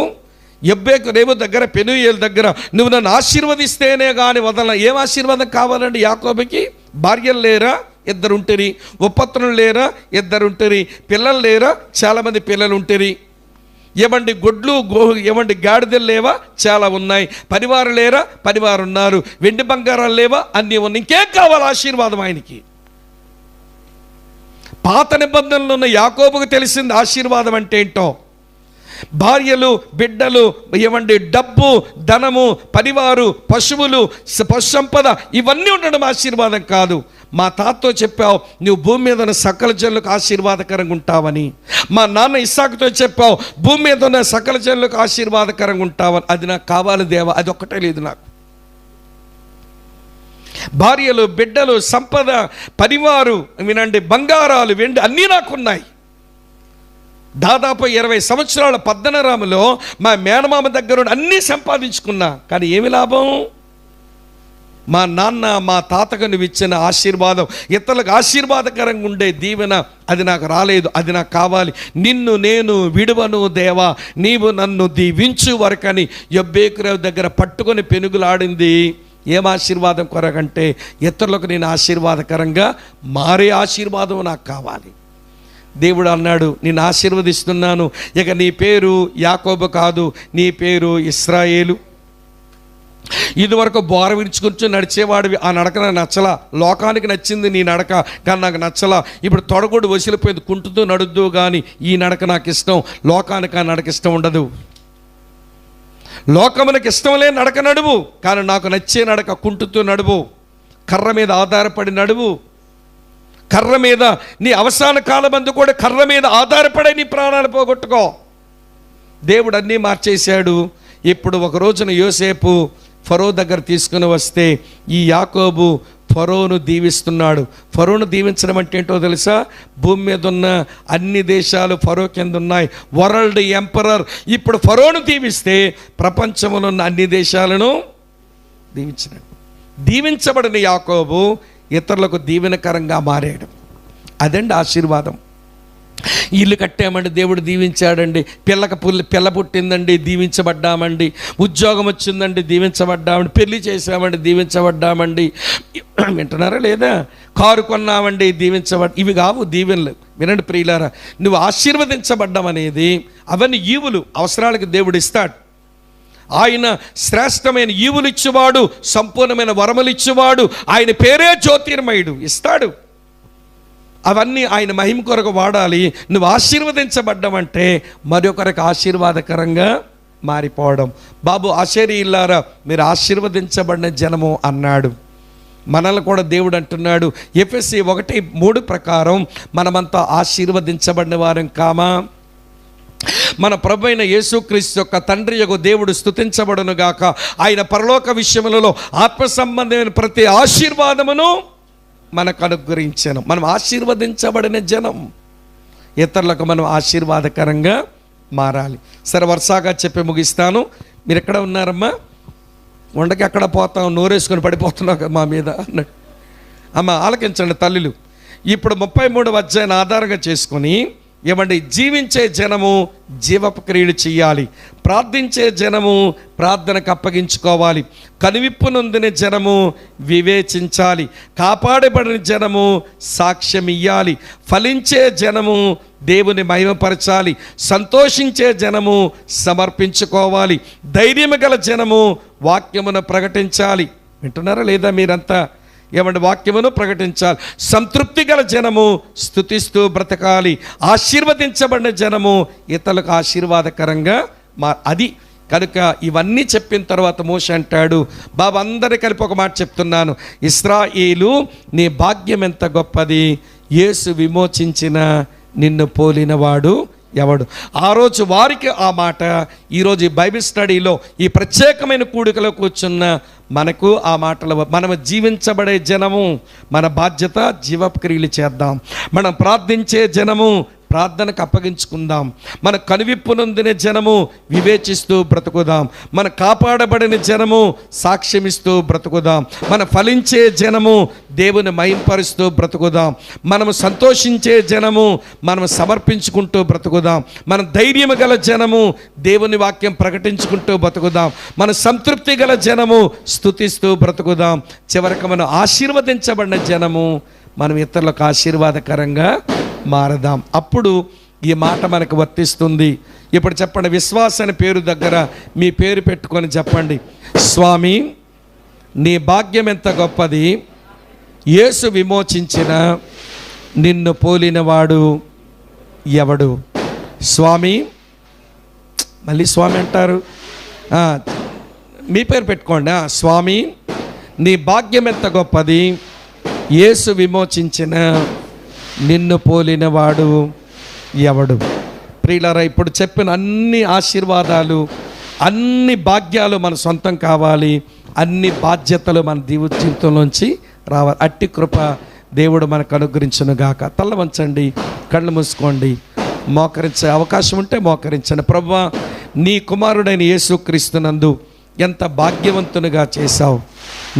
ఎబ్బేకు రేవు దగ్గర, పెనూయేలు దగ్గర, నువ్వు నన్ను ఆశీర్వదిస్తేనే కానీ వదల. ఏం ఆశీర్వాదం కావాలండి యాకోబుకి? భార్యలు లేరా? ఇద్దరు ఉంటరి. ఉపపత్నులు లేరా? ఇద్దరు ఉంటరి. పిల్లలు లేరా? చాలామంది పిల్లలు ఉంటరి. ఏమండి గొడ్లు ఏమండి గాడిదలు లేవా? చాలా ఉన్నాయి. పనివారు లేరా? పనివారు ఉన్నారు. వెండి బంగారాలు లేవా? అన్నీ ఉన్నాయి. ఇంకేం కావాలి ఆశీర్వాదం ఆయనకి? పాత నిబంధనలు ఉన్న యాకోబుకు తెలిసింది ఆశీర్వాదం అంటే ఏంటో. భార్యలు, బిడ్డలు, ఏమండి డబ్బు, ధనము, పనివారు, పశువులు, పశు సంపద ఇవన్నీ ఉండడం ఆశీర్వాదం కాదు. మా తాతతో చెప్పావు నువ్వు భూమి మీద ఉన్న సకల జనులకు ఆశీర్వాదకరంగా ఉంటావని. మా నాన్న ఇస్సాకుతో చెప్పావు భూమి మీద ఉన్న సకల జనులకు ఆశీర్వాదకరంగా ఉంటావని. అది నాకు కావాలి దేవా, అది ఒక్కటే లేదు నాకు. భార్యలు, బిడ్డలు, సంపద, పనివారు, వినండి బంగారాలు, వెండి అన్నీ నాకున్నాయి. దాదాపు 20 సంవత్సరాల పద్దనరాములో మా మేనమామ దగ్గర అన్నీ సంపాదించుకున్నా. కానీ ఏమి లాభం? మా నాన్న, మా తాతకు నువ్వు ఇచ్చిన ఆశీర్వాదం, ఇతరులకు ఆశీర్వాదకరంగా ఉండే దీవెన అది నాకు రాలేదు. అది నాకు కావాలి. నిన్ను నేను విడువను దేవా, నీవు నన్ను దీవించు వరకని యొబ్బేకురేవు దగ్గర పట్టుకొని పెనుగులాడింది. ఏం ఆశీర్వాదం కొరకంటే ఇతరులకు నేను ఆశీర్వాదకరంగా మారే ఆశీర్వాదం నాకు కావాలి. దేవుడు అన్నాడు నేను ఆశీర్వదిస్తున్నాను, ఇక నీ పేరు యాకోబు కాదు, నీ పేరు ఇశ్రాయేలు. ఇదివరకు బోర విరుచుకుంటూ నడిచేవాడివి, ఆ నడక నాకు నచ్చలా. లోకానికి నచ్చింది నీ నడక, కానీ నాకు నచ్చలా. ఇప్పుడు తొడగొడు వసిలిపోయింది, కుంటుతూ నడుద్దు కానీ ఈ నడక నాకు ఇష్టం. లోకానికి ఆ నడక ఇష్టం ఉండదు. లోకమునకు ఇష్టం లేని నడక నడువు, కానీ నాకు నచ్చే నడక కుంటుతూ నడువు. కర్ర మీద ఆధారపడి నడువు. కర్ర మీద నీ అవసాన కాలమందు కూడా కర్ర మీద ఆధారపడే నీ ప్రాణాలు పోగొట్టుకో. దేవుడు అన్నీ మార్చేశాడు. ఇప్పుడు ఒక రోజున యోసేపు ఫరో దగ్గర తీసుకుని వస్తే ఈ యాకోబు ఫరోను దీవిస్తున్నాడు. ఫరోను దీవించడం అంటే ఏంటో తెలుసా? భూమి మీద ఉన్న అన్ని దేశాలు ఫరో కింద ఉన్నాయి. World emperor. ఇప్పుడు ఫరోను దీవిస్తే ప్రపంచంలో ఉన్న అన్ని దేశాలను దీవించినాడు. దీవించబడిన యాకోబు ఇతరులకు దీవెనకరంగా మారాడు. అదండి ఆశీర్వాదం. ఇల్లు కట్టామండి, దేవుడు దీవించాడండి. పిల్ల పుట్టిందండి, దీవించబడ్డామండి. ఉద్యోగం వచ్చిందండి, దీవించబడ్డామండి. పెళ్లి చేసామండి, దీవించబడ్డామండి. వింటున్నారా లేదా? కారు కొన్నామండి, ఇవి కావు దీవెనలు. వినండి ప్రియులారా, నువ్వు ఆశీర్వదించబడ్డం అనేది అవన్నీ ఈవులు. అవసరాలకు దేవుడు ఇస్తాడు. ఆయన శ్రేష్టమైన ఈవులు ఇచ్చేవాడు, సంపూర్ణమైన వరములు ఇచ్చేవాడు. ఆయన పేరే జ్యోతిర్మయుడు. ఇస్తాడు. అవన్నీ ఆయన మహిమ కొరకు వాడాలి. నువ్వు ఆశీర్వదించబడ్డమంటే మరొకరికి ఆశీర్వాదకరంగా మారిపోవడం. బాబు ఆశ్చర్యులారా, మీరు ఆశీర్వదించబడిన జనము అన్నాడు. మనల్ని కూడా దేవుడు అంటున్నాడు ఎఫెసీ 1:3 ప్రకారం మనమంతా ఆశీర్వదించబడిన వారం కామా? మన ప్రభు అయిన యేసుక్రీస్తు యొక్క తండ్రి యొక్క దేవుడు స్తుతించబడును గాక. ఆయన పరలోక విషయములలో ఆత్మ సంబంధమైన ప్రతి ఆశీర్వాదమును మనకు అనుగ్రహించాను. మనం ఆశీర్వదించబడిన జనం. ఇతరులకు మనం ఆశీర్వాదకరంగా మారాలి. సరే, వరుసగా చెప్పి ముగిస్తాను. మీరు ఎక్కడ ఉన్నారమ్మా? వండకి ఎక్కడ పోతాం, నోరేసుకొని పడిపోతున్నావు మా మీద అన్నాడు. అమ్మ ఆలకించండి తల్లులు. ఇప్పుడు 33వ అధ్యాయాన్ని ఆధారంగా చేసుకొని ఏమండి, జీవించే జనము జీవపు క్రియలు చేయాలి. ప్రార్థించే జనము ప్రార్థనకు అప్పగించుకోవాలి. కనువిప్పు నొందిన జనము వివేచించాలి. కాపాడబడిన జనము సాక్ష్యం ఇయ్యాలి. ఫలించే జనము దేవుని మహిమపరచాలి. సంతోషించే జనము సమర్పించుకోవాలి. ధైర్యము గల జనము వాక్యమును ప్రకటించాలి. వింటున్నారా లేదా మీరంతా? ఏమంటే వాక్యమును ప్రకటించాలి. సంతృప్తి గల జనము స్తుతిస్తూ బ్రతకాలి. ఆశీర్వదించబడిన జనము ఇతరులకు ఆశీర్వాదకరంగా అది కనుక ఇవన్నీ చెప్పిన తర్వాత మోషే అంటాడు, బాబు అందరి కలిపి ఒక మాట చెప్తున్నాను, ఇశ్రాయేలు నీ భాగ్యం ఎంత గొప్పది, యేసు విమోచించిన నిన్ను పోలినవాడు ఎవడు. ఆ రోజు వారికి ఆ మాట, ఈరోజు ఈ బైబిల్ స్టడీలో ఈ ప్రత్యేకమైన కూడికలో కూర్చున్న మనకు ఆ మాటలు. మనము జీవించబడే జనము, మన బాధ్యత జీవక్రియలు చేద్దాం. మనం ప్రార్థించే జనము ప్రార్థనకు అప్పగించుకుందాం. మన కనువిప్పు నొందిన జనము వివేచిస్తూ బ్రతుకుదాం. మన కాపాడబడిన జనము సాక్ష్యమిస్తూ బ్రతుకుదాం. మన ఫలించే జనము దేవుని మహింపరుస్తూ బ్రతుకుదాం. మనము సంతోషించే జనము మనం సమర్పించుకుంటూ బ్రతుకుదాం. మన ధైర్యము గల జనము దేవుని వాక్యం ప్రకటించుకుంటూ బ్రతుకుదాం. మన సంతృప్తి గల జనము స్తుతిస్తూ బ్రతుకుదాం. చివరికి మనం ఆశీర్వదించబడిన జనము మనం ఇతరులకు ఆశీర్వాదకరంగా మారదాం. అప్పుడు ఈ మాట మనకు వర్తిస్తుంది. ఇప్పుడు చెప్పండి, విశ్వాస పేరు దగ్గర మీ పేరు పెట్టుకొని చెప్పండి, స్వామి నీ భాగ్యం ఎంత గొప్పది, యేసు విమోచించిన నిన్ను పోలినవాడు ఎవడు. స్వామి, మళ్ళీ స్వామి అంటారు, మీ పేరు పెట్టుకోండి. స్వామి నీ భాగ్యం ఎంత గొప్పది, యేసు విమోచించిన నిన్ను పోలినవాడు ఎవడు. ప్రియులారా, ఇప్పుడు చెప్పిన అన్ని ఆశీర్వాదాలు, అన్ని భాగ్యాలు మన సొంతం కావాలి. అన్ని బాధ్యతలు మన జీవితంలోంచి రావాలి. అట్టి కృప దేవుడు మనకు అనుగ్రహించును గాక. తల్ల వంచండి, కళ్ళు మూసుకోండి, మోకరించే అవకాశం ఉంటే మోకరించండి. ప్రభువా, నీ కుమారుడైన యేసుక్రీస్తునందు ఎంత భాగ్యవంతునిగా చేశావు.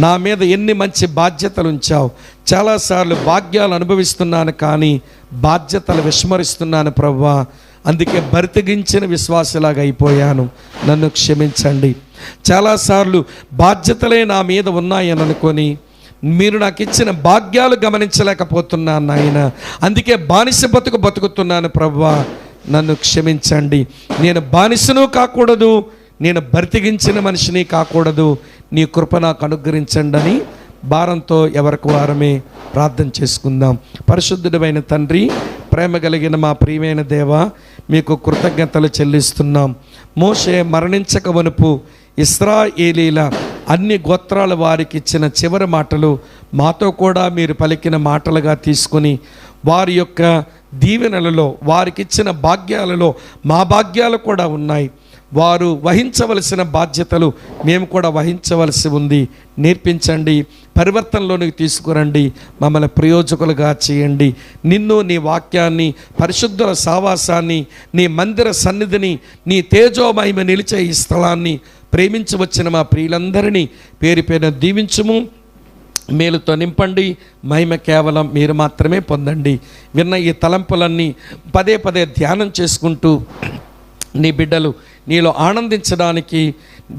నా మీద ఎన్ని మంచి బాధ్యతలు ఉంచావు. చాలాసార్లు భాగ్యాలు అనుభవిస్తున్నాను కానీ బాధ్యతలు విస్మరిస్తున్నాను ప్రభువా. అందుకే బరితెగించిన విశ్వాసలాగా అయిపోయాను. నన్ను క్షమించండి. చాలాసార్లు బాధ్యతలే నా మీద ఉన్నాయని అనుకొని మీరు నాకు ఇచ్చిన భాగ్యాలు గమనించలేకపోతున్నాను నాయన. అందుకే బానిస బతుకుతున్నాను ప్రభువా. నన్ను క్షమించండి. నేను బానిసను కాకూడదు, నేను బరితెగించిన మనిషిని కాకూడదు. నీ కృప నాకు అనుగ్రహించండి అని భారంతో ఎవరికి వారమే ప్రార్థన చేసుకుందాం. పరిశుద్ధుడైన తండ్రి, ప్రేమ కలిగిన మా ప్రియమైన దేవ, మీకు కృతజ్ఞతలు చెల్లిస్తున్నాం. మోషే మరణించక వనుపు ఇశ్రాయేలీల అన్ని గోత్రాల వారికి ఇచ్చిన చివరి మాటలు మాతో కూడా మీరు పలికిన మాటలుగా తీసుకొని వారి యొక్క దీవెనలలో, వారికి ఇచ్చిన భాగ్యాలలో మా భాగ్యాలు కూడా ఉన్నాయి. వారు వహించవలసిన బాధ్యతలు మేము కూడా వహించవలసి ఉంది. నేర్పించండి, పరివర్తనలోనికి తీసుకురండి, మమ్మల్ని ప్రయోజకులుగా చేయండి. నిన్ను, నీ వాక్యాన్ని, పరిశుద్ధుల సావాసాన్ని, నీ మందిర సన్నిధిని, నీ తేజోమహిమ నిలిచే ఈ స్థలాన్ని ప్రేమించి వచ్చిన మా ప్రియులందరినీ పేరు పేరున దీవించుము, మేలుతో నింపండి. మహిమ కేవలం మీరు మాత్రమే పొందండి. విన్న ఈ తలంపులన్నీ పదే పదే ధ్యానం చేసుకుంటూ నీ బిడ్డలు నీలో ఆనందించడానికి,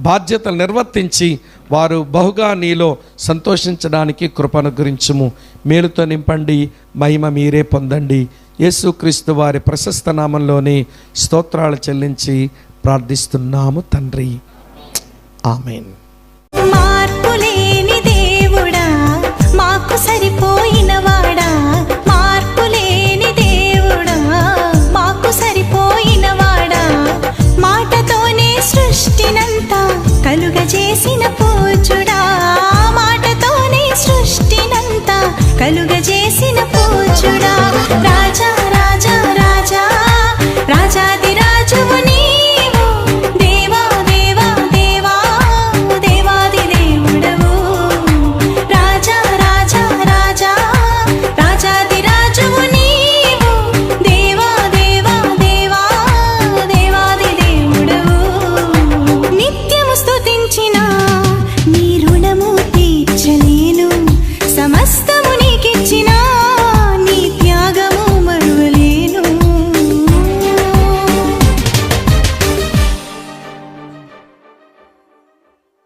బాధ్యతలు నిర్వర్తించి వారు బహుగా నీలో సంతోషించడానికి కృపను గురించుము. మేలుతో నింపండి, మహిమ మీరే పొందండి. యేసుక్రీస్తు వారి ప్రశస్త నామంలోనే స్తోత్రాలు చెల్లించి ప్రార్థిస్తున్నాము తండ్రి. ఆమేన్.